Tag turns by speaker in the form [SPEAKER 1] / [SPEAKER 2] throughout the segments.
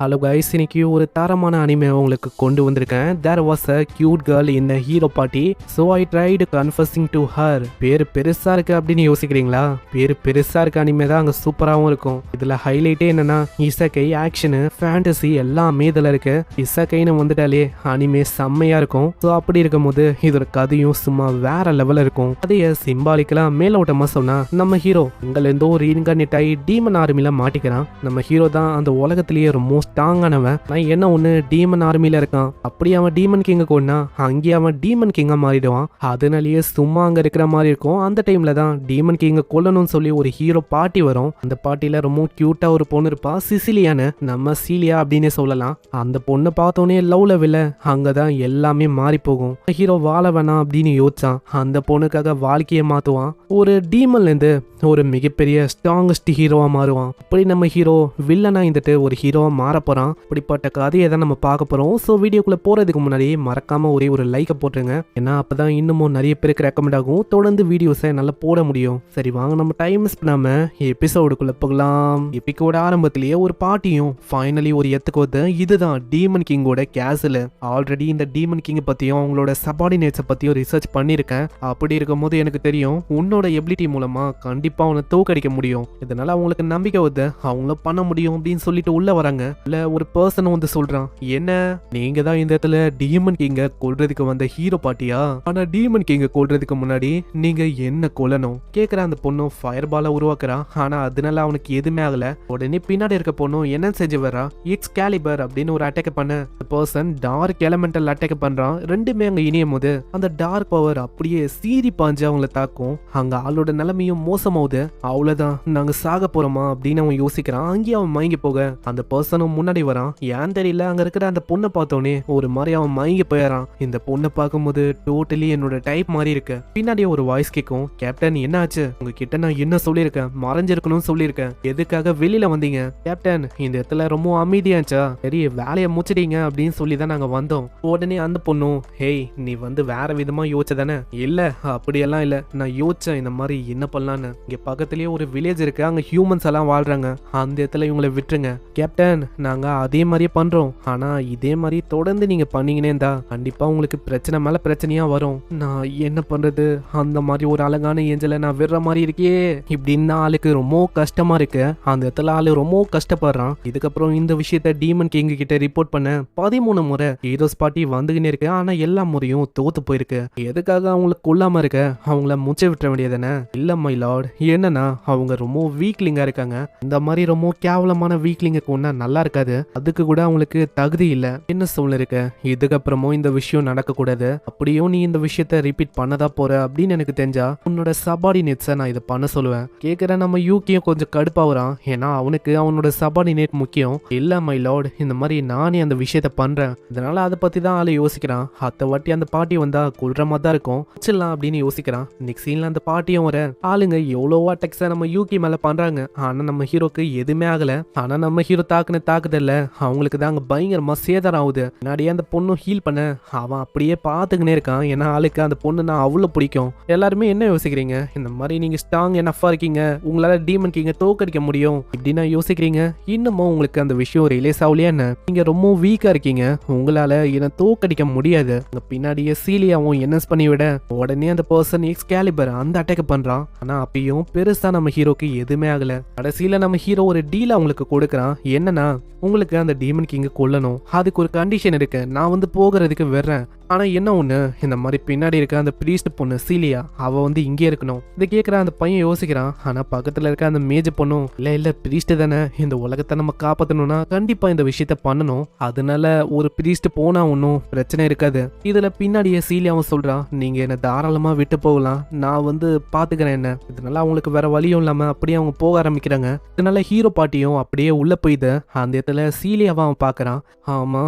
[SPEAKER 1] Hello guys, இன்னைக்கு ஒரு தரமான அனிமே உங்களுக்கு கொண்டு வந்திருக்கேன். There was a cute girl in the hero party, so I tried confusing to her. பேர் பெருசா இருக்கு அப்படின்னு யோசிக்கிறீங்களா? பேர் பெருசா இருக்க அனிமே தான் அங்கே சூப்பராகவும் இருக்கும். இதுல ஹைலைட்டே என்னன்னா இசக்கை, ஆக்ஷனு, ஃபேண்டசி எல்லாமே இதில் இருக்கு. இசக்கைன்னு வந்துட்டாலே அனிமே செம்மையா இருக்கும். ஸோ அப்படி இருக்கும் போது இதோட கதையும் சும்மா வேற லெவலில் இருக்கும். அதைய சிம்பாலிக்கெல்லாம் மேலோட்டமா சொன்னா நம்ம ஹீரோ இங்கிலிருந்தோ ஒரு இன்கார்னேட் ஆகி டீமன் ஆர்மியில மாட்டிக்கிறான். நம்ம ஹீரோ தான் அந்த உலகத்திலேயே ரொம்ப ஸ்ட்ராங்கானவன். நான் என்ன ஒண்ணு டீமன் ஆர்மியில இருக்கான், அப்படியே அவன் டீமன் கிங்க கொண்டா அங்கேயே அவன் டீமன் கிங்கா மாறிடுவான். அதனாலேயே சும்மா அங்க இருக்கிற மாதிரி இருக்கும். அந்த டைம்ல தான் டீமன் கிங்க கொல்லணும்னு சொல்லி ஒரு ஹீரோ பார்ட்டி வரும். அந்த பார்ட்டியில ரொம்ப கியூட்டா ஒரு பொண்ணு இருப்பா, சிசிலியான்னு, நம்ம சீலியா அப்படின்னு சொல்லலாம். அந்த பொண்ணு பார்த்தோன்னே லவ்ல வில்ல அங்கதான் எல்லாமே மாறி போகும். ஹீரோ வாழ வேணாம் அப்படின்னு யோசிச்சான். அந்த பொண்ணுக்காக வாழ்க்கையை மாத்துவான். ஒரு டீமன்ல இருந்து ஒரு மிகப்பெரிய ஸ்ட்ராங்கஸ்ட் ஹீரோவா மாறுவான். அப்படி நம்ம ஹீரோ வில்லனா இருந்துட்டு ஒரு ஹீரோவா மாற போறான். இப்படிப்பட்ட கதையை தான் நம்ம பார்க்க போறோம். ஸோ வீடியோக்குள்ள போறதுக்கு முன்னாடி மறக்காம ஒரே ஒரு லைக்கை போட்டுருங்க. ஏன்னா அப்பதான் இன்னமும் நிறைய பேருக்கு ரெக்கமெண்ட் ஆகும், தொடர்ந்து வீடியோஸை நல்லா போட முடியும். சரி வாங்க நம்ம டைம் மிஸ் பண்ணாம எபிசோடுக்குள்ள போகலாம். எபிக்கோட ஆரம்பத்திலேயே ஒரு பாட்டியும் ஃபைனலி ஒரு எத்துக்கு இதுதான் டீமன் கிங்கோட கேசல். ஆல்ரெடி இந்த டீமன் கிங் பத்தியும் அவங்களோட சபார்டினேட்ஸை பத்தியும் ரிசர்ச் பண்ணியிருக்கேன். அப்படி இருக்கும் போது எனக்கு தெரியும் உன்னோட எபிலிட்டி மூலமா கண்டிப்பா அவனை தோக்கடிக்க முடியும். இதனால அவங்களுக்கு நம்பிக்கை வருது, அவங்களும் பண்ண முடியும் அப்படின்னு சொல்லிட்டு உள்ள வராங்க. இல்ல ஒரு பர்சன் வந்து சொல்றான், என்ன நீங்க தான் இந்த இடத்துல டீமன் கிங்க கொல்றதுக்கு வந்த ஹீரோ பாட்டியா? ஆனா டீமன் கிங்க கொல்றதுக்கு முன்னாடி நீங்க என்ன கொல்லணும் கேக்குற. அந்த பொண்ணும் ஃபயர் பால உருவாக்குறான். ஆனா அதனால அவனுக்கு எதுவுமே ஆகல. உடனே பின்னாடி இருக்க பொண்ணும் என்ன செஞ்சு வரா, எக்ஸ்காலிபர் அப்படின்னு ஒரு அட்டாக் பண்ண பர்சன் டார்க் எலமெண்டல் அட்டாக் பண்றான். ரெண்டுமே அங்க இணையும் போது அந்த டார்க் பவர் அப்படியே சீறி பாஞ்சு அவங்கள தாக்கும். அங்க ஆளோட நிலைமையும் மோசமாவுது. அவ்வளவுதான், நாங்க சாக போறோமா அப்படின்னு அவன் யோசிக்கிறான். அங்கேயே அவன் மயங்கி போக அந்த பர்சனும் முன்னாடி வரான். ஏன் தெரியல, அங்க இருக்கிற அந்த பொண்ணை பார்த்தோன்னே ஒரு மாதிரி அவன் மயங்கி போயிடறான். இந்த பொண்ணை பார்க்கும்போது டோட்டலி என்னோட டைப் மாதிரி இருக்கு. பின்னாடியே ஒரு வாய்ஸ் கேட்கும், கேப்டன் என்ன ஆச்சு? உங்ககிட்ட நான் என்ன சொல்லியிருக்கேன், மறைஞ்சிருக்கணும்னு சொல்லியிருக்கேன், எதுக்காக வெளியில வந்தீங்க? கேப்டன் இந்த இடத்துல ரொம்ப அமைதியாச்சா, சரி வேலையை முடிச்சிட்டீங்க அப்படின்னு சொல்லி தான் நாங்க வந்தோம். உடனே அந்த பொண்ணும், ஹேய் நீ வந்து வேற விதமா யோசிச்சதானே? இல்ல அப்படியெல்லாம் இல்ல, நான் யோசிச்சேன் இந்த மாதிரி என்ன பண்ணலான்னு. இங்க பக்கத்துலயே ஒரு வில்லேஜ் இருக்கு, அங்க ஹியூமன்ஸ் எல்லாம் வாழ்றாங்க, அந்த இடத்துல இவங்களை விட்டுருங்க. கேப்டன் நாங்க அதே மாதிரியே பண்றோம், ஆனா இதே மாதிரி தொடர்ந்து நீங்க பண்ணீங்கன்னே தான் கண்டிப்பா உங்களுக்கு பிரச்சனை மேல பிரச்சனையா வரும். நான் என்ன பண்றது, அந்த மாதிரி ஒரு அழகான ஏஞ்சலை நான் விடுற மாதிரி இருக்கே இப்படின்னு ஆளுக்கு ரொம்ப கஷ்டமா இருக்கு. அந்த இடத்துல ஆளு ரொம்ப கஷ்டப்படுறான். இதுக்கப்புறம் இந்த விஷயத்த டீமன் கிங் கிட்ட ரிப்போர்ட் பண்ண 13 முறை ஹீரோஸ் பார்ட்டி வந்துகினே இருக்கு. ஆனா எல்லா முறையும் தோத்து போயிருக்கு. எதுக்காக அவங்களுக்கு கொல்லாம இருக்க, அவங்கள முச்சை விட்டுற வேண்டியதானே? இல்ல மை லார்ட், என்னன்னா அவங்க ரொம்ப வீக்லிங்கா இருக்காங்க. இந்த மாதிரி ரொம்ப கேவலமான வீக்லிங்க கொண்டா நல்லா இருக்காது. அதுக்கு கூட அவங்களுக்கு தகுதி இல்ல. என்ன சொல்லிருக்க, இதுக்கப்புறமும் இந்த விஷயம் நடக்க கூடாது. அப்படியும் நீ இந்த விஷயத்த ரிப்பீட் பண்ணதா போற அப்படின்னு எனக்கு தெரிஞ்சா உன்னோட சபார்டினேட்ஸை நான் இதை பண்ண சொல்லுவேன். கேட்கிற நம்ம யூகியும் கொஞ்சம் கடுப்பாகிறான். ஏன்னா அவனுக்கு அவனோட சபார்டினேட் முக்கியம். இல்ல மை லார்ட், இந்த மாதிரி நானே அந்த விஷயத்த பண்றேன். இதனால அதை பத்தி தான் ஆளு யோசிக்கிறான். அத்த வாட்டி அந்த பாட்டி வந்தா கொல்ற மாதிரி தான் இருக்கும், வச்சிடலாம் அப்படின்னு யோசிக்கிறான். நெக்ஸ்ட் சீன்ல அந்த பாட்டியும் வர ஆளுங்க எவ்வளவோ அட்டாக்ஸை நம்ம யூகி மேல பண்றாங்க. ஆனா நம்ம ஹீரோக்கு எதுவுமே ஆகல. ஆனா நம்ம ஹீரோ தாக்குதல்ல அவங்களுக்கு தான் அங்க பயங்கரமா சேதாரம் ஆகுது. முன்னாடியே அந்த பொண்ணு ஹீல் பண்ண அவன் அப்படியே பாத்துக்கினே இருக்கான். ஏன்னா ஆளுக்கு அந்த பொண்ணு நான் அவ்வளவு பிடிக்கும். எல்லாருமே என்ன யோசிக்கிறீங்க, இந்த மாதிரி நீங்க ஸ்ட்ராங் என்னஃபா இருக்கீங்க, உங்களால டீமன் கிங்க தோக்கடிக்க முடியும் இப்படின்னா யோசிக்கிறீங்க. இன்னமும் உங்களுக்கு அந்த விஷயம் ரிலேஸ் ஆகலையா என்ன? நீங்க ரொம்ப வீக்கா இருக்கீங்க, உங்களால என்ன தோக்கடிக்க முடியாது. பின்னாடியே சீலியாவும் என்எஸ் பண்ணி விட உடனே அந்த பர்சன் எக்ஸ்காலிபர் அந்த அட்டாக் பண்றான். ஆனா அப்பயும் பெருசா நம்ம ஹீரோக்கு எதுவுமே ஆகல. கடைசியில நம்ம ஹீரோ ஒரு டீல் அவங்களுக்கு கொடுக்கறான். என்னன்னா, உங்களுக்கு அந்த டீமன் கிங்க கொல்லணும், அதுக்கு ஒரு கண்டிஷன் இருக்கு, நான் வந்து போகிறதுக்கு வர்றேன். ஆனா என்ன ஒண்ணு, இந்த மாதிரி பின்னாடி இருக்க அந்த பிரீஸ்ட் பொண்ணு சீலியா அவ வந்து இங்கே இருக்கணும். இதை கேட்கிற அந்த பையன் யோசிக்கிறான். ஆனா பக்கத்துல இருக்க அந்த மேஜ பொண்ணும், இல்ல பிரீஸ்ட் தானே, இந்த உலகத்தை நம்ம காப்பாத்தணும்னா கண்டிப்பா இந்த விஷயத்த பண்ணணும், அதனால ஒரு பிரீஸ்ட் போனா ஒன்னும் பிரச்சனை இருக்காது. இதுல பின்னாடியே சீலியாவும் சொல்றான், நீங்க என்ன தாராளமா விட்டு போகலாம், நான் வந்து பாத்துக்கிறேன் என்ன. இதனால அவங்களுக்கு வேற வழியும் இல்லாம அப்படியே அவங்க போக ஆரம்பிக்கிறாங்க. இதனால ஹீரோ பாட்டியும் அப்படியே உள்ள போயிது. அந்த இடத்துல சீலியாவை அவன் பாக்குறான். ஆமா,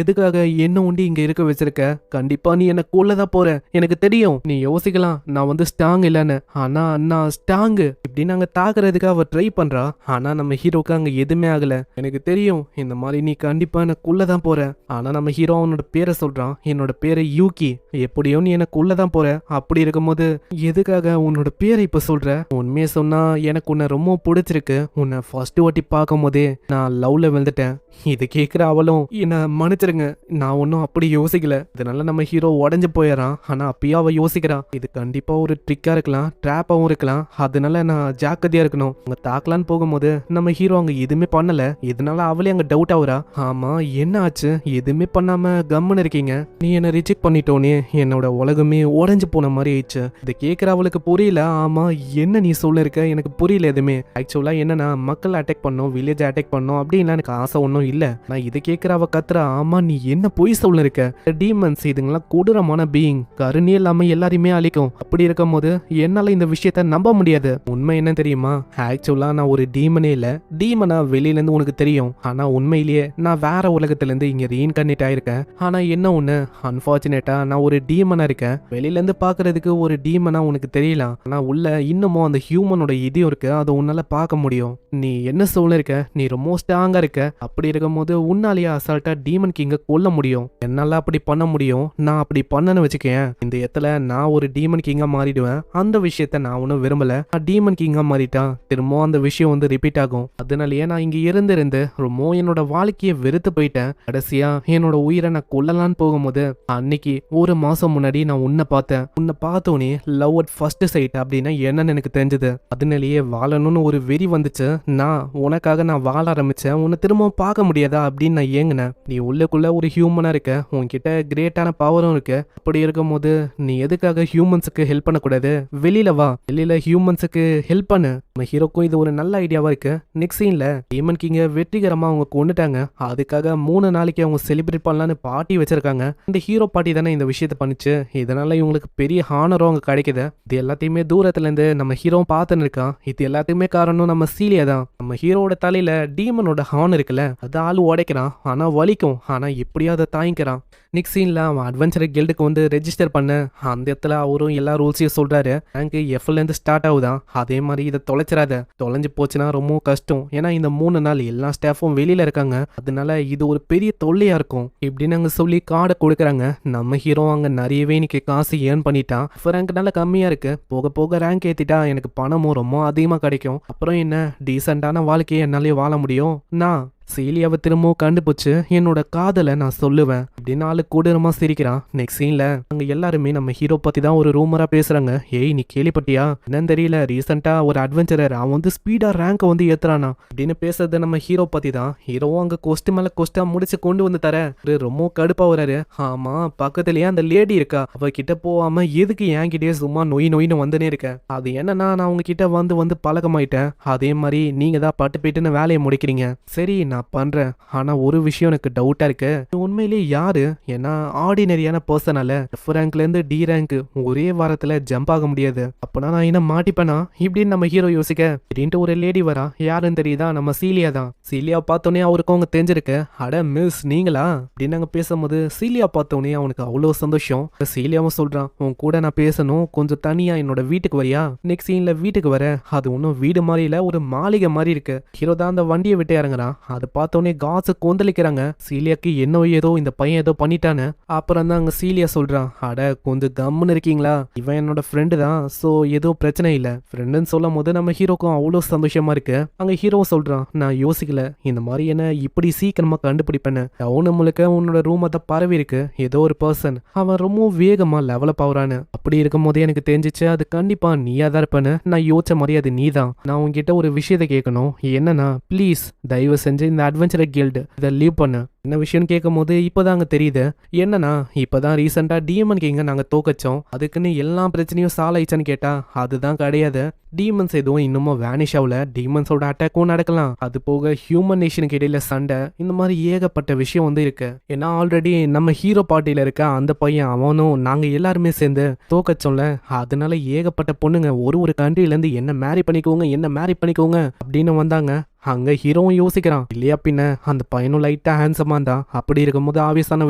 [SPEAKER 1] எதுக்காக என்ன உண்டி இங்க இருக்க வச்சிருக்க, கண்டிப்பா நீ என்ன கொல்லதான் போற, எனக்கு தெரியும். நீ யோசிக்கலாம் நான் வந்து ஸ்ட்ராங் இல்லைன்னு, ஆனா நான் ஸ்ட்ராங்கு இப்படின்னு அங்க தாக்குறதுக்கு அவ ட்ரை பண்றா. ஆனா நம்ம ஹீரோக்கு அங்க எதுவுமே ஆகல. எனக்கு தெரியும் இந்த மாதிரி நீ கண்டிப்பா என்ன கொல்லதான் போற. ஆனா நம்ம ஹீரோ அவனோட பேரை சொல்றான், என்னோட பேரு யூகி. எப்படியோ நீ என்ன கொல்லதான் போற. அப்படி இருக்கும்போது எதுக்காக உன்னோட பேரை இப்ப சொல்ற? உண்மையை சொன்னா எனக்கு உன்னை ரொம்ப பிடிச்சிருக்கு. உன்னை ஃபர்ஸ்ட் வாட்டி பார்க்கும் போதே நான் லவ்ல விழுந்துட்டேன். இது கேட்குற அவளும் என்ன மன்னிச்சிருங்க, நான் ஒன்றும் அப்படி யோசிக்கல. இதனால நம்ம ஹீரோ உடஞ்சு போயிடறான். ஆனா அப்பயும் அவ யோசிக்கிறான், இது கண்டிப்பா ஒரு ட்ரிக்கா இருக்கலாம், ட்ராப்பாவும் இருக்கலாம், அதனால நான் ஜாக்கிரதையா இருக்கணும். அங்க தாக்கலான்னு போகும்போது நம்ம ஹீரோ அங்க எதுவுமே பண்ணல. இதனால அவளே அங்க டவுட் ஆகுறா. ஆமா என்ன ஆச்சு, எதுவுமே பண்ணாம கம்முன்னு இருக்கீங்க, நீ என்ன ரிஜெக்ட் பண்ணிட்டோனே என்னோட உலகமே உடஞ்சு போன மாதிரி ஆயிடுச்சு. இதை கேட்குற அவளுக்கு புரியல. ஆமா என்ன நீ சொல்லிருக்க, எனக்கு புரியல எதுவுமே. ஆக்சுவலா என்னன்னா மக்கள் அட்டாக் பண்ணோம், வில்லேஜ் அட்டாக் பண்ணோம் அப்படின்லாம் எனக்கு ஆசை ஒன்றும் இல்ல. நான் இதை கேட்கிற அவ கத்துறா, ஆமா நீ என்ன பொய் சொல்லிருக்க, டீமன்ஸ் இதுங்கெல்லாம் கொடூரமான பீயிங், கருணே இல்லாம எல்லாரையுமே அழிக்கும். அப்படி இருக்கும் போது என்னால இந்த விஷயத்த நம்ப முடியாது. உண்மை என்ன தெரியுமா, ஆக்சுவலா நான் ஒரு டீமனே இல்ல. டீமனா வெளியில இருந்து உனக்கு தெரியும், ஆனா உண்மையிலேயே நான் வேற உலகத்துல இருந்து இங்க ரீஇன்கார்னேட் ஆயிருக்கேன். ஆனா என்ன ஒண்ணு, அன்பார்ச்சுனேட்டா நான் ஒரு டீமனா இருக்கேன். வெளியில இருந்து பாக்குறதுக்கு ஒரு டீமனா உனக்கு தெரியலாம், ஆனா உள்ள இன்னமும் அந்த ஹியூமனோட இதயம் இருக்கு, அதை உன்னால பார்க்க முடியும். நீ என்ன சொல்லிருக்க, நீ ரொம்ப ஸ்ட்ராங்கா இருக்க. அப்படி இருக்கும்போது உன்னாலேயே அசால்ட்டா டீமன் கிங்க கொல்ல முடியும். என்னால அப்படி பண்ண முடியும். நான் அப்படி பண்ணனு வச்சுக்கேன், இந்த இடத்துல நான் ஒரு டீமன் கிங்கா மாறிடுவேன். அந்த விஷயத்த நான் ஒன்னும் விரும்பல. நான் டீமன் கிங்கா மாறிட்டா திரும்ப அந்த விஷயம் வந்து ரிப்பீட் ஆகும். அதனாலயே நான் இங்க இருந்து ரொம்ப என்னோட வாழ்க்கையை வெறுத்து போயிட்டேன். கடைசியா என்னோட உயிரை நான் கொல்லலான்னு போகும்போது அன்னைக்கு ஒரு மாசம் முன்னாடி நான் உன்னை பார்த்தேன். உன்னை பார்த்தோன்னே லவ் அட் ஃபர்ஸ்ட் சைட் அப்படின்னா என்னன்னு எனக்கு தெரிஞ்சது. அதனாலேயே வாழணும்னு ஒரு வெறி வந்துச்சு. நான் வாழ ஆரம்பிச்சேன். உன்னை திரும்பவும் பார்க்க முடியாதா அப்படின்னு நான் ஏங்கினேன். நீ உள்ளுக்குள்ள ஒரு ஹியூமனா இருக்க, உன்கிட்ட கிரேட்டான பவரும் இருக்கு. அப்படி இருக்கும்போது நீ எதுக்காக ஹியூமன்ஸுக்கு ஹெல்ப் பண்ணக்கூடாது? வெளியில வா, வெளியில ஹியூமன்ஸுக்கு ஹெல்ப் பண்ணு. நம்ம ஹீரோக்கும் இது ஒரு நல்ல ஐடியாவா இருக்கு. நெக்ஸ்ட் சீன்ல டீமன் கிங்க வெற்றிகரமா அவங்க கொண்டுட்டாங்க. அதுக்காக 3 நாளைக்கு அவங்க செலிப்ரேட் பண்ணலான்னு பார்ட்டி வச்சிருக்காங்க. இந்த ஹீரோ பார்ட்டி தானே இந்த விஷயத்த பண்ணுச்சு. இதனால இவங்களுக்கு பெரிய ஹானரும் அங்க கிடைக்குது. இது எல்லாத்தையுமே தூரத்துல இருந்து நம்ம ஹீரோ பார்த்துன்னு இருக்கான். இது எல்லாத்தையுமே காரணம் நம்ம சீலியா தான். நம்ம ஹீரோட தலையில டீமனோட ஹார்ன் இருக்குல்ல, அது ஆள் உடைக்கிறான். ஆனா வலிக்கும், ஆனா எப்படியோ அதை தாங்கிக்கிறான். நெக்ஸ்ட் சீன்ல அவன் அட்வென்ச்சர் கில்டுக்கு வந்து ரெஜிஸ்டர் பண்ண அந்த இடத்துல அவரும் எல்லா ரூல்ஸையும் சொல்றாரு. ரேங்க் எஃப்ல இருந்து ஸ்டார்ட் ஆகுதான். அதே மாதிரி இதை தொலைச்சிடாத, தொலைஞ்சு போச்சுன்னா ரொம்ப கஷ்டம். ஏன்னா இந்த 3 நாள் எல்லா ஸ்டாஃபும் வெளியில இருக்காங்க, அதனால இது ஒரு பெரிய தொல்லையா இருக்கும் இப்படின்னு அங்க சொல்லி கார்டை கொடுக்குறாங்க. நம்ம ஹீரோ அங்க நிறையவே இன்னைக்கு காசு ஏர்ன் பண்ணிட்டான். ரேங்க் நல்லா கம்மியா இருக்கு, போக போக ரேங்க் ஏத்திட்டா எனக்கு பணமும் ரொம்ப அதிகமா கிடைக்கும். அப்புறம் என்ன டீசென்டான வாழ்க்கையை என்னாலே வாழ முடியும். நான் சீலியாவை திரும்பவும் கண்டுபிடிச்சு என்னோட காதலை நான் சொல்லுவேன் அப்படின்னு ஆளு கொடூரமா சிரிக்கிறான். நெக்ஸ்ட் சீன்ல அங்க எல்லாருமே நம்ம ஹீரோ பத்தி தான் ஒரு ரூமரா பேசுறாங்க. ஏய் நீ கேள்விப்பட்டியா, என்னன்னு தெரியல, ரீசெண்டா ஒரு அட்வென்ச்சரர் அவன் வந்து ஸ்பீடா ரேங்கை வந்து ஏத்துறானா அப்படின்னு பேசுறது நம்ம ஹீரோ பத்தி தான். ஹீரோவும் அங்க கொஸ்ட் மேல கொஸ்டா முடிச்சு கொண்டு வந்து தர ரொம்ப கடுப்பா வராரு. ஆமா பக்கத்துலயே அந்த லேடி இருக்கா, அவ கிட்ட போகாம எதுக்கு என்கிட்டயே சும்மா நொயின்னு வந்துனே இருக்க? அது என்னன்னா நான் அவங்க கிட்ட வந்து பழக்கமாயிட்டேன். அதே மாதிரி நீங்க தான் பட்டு போயிட்டுன்னு வேலையை முடிக்கிறீங்க. சரி நான் பண்றேன், ஆனா ஒரு விஷயம் எனக்கு டவுட்டா இருக்கு, உண்மையிலேயே யாரு? ஏன்னா ஆர்டினரியான பர்சனால எஃப் ரேங்க்ல இருந்து டி ரேங்க் ஒரே வாரத்துல ஜம்ப் ஆக முடியாது. அப்பனா நான் என்ன மாட்டிப்பேனா இப்படின்னு நம்ம ஹீரோ யோசிக்க அப்படின்ட்டு ஒரு லேடி வரா. யாருன்னு தெரியுதா, நம்ம சீலியா தான். சீலியா பார்த்தோன்னே அவருக்கு அவங்க தெரிஞ்சிருக்கு. அட மிஸ் நீங்களா அப்படின்னு நாங்க பேசும்போது சீலியா பார்த்தோன்னே அவனுக்கு அவ்வளோ சந்தோஷம். சீலியாவும் சொல்றான், உன் கூட நான் பேசணும், கொஞ்சம் தனியா என்னோட வீட்டுக்கு வரியா? நெக்ஸ்ட் சீன்ல வீட்டுக்கு வர, அது ஒன்றும் வீடு மாதிரி இல்ல, ஒரு மாளிகை மாதிரி இருக்கு. ஹீரோ தான் அந்த வண்டியை விட்டு இறங்குறான். அது பார்த்தோன்னே காசு கொந்தளிக்கிறாங்க. சீலியாக்கு என்ன ஏதோ இந்த பையன் ஏதோ பண்ணிட்டானு. அப்புறம் தான் அங்க சீலியா சொல்றான், அட கொஞ்சம் கம்முன்னு இருக்கீங்களா, இவன் என்னோட ஃப்ரெண்டு தான், சோ எதுவும் பிரச்சனை இல்ல. ஃப்ரெண்டுன்னு சொல்லும் போது நம்ம ஹீரோக்கும் அவ்வளோ சந்தோஷமா இருக்கு. அங்க ஹீரோ சொல்றான், நான் யோசிக்கல இந்த மாதிரி என்ன இப்படி சீக்கிரமா கண்டுபிடிப்பேன்னு. டவுன் முழுக்க உன்னோட ரூமை தான் பரவி இருக்கு ஏதோ ஒரு பர்சன், அவன் ரொம்ப வேகமா லெவலப் ஆகுறான்னு. அப்படி இருக்கும் போதே எனக்கு தெரிஞ்சிச்சு அது கண்டிப்பா நீயா தான் இருப்பேன்னு. நான் யோசிச்ச மாதிரி அது நீதான். நான் உன்கிட்ட ஒரு விஷயத்த கேட்கணும், என்னன்னா ப்ளீஸ் தயவு செஞ்சு இந்த அட்வென்ச்சர் கில்டு இதை லீவ் பண்ணு. என்ன விஷயம் கேட்கும் போது இப்பதான் அங்க தெரியுது. என்னன்னா இப்பதான் ரீசெண்டா டீமன் கிங்க நாங்க தோக்கச்சோம், அதுக்குன்னு எல்லா பிரச்சனையும் சால்வ் ஆயிடுச்சான்னு கேட்டா அதுதான் கிடையாது. டீமன்ஸ் எதுவும் இன்னமும் வேனிஷ் ஆகல, டீமன்ஸோட அட்டாக்கும் நடக்கலாம், அது போக ஹியூமன் நேஷனுக்கு இடையில சண்டை, இந்த மாதிரி ஏகப்பட்ட விஷயம் வந்து இருக்கு. ஏன்னா ஆல்ரெடி நம்ம ஹீரோ பார்ட்டியில இருக்க அந்த பையன் அவனும் நாங்க எல்லாருமே சேர்ந்து தோக்கச்சோம்ல, அதனால ஏகப்பட்ட பொண்ணுங்க ஒரு கண்ட்ரில இருந்து என்ன மேரி பண்ணிக்கோங்க அப்படின்னு வந்தாங்க. அங்க ஹீரோவும் யோசிக்கிறான், இல்லையா பின்ன அந்த பையனும் லைட்டா ஹேண்ட்ஸமா பயங்கரமா இருந்தா அப்படி இருக்கும்போது ஆப்வியஸான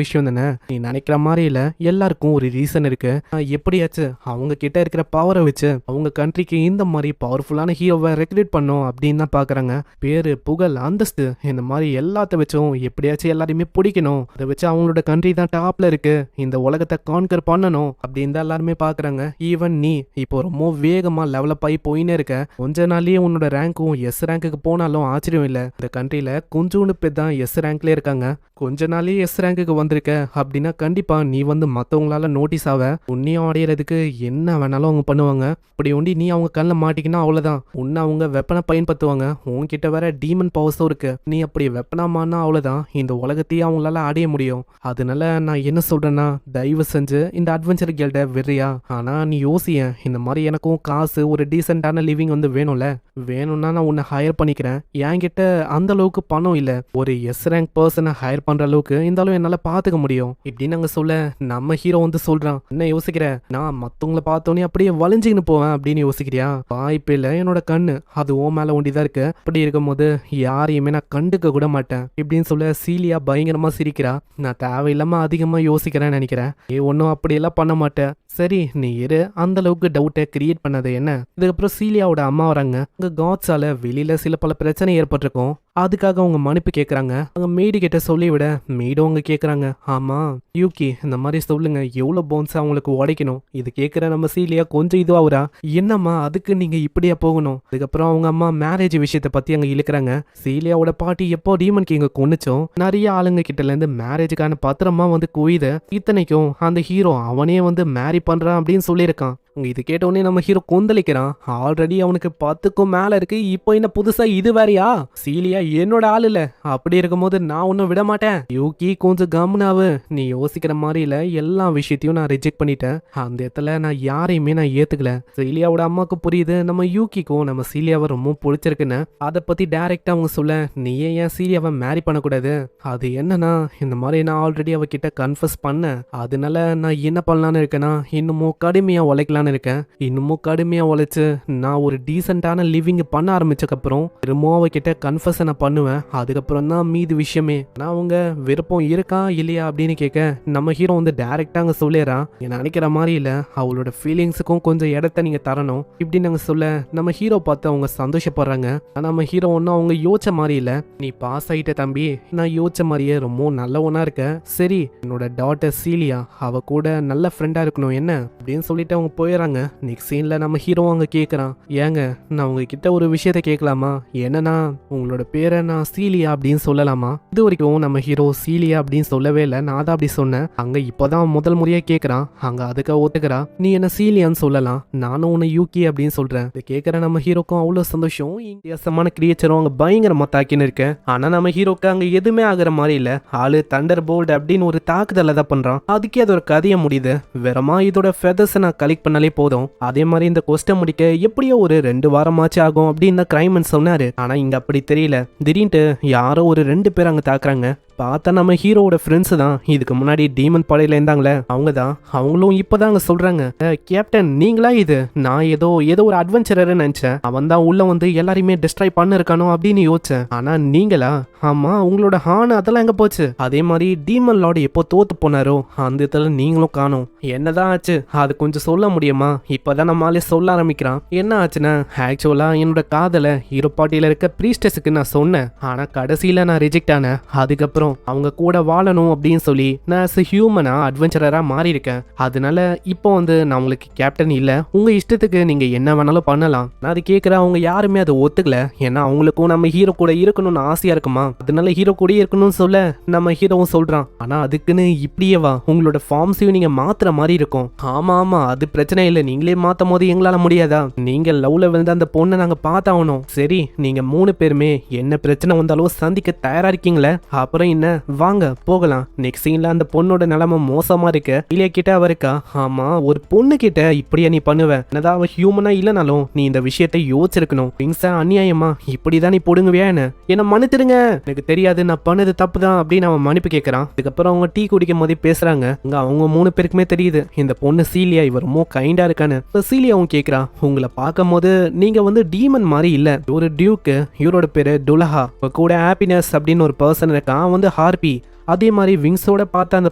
[SPEAKER 1] விஷயம் தானே. நீ நினைக்கிற மாதிரி இல்ல, எல்லாருக்கும் ஒரு ரீசன் இருக்கு. எப்படியாச்சு அவங்க கிட்ட இருக்கிற பவரை வச்சு அவங்க கண்ட்ரிக்கு இந்த மாதிரி பவர்ஃபுல்லான ஹீரோவை ரெக்ரூட் பண்ணும் அப்படின்னு தான் பாக்குறாங்க. பேரு, புகழ், அந்தஸ்து இந்த மாதிரி எல்லாத்த வச்சும் எப்படியாச்சும் எல்லாரையுமே பிடிக்கணும். அதை வச்சு அவங்களோட கண்ட்ரி தான் டாப்ல இருக்கு, இந்த உலகத்தை கான்கர் பண்ணணும் அப்படின்னு தான் எல்லாருமே பாக்குறாங்க. ஈவன் நீ இப்போ ரொம்ப வேகமா டெவலப் ஆகி போயினே இருக்க. கொஞ்ச நாள்லயே உன்னோட ரேங்கும் எஸ் ரேங்க்கு போனாலும் ஆச்சரியம் இல்லை. இந்த கண்ட்ரியில கொஞ்சோண்டு பேர் தான் எஸ் ரேங்க்ல இருக்காங்க. கொஞ்ச நாளே எஸ் ரேங்குக்கு வந்திருக்க அப்படின்னா கண்டிப்பா நீ வந்து மற்றவங்களால நோட்டீஸ் ஆவ. உன்னையும் அடையிறதுக்கு என்ன வேணாலும் அவங்க பண்ணுவாங்க. அப்படி ஒண்டி நீ அவங்க கண்ணில் மாட்டிக்கினா அவ்வளோதான். உன்னை அவங்க வெப்பனை பயன்படுத்துவாங்க. உன்கிட்ட வேற டீமன் பவர்ஸும் இருக்கு. நீ அப்படி வெப்பனாமானா அவ்வளோதான், இந்த உலகத்தையே அவங்களால அடைய முடியும். அதனால நான் என்ன சொல்றேன்னா, தயவு செஞ்சு இந்த அட்வென்ச்சர் கில்ட வெறியா. ஆனா நீ யோசிய, இந்த மாதிரி எனக்கும் காசு ஒரு டீசென்டான லிவிங் வந்து வேணும்ல. வேணும்னா நான் உன்னை ஹையர் பண்ணிக்கிறேன். என்கிட்ட அந்த அளவுக்கு பணம் இல்லை, ஒரு எஸ் ரேங்க் பர்சனை ஹையர் பண்ற அளவுக்கு இந்த அளவு என்னால பாத்துக்க முடியும் இப்படின்னு நாங்க சொல்ல, நம்ம ஹீரோ வந்து சொல்றான், என்ன யோசிக்கிற, நான் மத்தவங்களை பார்த்தோன்னே அப்படியே வளைஞ்சின்னு போவேன் அப்படின்னு யோசிக்கிறியா? வாய்ப்பு இல்லை, என்னோட கண்ணு அது ஓ மேல ஒண்டிதான் இருக்கு. அப்படி இருக்கும் போது யாரையுமே நான் கண்டுக்க கூட மாட்டேன் இப்படின்னு சொல்ல சீலியா பயங்கரமா சிரிக்கிறா. நான் தேவையில்லாம அதிகமா யோசிக்கிறேன்னு நினைக்கிறேன். ஒன்னும் அப்படியெல்லாம் பண்ண மாட்டேன். சரி நீ இரு, அந்த அளவுக்கு டவுட்டை கிரியேட் பண்ணது என்ன. இதுக்கப்புறம் சீலியாவோட அம்மா வராங்க. அங்க காட்ஸால வெளியில சில பல பிரச்சனை ஏற்பட்டிருக்கும். அதுக்காக அவங்க மன்னிப்பு கேட்கறாங்க. அவங்க மெய்டு கிட்ட சொல்லி விட மெய்டும் அவங்க கேட்கறாங்க, ஆமா யூகி இந்த மாதிரி சொல்லுங்க, எவ்வளவு போன்ஸ் அவங்களுக்கு உடைக்கணும். இது கேட்கிற நம்ம சீலியா கொஞ்சம் இதுவாகுறா. என்னம்மா அதுக்கு நீங்க இப்படியா போகணும். அதுக்கப்புறம் அவங்க அம்மா மேரேஜ் விஷயத்தை பத்தி அங்க இழுக்கிறாங்க. சீலியாவோட பாட்டி எப்போ டீமன் கிங்க கொன்னுச்சோம், நிறைய ஆளுங்க கிட்ட இருந்து மேரேஜுக்கான பத்திரமா வந்து குவிது. இத்தனைக்கும் அந்த ஹீரோ அவனே வந்து மேரி பண்றான் அப்படின்னு சொல்லியிருக்கான். இது கேட்ட உடனே நம்ம ஹீரோ கொந்தளிக்கிறான். ஆல்ரெடி அவனுக்கு 10க்கும் மேல இருக்கு, இப்போ என்ன புதுசா இது வேறையா? சீலியா என்னோட ஆள் இல்ல, அப்படி இருக்கும்போது நான் ஒன்னும் விட மாட்டேன். யூகி கொஞ்சம் கம்னாவு, நீ யோசிக்கிற மாதிரி இல்ல, எல்லா விஷயத்தையும் நான் ரிஜெக்ட் பண்ணிட்டேன். அந்த இடத்துல நான் யாரையுமே நான் ஏத்துக்கல. சீலியாவோட அம்மாவுக்கு புரியுது நம்ம யூகிக்கும் நம்ம சீலியாவை ரொம்ப பிடிச்சிருக்குன்னு. அதை பத்தி டைரக்டா அவங்க சொல்ல, நீ ஏன் சீலியாவை மேரி பண்ணக்கூடாது? அது என்னன்னா, இந்த மாதிரி நான் ஆல்ரெடி அவகிட்ட கன்ஃபஸ் பண்ணேன். அதனால நான் என்ன பண்ணலான்னு இருக்கேன்னா, இன்னமும் கடுமையா உழைக்கலாம் இருக்கேன். இன்னமும் கடுமையா உழைச்சு நான் ஒரு டீசென்டான லிவிங் பண்ண ஆரம்பிச்சக்கப்புறம் திரும்பவும் அவகிட்ட கன்ஃபஷனை பண்ணுவேன். அதுக்கப்புறம் தான் மீதி விஷயமே. நான் அவங்க விருப்பம் இருக்கா இல்லையா அப்படின்னு கேட்க, நம்ம ஹீரோ வந்து டைரக்டா அங்க சொல்லிடுறான், என்ன நினைக்கிற மாதிரி இல்ல, அவளோட ஃபீலிங்ஸுக்கும் கொஞ்சம் இடத்த நீங்க தரணும் இப்படின்னு நாங்க சொல்ல, நம்ம ஹீரோ பார்த்து அவங்க சந்தோஷப்படுறாங்க. ஆனா நம்ம ஹீரோ ஒன்னும் அவங்க யோசிச்ச மாதிரி இல்ல. நீ பாஸ் ஆயிட்ட தம்பி, நான் யோசிச்ச மாதிரியே ரொம்ப நல்லவனா இருக்க. சரி என்னோட டாட்டர் சீலியா அவ கூட நல்ல ஃப்ரெண்டா இருக்கணும் என்ன அப்படின்னு சொல்லிட்டு அவங்க போயிடறாங்க. நெக்ஸ்ட் சீன்ல நம்ம ஹீரோ அங்க கேட்கறான், ஏங்க நான் உங்ககிட்ட ஒரு விஷயத்த கேட்கலாமா? என்னன்னா உங்களோட பேரை நான் சீலியா அப்படின்னு சொல்லலாமா? இது வரைக்கும் நம்ம ஹீரோ சீலியா அப்படின்னு சொல்லவே இல்லை, நான் தான் அப்படி சொன்னேன். அங்க இப்பதான் முதல் முறையா கேட்கறான். அங்க அதுக்கு ஒத்துக்கிறா, நீ என்ன சீலியான்னு சொல்லலாம், நானும் உன்னை யூகி அப்படின்னு சொல்றேன். இதை கேட்கற நம்ம ஹீரோக்கும் அவ்வளவு சந்தோஷம். வித்தியாசமான கிரியேச்சரும் அங்க பயங்கரமா தாக்கின்னு இருக்கு. ஆனா நம்ம ஹீரோக்கு அங்க எதுவுமே ஆகுற மாதிரி இல்ல. ஆளு தண்டர் போல்ட் அப்படின்னு ஒரு தாக்குதலை தான் பண்றான். அதுக்கே அது ஒரு கதையை முடியுது. வெறமா இதோட ஃபெதர்ஸை நான் கலெக்ட் பண்ணாலே போதும். அதே மாதிரி இந்த கொஸ்டன் முடிக்க எப்படியோ ஒரு 2 வாரமாச்சு ஆகும் அப்படின்னு கிரைமன் சொன்னாரு. ஆனா இங்க அப்படி தெரியல. திடீர்னு யாரோ ஒரு 2 பேர் அங்க தாக்குறாங்க. பார்த்தா நம்ம ஹீரோவோட ஃப்ரெண்ட்ஸ் தான். இதுக்கு முன்னாடி டீமன் படையில இருந்தாங்களே அவங்க தான். அவங்களும் இப்பதான் அங்க சொல்றாங்க, கேப்டன் நீங்களா இது? நான் ஏதோ ஒரு அட்வென்ச்சரர் நினைச்சேன். அவன் தான் உள்ள வந்து எல்லாரையுமே டிஸ்ட்ராய் பண்ண இருக்கானோ அப்படின்னு யோசிச்சேன். ஆனா நீங்களா? ஆமா உங்களோட ஹான் அதெல்லாம் எங்க போச்சு? அதே மாதிரி டீமன் லார்டு எப்போ தோத்து போனாரோ அந்த இடத்துல நீங்களும் காணோம். என்னதான் ஆச்சு அது கொஞ்சம் சொல்ல முடியுமா? இப்பதான் நம்மளாலே சொல்ல ஆரம்பிக்கிறான். என்ன ஆச்சுன்னா, ஆக்சுவலா என்னோட காதலை ஹீரோ பார்ட்டியில இருக்க பிரீஸ்டஸுக்கு நான் சொன்னேன். ஆனா கடைசியில நான் ரிஜெக்ட் ஆனேன். அதுக்கப்புறம் அவங்க கூட வாழணும் அப்படின்னு சொல்லி நான் ஹியூமனா அட்வென்ச்சரரா மாறி இருக்கேன். அதனால இப்போ வந்து நான் உங்களுக்கு கேப்டன் இல்ல, உங்க இஷ்டத்துக்கு நீங்க என்ன வேணாலும் பண்ணலாம். நான் அது கேட்கிற அவங்க யாருமே அதை ஒத்துக்கல. ஏன்னா அவங்களுக்கும் நம்ம ஹீரோ கூட இருக்கணும்னு ஆசையா இருக்குமா, அதனால ஹீரோ கூட இருக்கணும்னு சொல்ல நம்ம ஹீரோவும் சொல்றான், ஆனா அதுக்குன்னு இப்படியேவா உங்களோட ஃபார்ம்ஸையும் நீங்க மாத்துற மாதிரி இருக்கும். ஆமா ஆமா அது பிரச்சனை இல்லை, நீங்களே மாத்தும் போது எங்களால முடியாதா? நீங்க லவ்ல விழுந்த அந்த பொண்ணை நாங்க பார்த்தாகணும். சரி நீங்க 3 பேருமே என்ன பிரச்சனை வந்தாலும் சந்திக்க தயாரா இருக்கீங்களே, அப்புறம் என்ன வாங்க போகலாம். நெக்ஸ்ட் சீன்ல அந்த பொண்ணோட நிலைமை மோசமா இருக்கு. இல்லையா கிட்ட அவ இருக்கா, ஆமா ஒரு பொண்ணு கிட்ட இப்படியா நீ பண்ணுவ? என்னதான் அவ ஹியூமனா இல்லனாலும் நீ இந்த விஷயத்தை யோசிச்சிருக்கணும். திங்ஸா அநியாயமா இப்படிதான் நீ பொடுங்குவியா என்ன மன்னித்துடுங்க, எனக்கு தெரியாது நான் பண்ணது தப்பு தான் அப்படின்னு அவன் மன்னிப்பு கேட்கறான். அதுக்கப்புறம் அவங்க டீ குடிக்கும் போதே பேசுறாங்க. அவங்க 3 பேருக்குமே தெரியுது இந்த பொண்ணு சீலியா இவ ரொம்ப மைண்டா இருக்கான்னு சீலியாவும் கேக்குறா. உங்களை பார்க்கும் போது நீங்க வந்து டீமன் மாதிரி இல்ல, ஒரு டியூக்கு, இவரோட பேரு டுலஹா, கூட ஹாப்பினஸ் அப்படின்னு ஒரு பர்சன் இருக்கான் வந்து ஹார்பி. அதே மாதிரி விங்ஸோட பார்த்த அந்த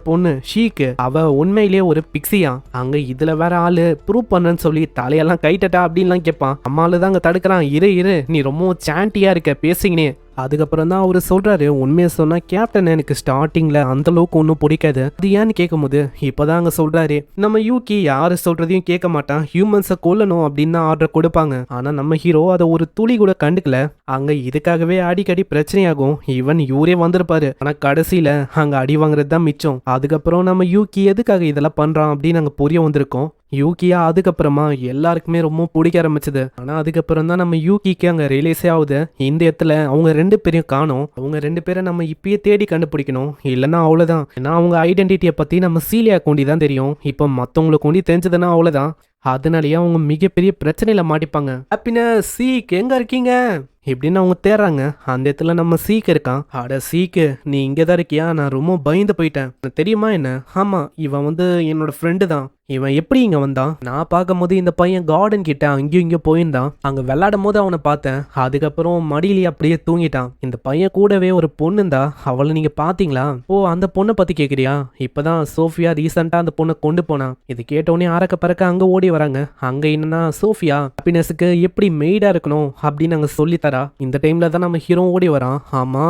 [SPEAKER 1] பொண்ணு ஷீக்கு, அவ உண்மையிலேயே ஒரு பிக்ஸியா. அங்க இதுல வேற ஆளு ப்ரூவ் பண்ணன்னு சொல்லி தலையெல்லாம் கைட்டட்டா அப்படின்லாம் கேட்பான். அம்மாலு தான் அங்க தடுக்கிறான். இரு நீ ரொம்ப சாண்டியா இருக்க பேசிங்கனே. அதுக்கப்புறம் தான் அவரு சொல்றாரு, உண்மையை சொன்னா கேப்டன் எனக்கு ஸ்டார்டிங்ல அந்த அளவுக்கு ஒன்றும் பிடிக்காது. அது ஏன்னு கேட்கும் போது இப்பதான் அங்க சொல்றாரு, நம்ம யூகி யாரு சொல்றதையும் கேட்க மாட்டான், ஹியூமன்ஸை கொல்லணும் அப்படின்னு தான் ஆர்டர் கொடுப்பாங்க. ஆனா நம்ம ஹீரோ அதை ஒரு துளி கூட கண்டுக்கல. அங்க இதுக்காகவே அடிக்கடி பிரச்சனையாகும். ஈவன் இவரே வந்திருப்பாரு. ஆனா கடைசியில அங்க அடி வாங்குறது தான் மிச்சம். அதுக்கப்புறம் நம்ம யூகி எதுக்காக இதெல்லாம் பண்றான் அப்படின்னு அங்க புரிய வந்திருக்கோம். யூகியா அதுக்கப்புறமா எல்லாருக்குமே ரொம்ப பிடிக்க ஆரம்பிச்சது. ஆனா அதுக்கப்புறம் தான் நம்ம யூகிக்கு அங்க ரியலைஸே ஆகுது, இந்த இடத்துல அவங்க 2 பேரையும் காணோம். அவங்க 2 பேரை நம்ம இப்பயே தேடி கண்டுபிடிக்கணும், இல்லைன்னா அவ்வளவுதான். ஏன்னா அவங்க ஐடென்டிட்டியை பத்தி நம்ம சீலியா கொண்டி தான் தெரியும். இப்போ மத்தவங்களுக்கு கொண்டி தெரிஞ்சதுன்னா அவ்வளவுதான். அதனாலயே அவங்க மிகப்பெரிய பிரச்சனையில மாட்டிப்பாங்க. ஹாப்பினஸ், சீக் எங்க இருக்கீங்க இப்படின்னு அவங்க தேடுறாங்க. அந்த இடத்துல நம்ம சீக் இருக்கான். அட சீக்கு, நீ இங்கதான் இருக்கியா? நான் ரொம்ப பயந்து போயிட்டேன். தெரியுமா என்ன? ஆமா, இவன் வந்து என்னோட ஃப்ரெண்டு தான். இவன் எப்படி இங்க வந்தான்? நான் பார்க்கும் போது இந்த பையன் கார்டன் கிட்ட அங்கேயும் இங்கே போயிருந்தான். அங்க விளையாடும் போது அவனை பார்த்தேன். அதுக்கப்புறம் மடியிலேயே அப்படியே தூங்கிட்டான். இந்த பையன் கூடவே ஒரு பொண்ணுந்தா, அவளை நீங்க பாத்தீங்களா? ஓ, அந்த பொண்ணை பத்தி கேக்குறியா? இப்பதான் சோஃபியா ரீசெண்டா அந்த பொண்ணை கொண்டு போனான். இது கேட்டோடனே அறக்க பறக்க அங்க ஓடி வராங்க. அங்க என்னன்னா சோஃபியா ஹாப்பினஸுக்கு எப்படி மெய்டா இருக்கணும் அப்படின்னு அங்க சொல்லி தரா. இந்த டைம்ல தான் நம்ம ஹீரோ ஓடி வரான். ஆமா,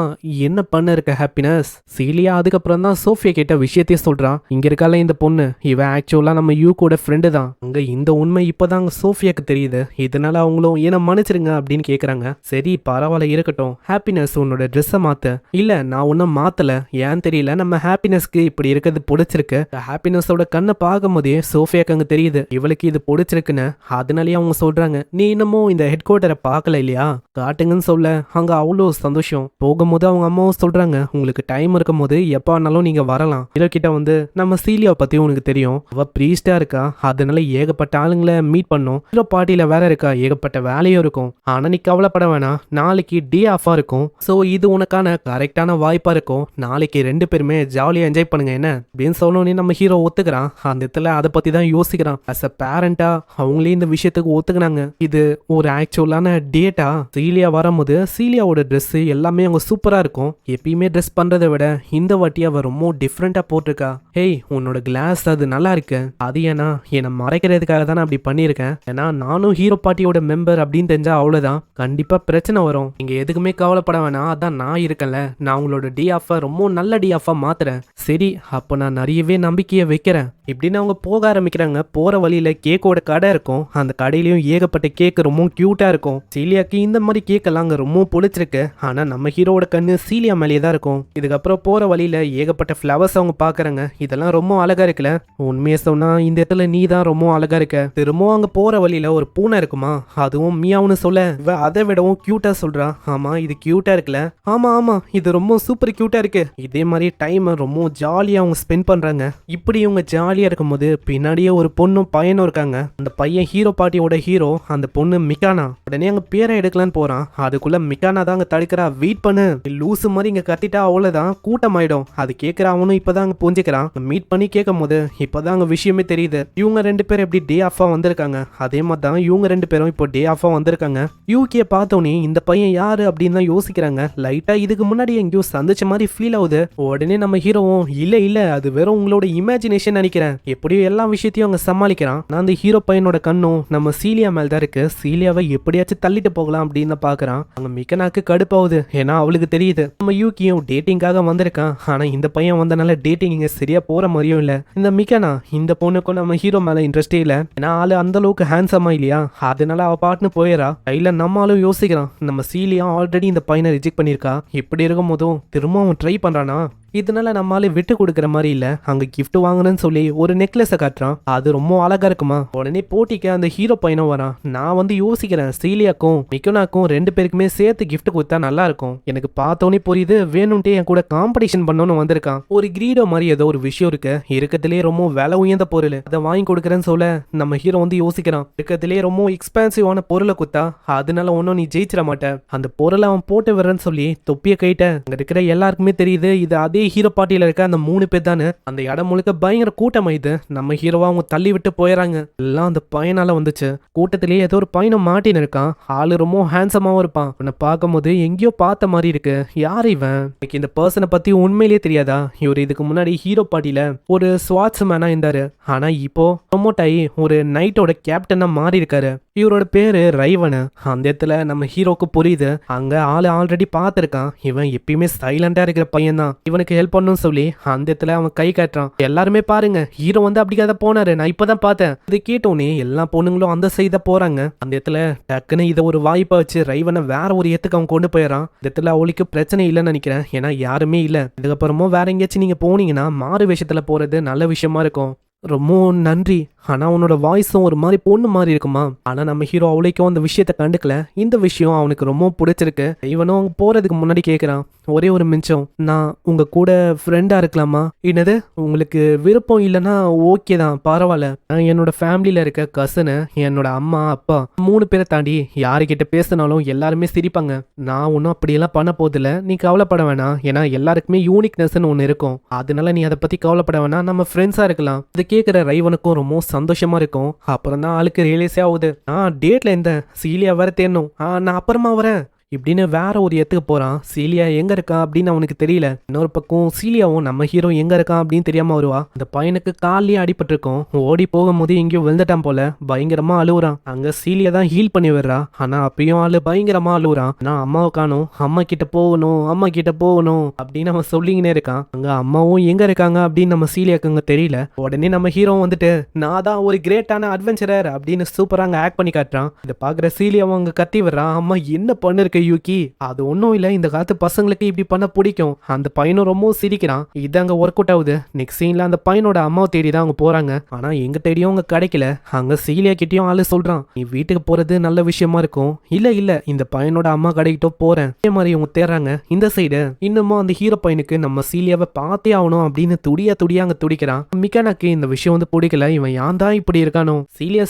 [SPEAKER 1] என்ன பண்ண இருக்க ஹாப்பினஸ்? சீலியா அதுக்கப்புறம் தான் சோஃபியா கேட்ட விஷயத்தையே சொல்றான். இங்க இருக்கால இந்த பொண்ணு, இவ ஆக்சுவலா நம்ம யூகோட ஃப்ரெண்டு தான். அங்க இந்த உண்மை இப்பதான் சோஃபியாக்கு தெரியுது. இதனால அவங்களும் ஏன்னா மன்னிச்சிருங்க அப்படின்னு கேக்குறாங்க. சரி பரவாயில்ல இருக்கட்டும், ஹாப்பினஸ் உன்னோட ட்ரெஸ்ஸை மாத்த. இல்ல நான் ஒன்னும் மாத்தல, ஏன் தெரியல, நம்ம ஹாப்பினஸ்க்கு இப்படி இருக்கிறது பிடிச்சிருக்கு. ஹாப்பினஸோட கண்ணை பார்க்கும் போதே சோஃபியாக்கு அங்க தெரியுது இவளுக்கு இது பிடிச்சிருக்குன்னு. அதனாலயே அவங்க சொல்றாங்க, நீ இன்னமும் இந்த ஹெட் குவார்ட்டரை பார்க்கல இல்லையா, காட்டுங்கன்னு சொல்ல அங்க அவ்வளோ சந்தோஷம். போகும்போது அவங்க அம்மாவும் சொல்றாங்க, உங்களுக்கு டைம் இருக்கும் போது எப்ப வேணாலும் நீங்க வரலாம். கிட்ட வந்து நம்ம சீலியா பத்தி உனக்கு தெரியும், அவ பிரீஸ்டா இருக்கா, அதனால ஏகப்பட்ட ஆளுங்களை மீட் பண்ணும். ஹீரோ பார்ட்டியில வேற இருக்கா, ஏகப்பட்ட வேலையும் இருக்கும். ஆனா நீ கவலைப்பட வேணாம், நாளைக்கு டே ஆஃபா இருக்கும். சோ இது உனக்கான கரெக்டான வாய்ப்பா இருக்கும். நாளைக்கு 2 பேருமே ஜாலியா என்ஜாய் பண்ணுங்க என்ன அப்படின்னு சொன்னோன்னே நம்ம ஹீரோ ஒத்துக்கிறான். அந்த இடத்துல அதை பத்தி தான் யோசிக்கிறான். அஸ் அ பேரண்டா அவங்களே இந்த விஷயத்துக்கு ஒத்துக்கினாங்க. இது ஒரு ஆக்சுவலான டேட்டா. சீலியா வரும்போது சீலியாவோட ட்ரெஸ் எல்லாமே அவங்க சூப்பரா இருக்கும். எப்பயுமே ட்ரெஸ் பண்றதை விட இந்த வாட்டி அவ ரொம்ப டிஃப்ரெண்டா போட்டிருக்கா. ஹேய், உன்னோட கிளாஸ் அது நல்லா இருக்கு. அது ஏன்னா என்னை மறைக்கிறதுக்காக தான் நான் அப்படி பண்ணியிருக்கேன். ஏன்னா நானும் ஹீரோ பார்ட்டியோட மெம்பர் அப்படின்னு தெரிஞ்சா அவ்வளவுதான், கண்டிப்பா பிரச்சனை வரும். நீங்க எதுக்குமே கவலைப்பட வேணாம், அதான் நான் இருக்கேன்ல. நான் உங்களோட டி ஆஃபா ரொம்ப நல்ல டி ஆஃபா மாத்துறேன். சரி, அப்ப நான் நிறையவே நம்பிக்கையை வைக்கிறேன் இப்படின்னு அவங்க போக ஆரம்பிக்கிறாங்க. போற வழியில கேக்கோட கடை இருக்கும். அந்த கடையிலயும் ஏகப்பட்ட கேக் ரொம்ப கியூட்டா இருக்கும். சீலியாக்கு இந்த மாதிரி கேக் எல்லாம் அங்க ரொம்ப பிடிச்சிருக்கு. ஆனா நம்ம ஹீரோட கண்ணு சீலியா மேலேயே தான் இருக்கும். இதுக்கப்புறம் போற வழியில ஏகப்பட்ட ஃபிளவர்ஸ் அவங்க பாக்குறாங்க. இதெல்லாம் ரொம்ப அழகா இருக்குல்ல. உண்மையை சொன்னா இந்த இடத்துல நீ தான் ரொம்ப அழகா இருக்க. திரும்பவும் அங்க போற வழியில ஒரு பூனை இருக்குமா, அதுவும் மியாவுன்னு சொல்ல அதை விடவும் கியூட்டா சொல்றா. ஆமா இது கியூட்டா இருக்குல்ல. ஆமா இது ரொம்ப சூப்பர் கியூட்டா இருக்கு. இதே மாதிரி டைம் ரொம்ப ஜாலியா அவங்க ஸ்பெண்ட் பண்றாங்க. இப்படி இவங்க ஜாலியா இருக்கும்போது பின்னாடியே ஒரு பொண்ணும் பையனும் இருக்காங்க. அந்த பையன் ஹீரோ பார்ட்டியோட ஹீரோ, அந்த பொண்ணு மிகானா. உடனே அங்க பேரை எடுக்கலான்னு போறான். அதுக்குள்ள மிகானா தான் அங்க தடுக்கிறா. வெயிட் பண்ணு, லூசு மாதிரி இங்க கத்திட்டா அவ்வளவுதான் கூட்டம் ஆயிடும். அது கேட்கிற அவனும் இப்பதான் அங்க புரிஞ்சுக்கிறான். மீட் பண்ணி கேட்கும் போது இப்பதான் அங்க விஷயமே தெரியுது. இவங்க 2 பேரும் எப்படி டே ஆஃபா வந்திருக்காங்க, அதே மாதிரி தான் இவங்க 2 பேரும் இப்போ டே ஆஃபா வந்திருக்காங்க. யூகே பார்த்தோன்னே இந்த பையன் யாரு அப்படின்னு தான் யோசிக்கிறாங்க. லைட்டா இதுக்கு முன்னாடி எங்கேயோ சந்திச்ச மாதிரி ஃபீல் ஆகுது. உடனே நம்ம ஹீரோவும் இல்ல அது வெறும் உங்களோட இமேஜினேஷன் நினைக்கிறேன், எப்படியோ எல்லா விஷயத்தையும் அங்க சமாளிக்கிறான். நான் அந்த ஹீரோ பையனோட கண்ணும் நம்ம சீலியா மேல் தான் இருக்கு. சீலியாவை எப்படியாச்சும் தள்ளிட்டு போகலாம் அப்படின்னு பாக்குறான். அங்க மிகனாக்கு கடுப்பாகுது. ஏன்னா அவளுக்கு தெரியுது நம்ம யூகியும் டேட்டிங்காக வந்திருக்கான். ஆனா இந்த பையன் வந்தனால டேட்டிங் இங்க சரியா போற மாதிரியும் இல்ல. இந்த மிகனா இந்த பொண்ணுக்கும் நம்ம ஹீரோ மேல இன்ட்ரெஸ்டே இல்ல. ஏன்னா ஆளு அந்த அளவுக்கு ஹேண்ட்ஸமா இல்லையா, அதனால அவ பாட்டுன்னு போயிடறா. கையில நம்மளும் யோசிக்கிறான், நம்ம சீலியா ஆல்ரெடி இந்த பையனை ரிஜெக்ட் பண்ணிருக்கா. இப்படி இருக்கும் போதும் திரும்ப அவன் ட்ரை பண்றானா. இதனால நம்மளால விட்டு கொடுக்குற மாதிரி இல்ல. அங்க கிஃப்ட் வாங்கணும்னு சொல்லி ஒரு நெக்லஸை காட்டுறான். அது ரொம்ப அழகா இருக்குமா. உடனே போட்டிக்கு அந்த ஹீரோ பையனும் வரான். நான் வந்து யோசிக்கிறேன், சீலியாக்கும் மிகுனாக்கும் 2 பேருக்குமே சேர்த்து கிஃப்ட் கொடுத்தா நல்லா இருக்கும். எனக்கு பார்த்தோன்னே புரியுது வேணும்ட்டே என் கூட காம்படிஷன் பண்ணணும்னு வந்திருக்கான். ஒரு கிரீடோ மாதிரி ஏதோ ஒரு விஷயம் இருக்கு, இருக்கிறதுலே ரொம்ப விலை உயர்ந்த பொருள், அதை வாங்கி கொடுக்குறேன்னு சொல்ல நம்ம ஹீரோ வந்து யோசிக்கிறான், இருக்கிறதுலே ரொம்ப எக்ஸ்பென்சிவான பொருளை குத்தா அதனால ஒன்னும் நீ ஜெயிச்சிட மாட்ட. அந்த பொருளை அவன் போட்டு வர்றேன்னு சொல்லி தொப்பிய கைட்ட அங்க இருக்கிற எல்லாருக்குமே தெரியுது இது அதே அதே ஹீரோ பார்ட்டியில இருக்க அந்த 3 பேர் தானே. அந்த இடம் முழுக்க பயங்கர கூட்டமாயிது. நம்ம ஹீரோவா அவங்க தள்ளி விட்டு போயிடறாங்க. எல்லாம் அந்த பையனால வந்துச்சு. கூட்டத்திலேயே ஏதோ ஒரு பையனை மாட்டின்னு இருக்கான். ஆளு ரொம்ப ஹேண்ட்ஸமாவும் இருப்பான். உன்னை பார்க்கும்போது எங்கேயோ பார்த்த மாதிரி இருக்கு. யார் இவன்? எனக்கு இந்த பர்சனை பத்தி உண்மையிலேயே தெரியாதா? இவர் இதுக்கு முன்னாடி ஹீரோ பார்ட்டியில ஒரு ஸ்வாட்ஸ் மேனா இருந்தாரு. ஆனா இப்போ ப்ரொமோட் ஆகி ஒரு நைட்டோட கேப்டனா மாறி இருக்காரு. இவரோட பேரு ரைவனு. அந்த இடத்துல நம்ம ஹீரோக்கு புரியுது, அங்க ஆளு ஆல்ரெடி பார்த்திருக்கான். இவன் எப்பயுமே சைலண்டா இருக்கிற பையன் தான். இவனுக்கு ஹெல்ப் பண்ணணும்னு சொல்லி அந்த இடத்துல அவன் கை காட்டுறான். எல்லாருமே பாருங்க, ஹீரோ வந்து அப்படிக்காத போனாரு, நான் இப்பதான் பார்த்தேன். இதை கேட்டோன்னே எல்லா பொண்ணுங்களும் அந்த சைட போறாங்க. அந்த இடத்துல டக்குன்னு இதை ஒரு வாய்ப்பா வச்சு ரைவனை வேற ஒரு இடத்துக்கு அவன் கொண்டு போயிடறான். இந்த இடத்துல அவளுக்கு பிரச்சனை இல்லைன்னு நினைக்கிறேன். ஏன்னா யாருமே இல்லை. இதுக்கப்புறமும் வேற எங்கேயாச்சும் நீங்க போனீங்கன்னா மாறு விஷயத்துல போறது நல்ல விஷயமா இருக்கும். ரொம்ப நன்றி. ஆனா உன்னோட வாய்ஸும் ஒரு மாதிரி பொண்ணு மாதிரி இருக்குமா? ஆனா நம்ம ஹீரோ அவளைக்கும் அந்த விஷயத்த கண்டுக்கல. இந்த விஷயம் அவனுக்கு ரொம்ப பிடிச்சிருக்கு. இவனும் அவங்க போறதுக்கு முன்னாடி கேட்கறான், ஒரே ஒரு நிமிஷம், நான் உங்க கூட ஃப்ரெண்டா இருக்கலாமா? என்னது, உங்களுக்கு விருப்பம் இல்லைன்னா ஓகே தான், பரவாயில்ல. நான் என்னோட ஃபேமிலியில இருக்க கசனு, என்னோட அம்மா அப்பா 3 பேரை தாண்டி யாருக்கிட்ட பேசினாலும் எல்லாருமே சிரிப்பாங்க. நான் ஒன்றும் அப்படியெல்லாம் பண்ண போதில்ல, நீ கவலைப்பட வேணாம். ஏன்னா எல்லாருக்குமே யூனிக்னஸ்ன்னு ஒன்று இருக்கும். அதனால நீ அதை பத்தி கவலைப்பட வேணாம், நம்ம ஃப்ரெண்ட்ஸா இருக்கலாம். இதை கேட்குற ரைவனுக்கும் ரொம்ப சந்தோஷமா இருக்கும். அப்புறம் தான் ஆளுக்கு ரியலைஸே ஆகுது, டேட்ல இந்த சீலியா வர தேடணும், நான் அப்புறமா வரேன் இப்படின்னு வேற ஒரு இடத்துக்கு போறான். சீலியா எங்க இருக்கா அப்படின்னு அவனுக்கு தெரியல. இன்னொரு பக்கம் சீலியாவும் நம்ம ஹீரோ எங்க இருக்கான் அப்படின்னு தெரியாம வருவா. அந்த பையனுக்கு கால்லயே அடிபட்டு இருக்கும். ஓடி போகும்போது எங்கேயோ விழுந்துட்டான் போல. பயங்கரமா அழுவுறான். அங்க சீலியா தான் ஹீல் பண்ணி விடுறா. ஆனா அப்பயும் ஆளு பயங்கரமா அழுவுறான். நான் அம்மாவை காணும், அம்மா கிட்ட போகணும், அம்மா கிட்ட போகணும் அப்படின்னு அவன் சொல்லிங்கன்னே இருக்கான். அங்க அம்மாவும் எங்க இருக்காங்க அப்படின்னு நம்ம சீலியாக்கு அங்க தெரியல. உடனே நம்ம ஹீரோ வந்துட்டு, நான் தான் ஒரு கிரேட்டான அட்வென்ச்சரர் அப்படின்னு சூப்பரா அங்க ஆக்ட் பண்ணி காட்டுறான். இதை பாக்குற சீலியாவும் அங்க கத்தி விடுறான், அம்மா என்ன பண்ணிருக்க யூகி? அது ஒன்றும் இல்லை, இந்த காலத்து பசங்களுக்கு இப்படி பண்ண பிடிக்கும். அந்த பையனும் ரொம்ப சிரிக்கிறான். இது அங்கே ஒர்க் அவுட் ஆகுது. நெக்ஸ்ட் சீன்ல அந்த பையனோட அம்மாவை தேடி தான் அவங்க போறாங்க. ஆனா எங்க தேடியும் அவங்க கிடைக்கல. அங்க சீலியா கிட்டயும் ஆளு சொல்றான், நீ வீட்டுக்கு போறது நல்ல விஷயமா இருக்கும். இல்ல இல்ல, இந்த பையனோட அம்மா கடைக்கிட்டோ போறேன். அதே மாதிரி அவங்க தேடுறாங்க. இந்த சைடு இன்னமும் அந்த ஹீரோ பையனுக்கு நம்ம சீலியாவை பார்த்தே ஆகணும் அப்படின்னு துடியா அங்க துடிக்கிறான். மிக்கானாக்கு இந்த விஷயம் வந்து பிடிக்கல. இவன் ஏன் தான் இப்படி இருக்கானோ?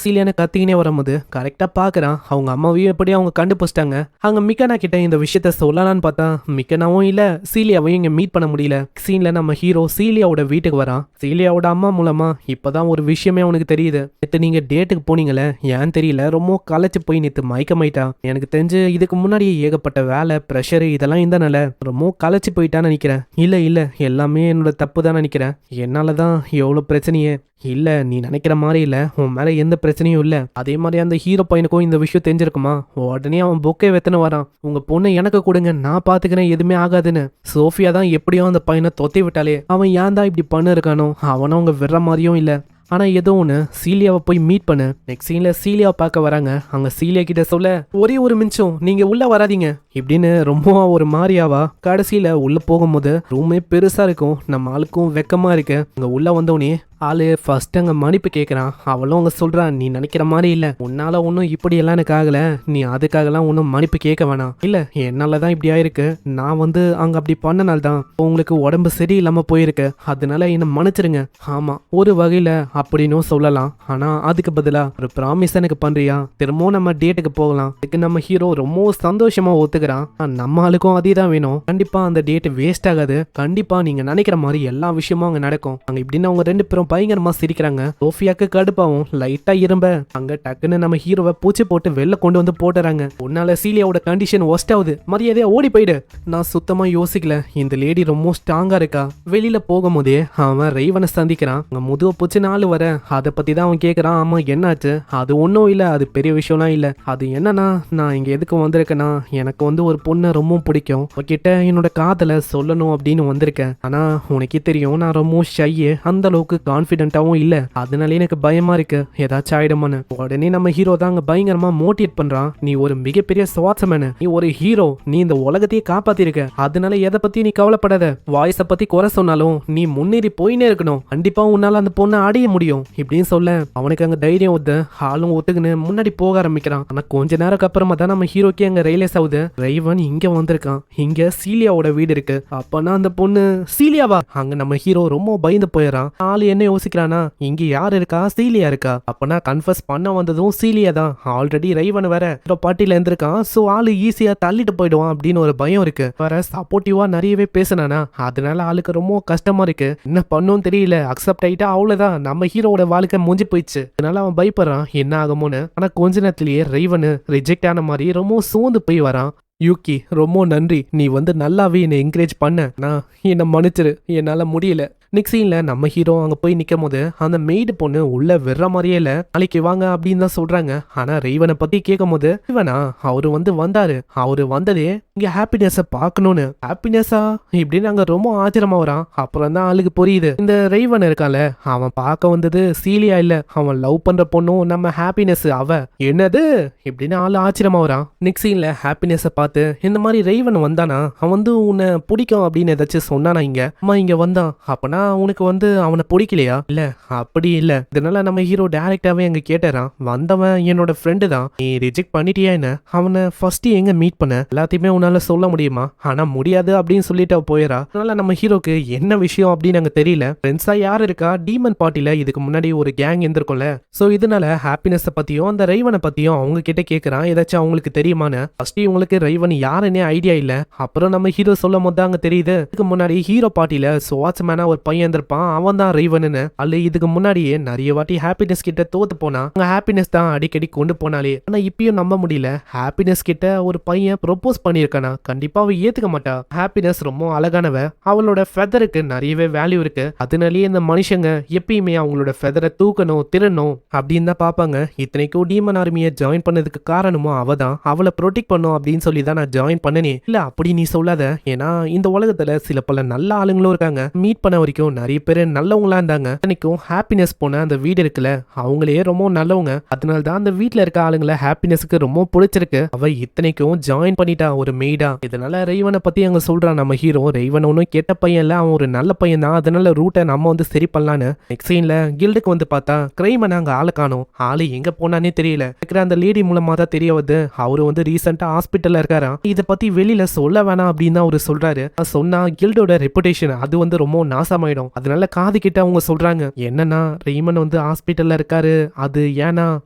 [SPEAKER 1] சீலியான்னு கத்திக்கினே வரும்போது கரெக்டா பாக்குறான், அவங்க அம்மாவையும் எப்படி அவங்க கண்டுபிடிச்சிட்டாங்க. அங்க மிக்கானா கிட்ட இந்த விஷயத்த சொல்லலான்னு பார்த்தா மிக்கனாவும் இல்ல, சீலியாவையும் இங்க மீட் பண்ண முடியல. சீன்ல நம்ம ஹீரோ சீலியாவோட வீட்டுக்கு வரான். சீலியாவோட அம்மா மூலமா இப்பதான் ஒரு விஷயமே அவனுக்கு தெரியுது. நேத்து நீங்க டேட்டுக்கு போனீங்களே, ஏன் தெரியல, ரொம்ப களைச்சு போய் நேத்து மயக்கமாயிட்டா. எனக்கு தெரிஞ்சு இதுக்கு முன்னாடி ஏகப்பட்ட வேலை ப்ரெஷரு இதெல்லாம் இருந்தானால ரொம்ப களைச்சு போயிட்டான்னு நினைக்கிறேன். இல்ல எல்லாமே என்னோட தப்பு தான் நினைக்கிறேன். என்னாலதான் எவ்வளவு பிரச்சனையே. இல்ல, நீ நினைக்கிற மாதிரி இல்ல, உன் மேல எந்த பிரச்சனையும் இல்ல. அதே மாதிரி அந்த ஹீரோ பையனுக்கும் இந்த விஷயம் தெரிஞ்சிருக்குமா? உடனே அவன் பொக்கே வெத்தன வரான், உங்க பொண்ணை எனக்கு கொடுங்க, நான் பாத்துக்கிறேன், எதுவுமே ஆகாதுன்னு. சோஃபியா தான் எப்படியோ அந்த பையனை தொத்தி விட்டாலே. அவன் ஏன் தான் இப்படி பண்ண இருக்கானோ? அவனும் அவங்க விடுற மாதிரியும் இல்ல. ஆனா ஏதோ ஒன்று, சீலியாவை போய் மீட் பண்ணு. நெக்ஸ்ட் சீன்ல சீலியாவை பார்க்க வராங்க. அங்க சீலியா கிட்ட சொல்ல, ஒரே ஒரு நிமிஷம், நீங்க உள்ள வராதீங்க இப்படின்னு ரொம்ப ஒரு மாதிரியாவா. கடைசியில உள்ள போகும்போது ரூமே பெருசா இருக்கும். நம்ம ஆளுக்கும் வெக்கமா இருக்கு. அங்க உள்ள வந்தோடனே ஆளு ஃபர்ஸ்ட் அங்க மன்னிப்பு கேட்கறான். அவளும் அங்க சொல்றான், நீ நினைக்கிற மாதிரி இல்ல, உன்னால ஒன்றும் இப்படி எல்லாம் எனக்கு ஆகல, நீ அதுக்காகலாம் ஒன்றும் மன்னிப்பு கேட்க வேணாம். இல்ல, என்னாலதான் இப்படி ஆயிருக்கு, நான் வந்து அங்க அப்படி பண்ணனால தான் உங்களுக்கு உடம்பு சரியில்லாம போயிருக்கு, அதனால என்ன மன்னிச்சிருங்க. ஆமா, ஒரு வகையில அப்படின்னு சொல்லலாம். ஆனா அதுக்கு பதிலா ஒரு ப்ராமிஸ் எனக்கு பண்றியா? திரும்பவும் நம்ம டேட்டுக்கு போகலாம். இதுக்கு நம்ம ஹீரோ ரொம்ப சந்தோஷமா ஒத்துக்கிறான். நம்ம ஆளுக்கும் அதே தான் வேணும். கண்டிப்பா அந்த டேட் வேஸ்ட் ஆகாது. கண்டிப்பா நீங்க நினைக்கிற மாதிரி எல்லா விஷயமும் அங்க நடக்கும். அங்க இப்படின்னு அவங்க 2 பேரும் பயங்கரமா சிரிக்கிறாங்க. சோஃபியாக்கு கடுப்பாவும் லைட்டா இரும்ப. அங்க டக்குன்னு நம்ம ஹீரோவை பூச்சி போட்டு வெளில கொண்டு வந்து போட்டுறாங்க. உன்னால சீலியாவோட கண்டிஷன் ஒஸ்ட் ஆகுது, மரியாதையா ஓடி போயிடு. நான் சுத்தமா யோசிக்கல, இந்த லேடி ரொம்ப ஸ்ட்ராங்கா இருக்கா. வெளியில போகும்போதே அவன் ரைவனை சந்திக்கிறான். அங்க முதுவ பூச்சி 4 வர அதை பத்தி தான் அவன் கேட்கறான். ஆமா என்னாச்சு? அது ஒன்றும் இல்ல, அது பெரிய விஷயம்லாம் இல்ல. அது என்னன்னா, நான் இங்க எதுக்கு வந்திருக்கேன்னா, எனக்கு வந்து ஒரு பொண்ணை ரொம்ப பிடிக்கும், உன்கிட்ட என்னோட காதலை சொல்லணும் அப்படின்னு வந்திருக்கேன். ஆனா உனக்கே தெரியும், நான் ரொம்ப ஷையே, அந்த அளவுக்கு கான்ஃபிடென்ட்டாவும் இல்ல, அதனால எனக்கு பயமா இருக்கு ஏதாச்சும் ஆயிடுமான்னு. உடனே நம்ம ஹீரோ தான் அங்க பயங்கரமா மோட்டிவேட் பண்றான். நீ ஒரு மிகப்பெரிய ஸ்வாட்ஸ்மேன், நீ ஒரு ஹீரோ, நீ இந்த உலகத்தையே காப்பாத்திருக்க, அதனால எதை பத்தி நீ கவலைப்படாத. வாய்ஸை பத்தி குறை சொன்னாலும் நீ முன்னேறி போயினே இருக்கணும், கண்டிப்பா உன்னால அந்த பொண்ணை அடைய முடியும் இப்படின்னு சொல்ல அவனுக்கு அங்க தைரியம் வந்து ஆளும் ஒத்துக்குன்னு முன்னாடி போக ஆரம்பிக்கிறான். ஆனா கொஞ்ச நேரம் அப்புறமா தான் நம்ம ஹீரோக்கே அங்க ரியலைஸ் ஆகுது, ரைவன் இங்க வந்திருக்கான், இங்க சீலியாவோட வீடு இருக்கு. அப்பனா அந்த பொண்ணு சீலியாவா? அங்க நம்ம ஹீரோ ரொம்ப பயந்து போயிடறான். ஆளு என்ன யோசிக்கிறானா, இங்க யார் இருக்கா, சீலியா இருக்கா. அப்பனா கன்ஃபஸ் பண்ண வந்ததும் சீலியா தான். ஆல்ரெடி ரைவன் வேற பாட்டில இருந்திருக்கான். சோ ஆளு ஈஸியா தள்ளிட்டு போயிடுவான் அப்படின்னு ஒரு பயம் இருக்கு. வேற சப்போர்ட்டிவா நிறையவே பேசினானா, அதனால ஆளுக்கு ரொம்ப கஷ்டமா இருக்கு. என்ன பண்ணும் தெரியல. அக்செப்ட் ஆயிட்டா அவ்வளவுதான், நம்ம ஹீரோட வாழ்க்கை முடிஞ்சு போயிடுச்சு. அதனால அவன் பயப்படுறான் என்ன ஆகுமோன்னு. ஆனா கொஞ்ச நேரத்திலேயே ரைவனு ரிஜெக்ட் ஆன மாதிரி ரொம்ப சோர்ந்து போய் வரான். யூகி ரொம்ப நன்றி, நீ வந்து நல்லாவே என்னை என்கரேஜ் பண்ண. நான் என்னை மன்னிச்சிரு, என்னால முடியல. நெக்ஸ்ட் சீன்ல நம்ம ஹீரோ அங்க போய் நிக்கும் போது அந்த மெய்டு பொண்ணு உள்ள வெற மாதிரியே இல்ல, நாளைக்கு வாங்க அப்படின்னு தான் சொல்றாங்க. ஆனா ரைவனை பத்தி கேட்கும் போது, இவனா அவரு வந்து வந்தாரு, அவரு வந்ததே இங்க ஹாப்பினஸ பாக்கணும்னு. ஹாப்பினஸா இப்படின்னு அங்க ரொம்ப ஆச்சரியமா வரான். அப்புறம் தான் ஆளுக்கு புரியுது, இந்த ரைவன் இருக்கான்ல, அவன் பார்க்க வந்தது சீலியா இல்ல, அவன் லவ் பண்ற பொண்ணும் நம்ம ஹாப்பினஸ். அவ என்னது இப்படின்னு ஆளு ஆச்சரியமா வரான். நெக்ஸ்ட் சீன்ல ஹாப்பினஸ பார்த்து, இந்த மாதிரி ரைவன் வந்தானா, அவன் வந்து உன்னை பிடிக்கும் அப்படின்னு ஏதாச்சும் சொன்னானா இங்க? அம்மா இங்க வந்தான், அப்பனா உனக்கு வந்து அவனை பிடிக்கலையா? இல்ல அப்படி இல்ல. இதனால நம்ம ஹீரோ டைரக்டாவே அங்க கேட்டாரான், வந்தவன் என்னோட ஃப்ரெண்டு தான், நீ ரிஜெக்ட் பண்ணிட்டியா என்ன? அவனை ஃபர்ஸ்ட் எங்க மீட் பண்ண, எல்லாத்தையுமே உன்னால சொல்ல முடியுமா? ஆனா முடியாது அப்படின்னு சொல்லிட்டு அவ போயிடறா. அதனால நம்ம ஹீரோக்கு என்ன விஷயம் அப்படின்னு அங்க தெரியல. ஃப்ரெண்ட்ஸா யார் இருக்கா, டீமன் பார்ட்டில இதுக்கு முன்னாடி ஒரு கேங் இருந்திருக்கும்ல. சோ இதனால ஹாப்பினஸ் பத்தியும் அந்த ரைவனை பத்தியும் அவங்க கிட்ட கேக்குறான், ஏதாச்சும் அவங்களுக்கு தெரியுமான்னு. ஃபர்ஸ்ட் இவங்களுக்கு ரைவன் யாருன்னே ஐடியா இல்ல. அப்புறம் நம்ம ஹீரோ சொல்லும் போது அங்க தெரியுது, இதுக்கு முன்னாடி ஹீரோ பார்ட்டில வாட்ச்மேனா ஒரு பையன் இருந்திருப்பான், அவன் தான் ரைவன்னு. அல்ல இதுக்கு முன்னாடியே நிறைய வாட்டி ஹாப்பினஸ் கிட்ட தோத்து போனா, அங்க ஹாப்பினஸ் தான் அடிக்கடி கொண்டு போனாலே. ஆனா இப்பயும் நம்ப முடியல, ஹாப்பினஸ் கிட்ட ஒரு பையன் ப்ரொபோஸ் பண்ணிருக்கானா, கண்டிப்பா அவ ஏத்துக்க மாட்டா. ஹாப்பினஸ் ரொம்ப அழகானவ, அவளோட ஃபெதருக்கு நிறையவே வேல்யூ இருக்கு. அதனாலேயே இந்த மனுஷங்க எப்பயுமே அவங்களோட ஃபெதரை தூக்கணும், திறனும் அப்படின்னு தான் பாப்பாங்க. இத்தனைக்கும் டீமன் ஆர்மியை ஜாயின் பண்ணதுக்கு காரணமும் அவதான், அவளை ப்ரொடெக்ட் பண்ணும் அப்படின்னு சொல்லி தான் நான் ஜாயின் பண்ணனே. இல்ல அப்படி நீ சொல்லாத, ஏன்னா இந்த உலகத்துல சில பல நல்ல ஆளுங்களும் இருக்காங்க. மீட் பண்ண வரைக்கும் நிறைய பேர் நல்லவங்களா இருந்தாங்க. அன்னைக்கும் ஹாப்பினஸ் போன அந்த வீடு இருக்குல்ல, அவங்களே ரொம்ப நல்லவங்க. அதனால தான் அந்த வீட்டுல இருக்க ஆளுங்களை ஹாப்பினஸ்க்கு ரொம்ப பிடிச்சிருக்கு. அவ இத்தனைக்கும் ஜாயின் பண்ணிட்டா ஒரு மெய்டா. இதனால ரைவனை பத்தி அங்க சொல்றான் நம்ம ஹீரோ, ரைவன் ஒன்னும் கெட்ட பையன் இல்ல, அவன் ஒரு நல்ல பையன் தான். அதனால ரூட்டை நம்ம வந்து சரி பண்ணலான்னு. நெக்ஸ்ட் சீன்ல கில்டுக்கு வந்து பார்த்தா கிரைமன் அங்க ஆளை காணும். ஆளு எங்க போனானே தெரியல. இருக்கிற அந்த லேடி மூலமா தான் தெரிய வருது, அவரு வந்து ரீசெண்டா ஹாஸ்பிட்டல்ல இருக்காராம். இதை பத்தி வெளியில சொல்ல வேணாம் அப்படின்னு தான் அவரு சொல்றாரு. சொன்னா கில்டோட ரெப்புடேஷன் அது வந்து ரொம்ப நாசமாயிடும். அதனால காது கிட்ட அவங்க சொல்றாங்க, என்னன்னா ரெய்மன் வந்து ஹாஸ்பிட்டல்ல இருக்காரு, அது ஏன்னா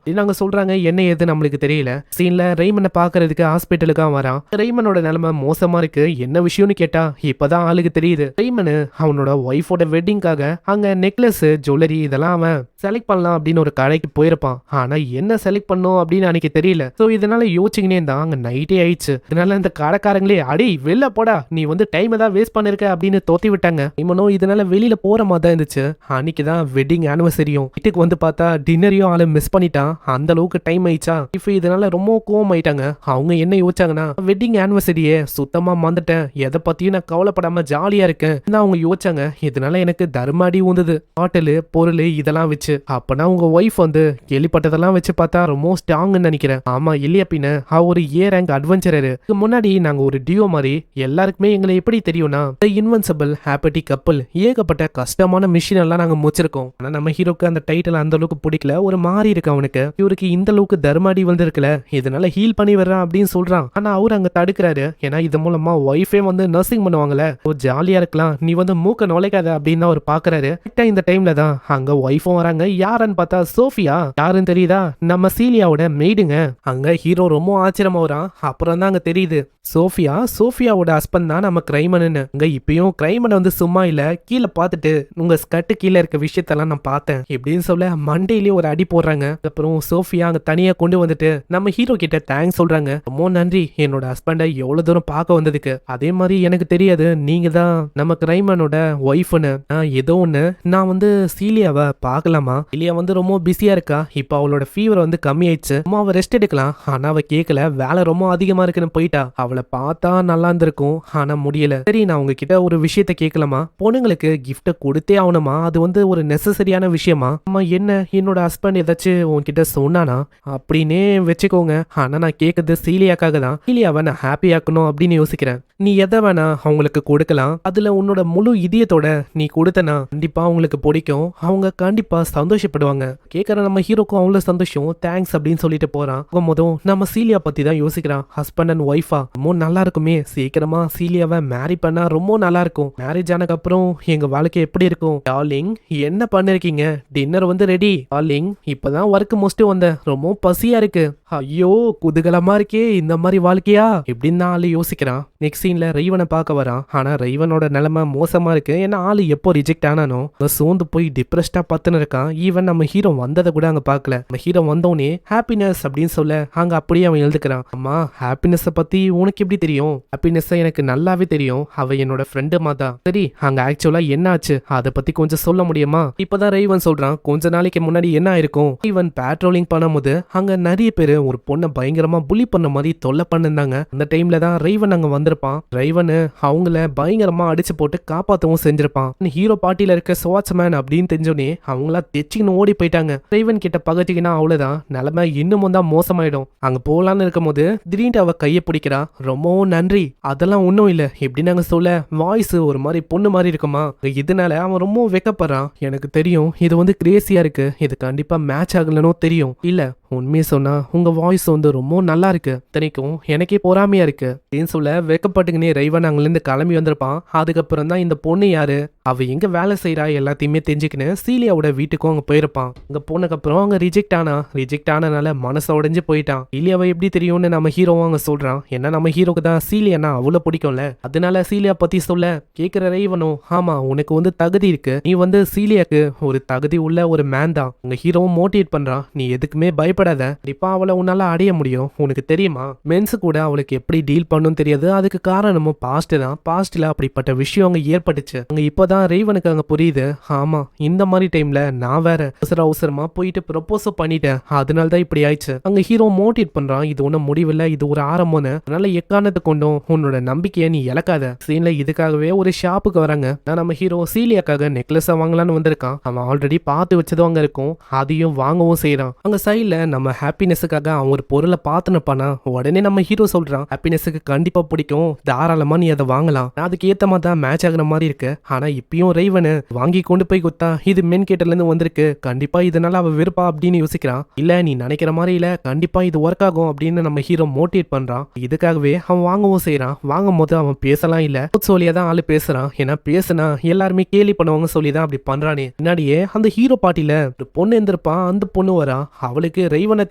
[SPEAKER 1] நாங்க சொல்றாங்க. என்ன ஏது நம்மளுக்கு தெரியல. சீன்ல ரெய்மனை பாக்குறதுக்கு ஹாஸ்பிட்டலுக்கு வரான். ரெய்மனோட நிலைமை மோசமா இருக்கு. என்ன விஷயம்னு கேட்டா இப்பதான் ஆளுக்கு தெரியுது, ரெய்மனு அவனோட ஒய்ஃபோட வெட்டிங்காக அங்க நெக்லஸ், ஜுவல்லரி இதெல்லாம் அவன் செலக்ட் பண்ணலாம் அப்படின்னு ஒரு கடைக்கு போயிருப்பான். ஆனா என்ன செலக்ட் பண்ணும் அப்படின்னு அன்னைக்கு தெரியல. சோ இதனால யோசிச்சுக்கினே தான் அங்க நைட்டே ஆயிடுச்சு. இதனால இந்த கடைக்காரங்களே, அடி வெளில போடா, நீ வந்து டைம் தான் வேஸ்ட் பண்ணிருக்க அப்படின்னு தோத்தி விட்டாங்க. இவனும் இதனால வெளியில போற மாதிரி தான் இருந்துச்சு. அன்னைக்குதான் வெட்டிங் ஆனிவர்சரியும். வீட்டுக்கு வந்து பார்த்தா டின்னரையும் ஆளு மிஸ் பண்ணிட்டான். அந்த அளவுக்கு டைம் ஆயிடுச்சா. இப்ப இதனால ரொம்ப கோவம் ஆயிட்டாங்க. அவங்க என்ன யோசிச்சாங்கன்னா, வெட்டிங் ஆனிவர்சரியே சுத்தமா மறந்துட்டேன், எதை பத்தியும் நான் கவலைப்படாம ஜாலியா இருக்கேன் அவங்க யோசிச்சாங்க. இதனால எனக்கு தர்மாடி ஊந்தது, பாட்டிலு பொருள் இதெல்லாம் வச்சு. அப்பனா உங்க ஒய்ஃப் வந்து கேள்விப்பட்டதெல்லாம் வச்சு பார்த்தா ரொம்ப ஸ்ட்ராங்னு நினைக்கிறேன். ஆமா இல்லையா பின்ன, ஒரு ஏ ரேங்க் அட்வென்ச்சரர். முன்னாடி நாங்க ஒரு டியோ மாதிரி, எல்லாருக்குமே எங்களை எப்படி தெரியும்னா இன்வென்சிபிள் ஹாப்பி கப்பல். ஏகப்பட்ட கஷ்டமான மிஷின் எல்லாம் நாங்க முடிச்சிருக்கோம். ஆனா நம்ம ஹீரோக்கு அந்த டைட்டில் அந்த அளவுக்கு பிடிக்கல, ஒரு மாறி இருக்கு அவனுக்கு. இவருக்கு இந்த அளவுக்கு தர்மாடி வந்திருக்குல, இதனால ஹீல் பண்ணி வர்றான் அப்படின்னு சொல்றான். ஆனா அவர் அங்க தடுக்கிறாரு. ஏன்னா இது மூலமா ஒய்ஃபே வந்து நர்சிங் பண்ணுவாங்கல்ல, ஜாலியா இருக்கலாம், நீ வந்து மூக்க நுழைக்காத அப்படின்னு அவர் பாக்குறாரு. இந்த டைம்ல தான் அங்க ஒய்ஃபும் வராங்க. யாருன்னு பார்த்தா சோஃபியா. யாருன்னு தெரியுதா, நம்ம சீலியாவோட மெய்டுங்க. அங்க ஹீரோ ரொம்ப ஆச்சரியமா வரான். அப்புறம் தான் அங்க தெரியுது, சோஃபியாவோட ஹஸ்பண்ட் தான் நம்ம கிரைமன்னு. அங்க இப்பயும் கிரைமன் வந்து சும்மா இல்ல, கீழே பார்த்துட்டு உங்க ஸ்கர்ட் கீழே இருக்க விஷயத்தெல்லாம் நான் பார்த்தேன் இப்படின்னு சொல்ல மண்டையிலேயே ஒரு அடி போடுறாங்க. அப்புறம் சோஃபியா அங்க தனியா கொண்டு வந்துட்டு நம்ம ஹீரோ கிட்ட தேங்க்ஸ் சொல்றாங்க. ரொம்ப நன்றி என்னோட ஹஸ்பண்டை எவ்வளவு தூரம் பார்க்க வந்ததுக்கு. அதே மாதிரி எனக்கு தெரியாது நீங்க தான் நம்ம கிரைமனோட ஒய்ஃப்னு. ஏதோ ஒண்ணு, நான் வந்து சீலியாவை பார்க்கலாமா? சீலியா வந்து ரொம்ப பிஸியா இருக்கா. இப்ப அவளோட ஃபீவர் வந்து கம்மி ஆயிடுச்சு, அவ ரெஸ்ட் எடுக்கலாம். ஆனா அவ கேட்கல, வேலை ரொம்ப அதிகமா இருக்குன்னு போயிட்டா. அவளை பார்த்தா நல்லா இருந்திருக்கும், ஆனா முடியல. சரி நான் உங்ககிட்ட ஒரு விஷயத்த கேட்கலாமா? பொண்ணுங்களுக்கு கிஃப்ட கொடுத்தே ஆகணுமா? அது வந்து ஒரு நெசசரியான விஷயமா? அம்மா என்ன, என்னோட ஹஸ்பண்ட் ஏதாச்சும் உன்கிட்ட சொன்னானா அப்படின்னே வச்சுக்கோங்க. ஆனா நான் கேட்கறது சீலியாக்காக தான். சீலியாவை நான் ஹாப்பி ஆக்கணும் அப்படின்னு யோசிக்கிறேன். நீ எதை வேணா அவங்களுக்கு கொடுக்கலாம், அதுல உன்னோட முழு இதயத்தோட நீ கொடுத்தனா கண்டிப்பா அவங்களுக்கு பிடிக்கும், அவங்க கண்டிப்பா சந்தோஷப்படுவாங்க. கேட்கற நம்ம ஹீரோக்கும் அவ்வளவு சந்தோஷம். தேங்க்ஸ் அப்படின்னு சொல்லிட்டு போறான். போகும்போதும் நம்ம சீலியா பத்தி தான் யோசிக்கிறான். ஹஸ்பண்ட் அண்ட் ஒய்ஃபா ரொம்ப நல்லா இருக்குமே, சீக்கிரமா சீலியாவை மேரி பண்ணா ரொம்ப நல்லா இருக்கும். மேரேஜ் ஆனதுக்கு அப்புறம் எங்க வாழ்க்கை எப்படி இருக்கும்? டார்லிங் என்ன பண்ணிருக்கீங்க? டின்னர் வந்து ரெடி. டார்லிங் இப்பதான் ஒர்க் முடிச்சுட்டு வந்தேன், ரொம்ப பசியா இருக்கு. ஐயோ குதூகலமா இருக்கே, இந்த மாதிரி வாழ்க்கையா இப்படின்னு தான் ஆளு யோசிக்கிறான். நெக்ஸ்ட் சீன்ல ரைவனை பார்க்க வரான். ஆனா ரைவனோட நிலைமை மோசமா இருக்கு. ஏன்னா ஆளு எப்போ ரிஜெக்ட் ஆனானோ சோர்ந்து போய் டிப்ரெஸ்டா பத்துன்னு இருக்கான். ஈவன் நம்ம ஹீரோ வந்ததை கூட அங்க பார்க்கல. நம்ம ஹீரோ வந்தோடனே ஹாப்பினஸ் அப்படின்னு சொல்ல அங்க அப்படியே அவன் எழுதுக்கிறான். அம்மா ஹாப்பினஸ் பத்தி உனக்கு எப்படி தெரியும்? ஹாப்பினஸ் எனக்கு நல்லாவே தெரியும், அவ என்னோட ஃப்ரெண்டு மாதா. சரி அங்க ஆக்சுவலா என்ன ஆச்சு அதை பத்தி கொஞ்சம் சொல்ல முடியுமா? இப்பதான் ரைவன் சொல்றான், கொஞ்ச நாளைக்கு முன்னாடி என்ன ஆயிருக்கும், ரைவன் பேட்ரோலிங் பண்ணும்போது அங்க நிறைய பேரு ஒரு பொண்ணை பயங்கரமா புலி பண்ண மாதிரி தொல்லை பண்ணிருந்தாங்க. அந்த டைம்ல தான் ரைவன் அங்க வந்திருப்பான். ரைவனு அவங்கள பயங்கரமா அடிச்சு போட்டு காப்பாத்தவும் செஞ்சிருப்பான். ஹீரோ பார்ட்டில இருக்க ஸ்வாட்ச்மேன் அப்படின்னு தெரிஞ்சோடனே அவங்களா தெச்சின்னு ஓடி போயிட்டாங்க. ரைவன் கிட்ட பகச்சிக்கினா அவ்வளவுதான், நிலைமை இன்னமும் தான் மோசமாயிடும். அங்க போலான்னு இருக்கும் போது திடீர்னு அவ கையை பிடிக்கிறா. ரொம்பவும் நன்றி. அதெல்லாம் ஒன்றும் இல்லை எப்படி நாங்க சொல்ல, வாய்ஸ் ஒரு மாதிரி பொண்ணு மாதிரி இருக்குமா, இதனால அவன் ரொம்ப வெக்கப்படுறான். எனக்கு தெரியும் இது வந்து கிரேசியா இருக்கு, இது கண்டிப்பா மேட்ச் ஆகலனோ தெரியும். இல்ல உண்மையை சொன்னா உங்க வாய்ஸ் வந்து ரொம்ப நல்லா இருக்கு, தனிக்கும் எனக்கே பொறாமையா இருக்கு அப்படின்னு சொல்ல வெக்கப்பட்டுக்கினே ரைவன் அங்கிருந்து கிளம்பி வந்திருப்பான். அதுக்கப்புறம் தான் இந்த பொண்ணு யாரு, அவ எங்க வேலை செய்யறா எல்லாத்தையுமே தெரிஞ்சுக்கின்னு சீலியாவோட வீட்டுக்கும் அங்க போயிருப்பான். அங்க போனதுக்கப்புறம் அவங்க ரிஜெக்ட் ஆனனால மனசை உடைஞ்சு போயிட்டான். சீலியாவை எப்படி தெரியும்னு நம்ம ஹீரோவும் அங்க சொல்றான். ஏன்னா நம்ம ஹீரோக்கு தான் சீலியானா அவ்வளவு பிடிக்கும்ல, அதனால சீலியா பத்தி சொல்ல கேட்கிற ரைவனும், ஆமா உனக்கு வந்து தகுதி இருக்கு, நீ வந்து சீலியாக்கு ஒரு தகுதி உள்ள ஒரு மேன் தான். உங்க ஹீரோவும் மோட்டிவேட் பண்றான், நீ எதுக்குமே பயப்படாத, கண்டிப்பா அவளை உன்னால அடைய முடியும். உனக்கு தெரியுமா மென்ஸ் கூட அவளுக்கு எப்படி டீல் பண்ணும் தெரியாது, அதுக்கு காரணமும் பாஸ்ட் தான். பாஸ்ட்ல அப்படிப்பட்ட விஷயம் அங்க ஏற்பட்டுச்சு. அங்க இப்பதான் ரைவனுக்கு அங்க புரியுது, ஆமா இந்த மாதிரி டைம்ல நான் வேற அவசரமா போயிட்டு ப்ரொபோஸ் பண்ணிட்டேன், அதனால தான் இப்படி ஆயிடுச்சு. அங்க ஹீரோ மோட்டிவேட் பண்றான், இது ஒன்னும் முடிவில்லை, இது ஒரு ஆரம்பம்னு, அதனால எக்காரணத்தை கொண்டும் உன்னோட நம்பிக்கையை நீ இழக்காத. சீன்ல இதுக்காகவே ஒரு ஷாப்புக்கு வராங்க. நம்ம ஹீரோ சீலியாக்காக நெக்லஸ் வாங்கலான்னு வந்திருக்கான். அவன் ஆல்ரெடி பார்த்து வச்சதும் அங்க இருக்கும், அதையும் வாங்கவும் செய்யறான். அங்க சைட்ல நம்ம ஹாப்பினஸுக்காக அவன் ஒரு பொருளை பார்த்துனப்பானா உடனே நம்ம ஹீரோ சொல்றான், ஹாப்பினஸுக்கு கண்டிப்பா பிடிக்கும், தாராளமா நீ அதை வாங்கலாம், அதுக்கு ஏத்த மாதிரி தான் மேட்ச் ஆகுற மாதிரி இருக்கு. ஆனா இப்பயும் ரைவனு வாங்கி கொண்டு போய் கொடுத்தா இது மென் கேட்டர்ல இருந்து வந்திருக்கு, கண்டிப்பா இதனால அவ விருப்பா அப்படின்னு யோசிக்கிறான். இல்ல நீ நினைக்கிற மாதிரி இல்ல, கண்டிப்பா இது ஒர்க் ஆகும் அப்படின்னு நம்ம ஹீரோ மோட்டிவேட் பண்றான். இதுக்காகவே அவன் வாங்கவும் செய்யறான். வாங்கும் போது அவன் பேசலாம் இல்ல, சொல்லியா தான் ஆளு பேசுறான். ஏன்னா பேசுனா எல்லாருமே கேலி பண்ணுவாங்க சொல்லிதான் அப்படி பண்றானே. முன்னாடியே அந்த ஹீரோ பார்ட்டில ஒரு பொண்ணு இருந்திருப்பான், அந்த பொண்ணு வரா, அவளுக்கு ரைவனை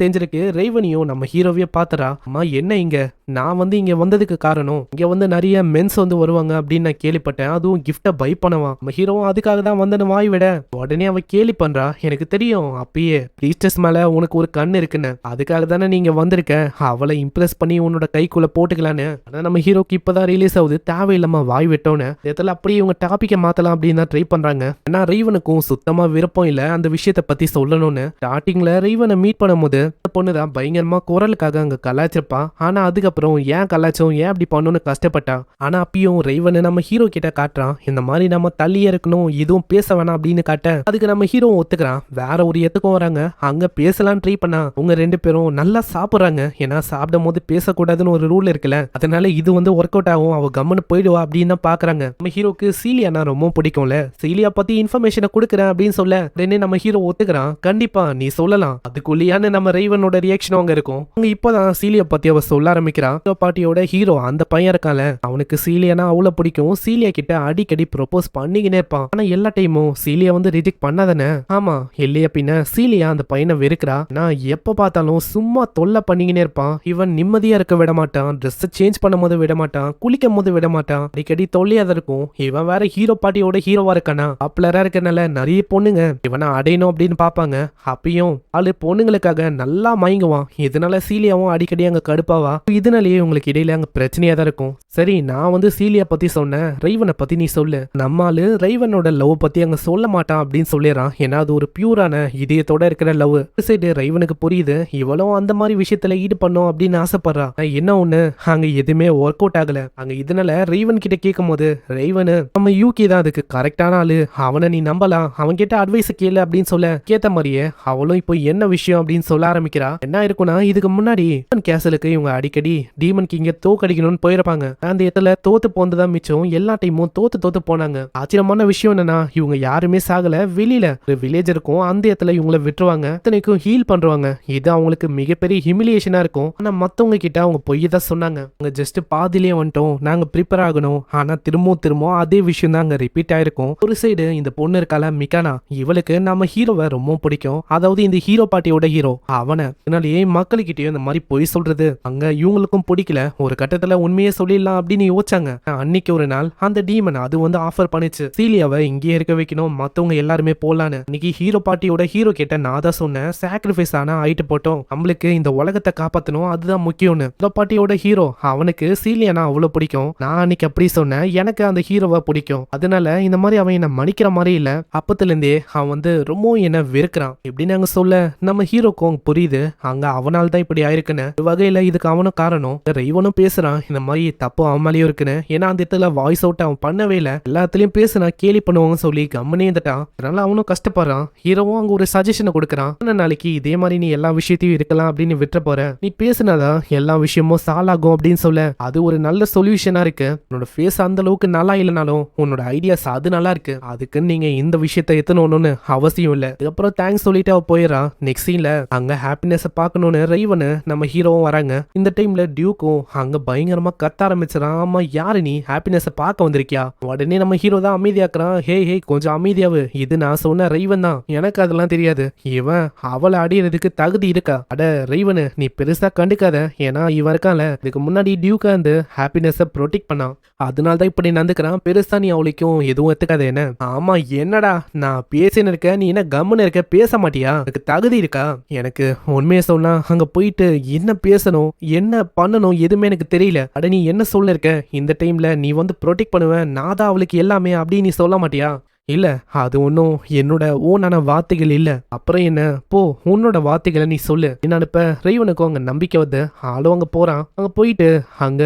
[SPEAKER 1] தெரிஞ்சிருக்கு. ரைவனையும் நம்ம ஹீரோவையே பாத்துறா. அம்மா என்ன இங்க, நான் வந்து இங்க வந்ததுக்கு காரணம் இங்க வந்து நிறைய மென்ஸ் வந்து வருவாங்க அப்படின்னு நான் கேள்விப்பட்டேன், அதுவும் கிஃப்ட பை பண்ணுவான். நம்ம ஹீரோவும் அதுக்காக தான் வந்து வாய் விட உடனே அவ கேலி பண்றா, எனக்கு தெரியும் அப்பயே பிரீஸ்டஸ் மேல உனக்கு ஒரு கண்ணு இருக்குன்னு, அதுக்காக தானே நீங்க வந்திருக்க, அவளை இம்ப்ரெஸ் பண்ணி உன்னோட கைக்குள்ள போட்டுக்கலான்னு. ஆனா நம்ம ஹீரோக்கு இப்பதான் ரிலீஸ் ஆகுது, தேவையில்லாம வாய் விட்டோன்னு இடத்துல அப்படியே இவங்க டாபிக்கை மாத்தலாம் அப்படின்னு தான் ட்ரை பண்றாங்க. ஏன்னா ரைவனுக்கும் சுத்தமா விருப்பம் இல்ல அந்த விஷயத்த பத்தி சொல்லணும்னு. ஸ்டார்டிங்ல ரைவனை மீட் பண்ணும்போது பொண்ணுதான் பயங்கரமா குரலுக்காக அங்க கலாச்சிருப்பான். ஆனா அதுக்கப்புறம் ஏன் கலாச்சோம், ஏன் அப்படி பண்ணணும்னு கஷ்டப்பட்டான். ஆனா அப்பயும் ரைவன் நம்ம ஹீரோ கிட்ட காட்டுறான், இந்த மாதிரி நம்ம தள்ளியே இருக்கணும், எதுவும் பேச வேணாம் அப்படின்னு காட்ட அதுக்கு நம்ம ஹீரோ ஒத்துக்கிறான். வேற ஒரு இடத்துக்கும் வராங்க, அங்க பேசலாம் ட்ரை பண்ணா உங்க ரெண்டு பேரும் நல்லா சாப்பிடுறாங்க. ஏன்னா சாப்பிடும் போது பேசக்கூடாதுன்னு ஒரு ரூல் இருக்குல்ல, அதனால இது வந்து ஒர்க் அவுட் ஆகும், அவ கம்முன்னு போயிடுவா அப்படின்னு தான் பாக்குறாங்க. நம்ம ஹீரோக்கு சீலியானா ரொம்ப பிடிக்கும்ல, சீலியா பத்தி இன்ஃபர்மேஷனை கொடுக்குறேன் அப்படின்னு சொல்ல உடனே நம்ம ஹீரோ ஒத்துக்கிறான். கண்டிப்பா நீ சொல்லலாம், அதுக்குள்ளியான நம்ம ரைவனோட ரியாக்ஷன் அங்க இருக்கும். அங்க இப்பதான் சீலியா பத்தி அவ சொல்ல ஆரம்பிக்கிறான். பாட்டியோட ஹீரோ அந்த பையன் இருக்கான்ல, அவனுக்கு சீலியானா அவ்வளவு பிடிக்கும். சீலியா கிட்ட அடிக்கடி ப்ரொபோஸ் பண்ணிக்கினே இருப்பான். ஆனா எல்லா டைமும் சீலியா வந்து ரிஜெக்ட் பண்ணாதானே. ஆமா இல்லையா பின்ன சீலியா அந்த பையனை வெறுக்கிறா. நான் எப்ப பார்த்தாலும் சும்மா தொல்லை பண்ணிக்கினே இருப்பான். இவன் நிம்மதியா இருக்க விட மாட்டான், ட்ரெஸ் சேஞ்ச் பண்ணும் போது விட மாட்டான், குளிக்கும் போது விட மாட்டான், அடிக்கடி தொல்லையா தான் இருக்கும். இவன் வேற ஹீரோ பாட்டியோட ஹீரோவா இருக்கானா, பாப்புலரா இருக்கனால நிறைய பொண்ணுங்க இவனை அடையணும் அப்படின்னு பாப்பாங்க. அப்பயும் ஆளு பொண்ணுங்களுக்காக நல்லா மயங்குவான். இதனால சீலியாவும் அடிக்கடி அங்க கடுப்பாவா. இதனாலேயே உங்களுக்கு இடையில அங்க பிரச்சனையா தான் இருக்கும். சரி நான் வந்து சீலியா பத்தி சொன்னேன், ரைவனை பத்தி நீ சொல்லு. நம்மாலு ரைவனோட லவ் பத்தி அங்க சொல்ல மாட்டான் அப்படின்னு சொல்லிடுறான். ஏன்னா அது ஒரு பியூரான இதயத்தோட இருக்கிற லவ். சைடு ரைவனுக்கு புரியுது, இவளும் அந்த மாதிரி விஷயத்துல ஈடுபடணும் அப்படின்னு ஆசைப்படுறா. என்ன ஒண்ணு அங்க எதுவுமே ஒர்க் அவுட் ஆகல. அங்க இதனால ரைவன் கிட்ட கேட்கும் போது ரைவனு நம்ம யூகே தான் அதுக்கு கரெக்டான ஆளு, அவனை நீ நம்பலாம், அவன் கிட்ட அட்வைஸ் கேளு அப்படின்னு சொல்ல கேட்ட மாதிரியே அவளும் இப்போ என்ன விஷயம் அப்படின்னு சொல்ல ஆரம்பிக்கிறா. ஆரம்பிக்கிறா. என்ன இருக்கும்னா இதுக்கு முன்னாடி கேசலுக்கு இவங்க அடிக்கடி டீமன் கிங்க தோக்கடிக்கணும்னு போயிருப்பாங்க. அந்த இடத்துல தோத்து போனதுதான் மிச்சம். எல்லா டைமும் தோத்து போனாங்க. ஆச்சரியமான விஷயம் என்னன்னா இவங்க யாருமே சாகல. வெளியில ஒரு வில்லேஜ் இருக்கும், அந்த இடத்துல இவங்கள விட்டுருவாங்க, இத்தனைக்கும் ஹீல் பண்றாங்க. இது அவங்களுக்கு மிகப்பெரிய ஹியூமிலியேஷனா இருக்கும். ஆனா மத்தவங்க கிட்ட அவங்க பொய் தான் சொன்னாங்க. அவங்க ஜஸ்ட் பாதிலேயே வந்துட்டோம், நாங்க ப்ரிப்பேர் ஆகணும். ஆனா திரும்பவும் அதே விஷயம் தான் அங்க ரிப்பீட் ஆயிருக்கும். ஒரு சைடு இந்த பொண்ணு இருக்கால மிகானா, இவளுக்கு நம்ம ஹீரோவை ரொம்ப பிடிக்கும். அதாவது இந்த ஹீரோ பாட்டியோட ஹீரோ அவனை. அதனாலேயே மக்கள்கிட்டயும் இந்த மாதிரி பொய் சொல்றது அங்க இவங்களுக்கும் பிடிக்கல. ஒரு கட்டத்துல உண்மையே சொல்லிடலாம் அப்படின்னு யோசிச்சாங்க. அன்னைக்கு ஒரு நாள் அந்த டீமன் அது வந்து ஆஃபர் பண்ணிச்சு, சீலியாவை இங்கேயே இருக்க வைக்கணும், மத்தவங்க எல்லாருமே போலான்னு. இன்னைக்கு ஹீரோ பாட்டியோட ஹீரோ கிட்ட நான் தான் சொன்னேன், சாக்ரிஃபைஸ் ஆனா ஆயிட்டு போட்டோம், நம்மளுக்கு இந்த உலகத்தை காப்பாத்தணும், அதுதான் முக்கியம்னு. ஹீரோ பாட்டியோட ஹீரோ அவனுக்கு சீலியானா அவ்வளவு பிடிக்கும். நான் அன்னைக்கு அப்படி சொன்னேன், எனக்கு அந்த ஹீரோவை பிடிக்கும். அதனால இந்த மாதிரி அவன் என்ன மன்னிக்கிற மாதிரி இல்ல. அப்பத்துல இருந்தே அவன் வந்து ரொம்ப என்ன வெறுக்கிறான் இப்படின்னு அங்க சொல்ல நம்ம ஹீரோக்கும் புரியுது அங்க அவனால் தான் இப்படி ஆயிருக்குன்னு. ஒரு வகையில இதுக்கு அவனும் காரணம். இவனும் பேசுறான் இந்த மாதிரி தப்பு அவன் மேலேயும் இருக்குன்னு. ஏன்னா அந்த இடத்துல வாய்ஸ் அவுட் அவன் பண்ணவே இல்லை, எல்லாத்துலயும் பேசுனா கேலி பண்ணுவாங்க சொல்லி கம்மனே இருந்துட்டான். அதனால அவனும் கஷ்டப்படுறான். ஹீரோவும் அங்க ஒரு சஜஷனை கொடுக்குறான், நாளைக்கு இதே மாதிரி நீ எல்லா விஷயத்தையும் இருக்கலாம் அப்படின்னு விட்டுற போற, நீ பேசுனாதான் எல்லா விஷயமும் சால் ஆகும் அப்படின்னு சொல்ல அது ஒரு நல்ல சொல்யூஷனா இருக்கு. உன்னோட ஃபேஸ் அந்த அளவுக்கு நல்லா இல்லைனாலும் உன்னோட ஐடியாஸ் அது நல்லா இருக்கு, அதுக்கு நீங்க இந்த விஷயத்தை எத்தணும்னு அவசியம் இல்ல. அதுக்கப்புறம் தேங்க்ஸ் சொல்லிட்டு அவ போயிடறான். நெக்ஸ்ட் சீன்ல அங்க ஹாப்பினஸ் பார்க்கணும்னு ரைவனு நம்ம ஹீரோவும் வராங்க. இந்த டைம்ல டியூக்கும் அங்க பயங்கரமா கத்த ஆரம்பிச்சிடான். ஆமா யாரு நீ, ஹாப்பினஸ் பார்க்க வந்திருக்கியா? உடனே நம்ம ஹீரோ தான் அமைதியாக்குறான். ஹே கொஞ்சம் அமைதியாவு, இது நான் சொன்ன ரைவன் தான், எனக்கு அதெல்லாம் தெரியாது. இவன் அவளை அடியறதுக்கு தகுதி இருக்கா? அட ரைவனு நீ பெருசா கண்டுக்காத, ஏன்னா இவன் இருக்கான்ல இதுக்கு முன்னாடி டியூக்கா அந்த ஹாப்பினஸ் ப்ரொடெக்ட் பண்ணான், அதனால தான் இப்படி நடந்துக்கிறான். பெருசா நீ அவளுக்கும் எதுவும் எடுத்துக்காத என்ன. ஆமா என்னடா நான் பேசின்னு இருக்க, நீ என்ன கம்முன்னு இருக்க, பேச மாட்டியா? எனக்கு தகுதி இருக்கா? எனக்கு உண்மையை சொன்னா அங்க போயிட்டு என்ன பேசணும் என்ன பண்ணணும் எதுவுமே எனக்கு தெரியல. அட நீ என்ன சொல்ல இருக்க, இந்த டைம்ல நீ வந்து ப்ரொடெக்ட் பண்ணுவேன், நான் தான் அவளுக்கு எல்லாமே அப்படின்னு நீ சொல்ல மாட்டியா? இல்ல அது ஒன்றும் என்னோட ஓனான வார்த்தைகள் இல்ல. அப்புறம் என்ன, போ உன்னோட வார்த்தைகளை நீ சொல்லு. என்னன்னு இப்ப ரைவனுக்கும் அங்க நம்பிக்கை வந்து ஆளும் அங்க போறான். அங்க போயிட்டு அங்க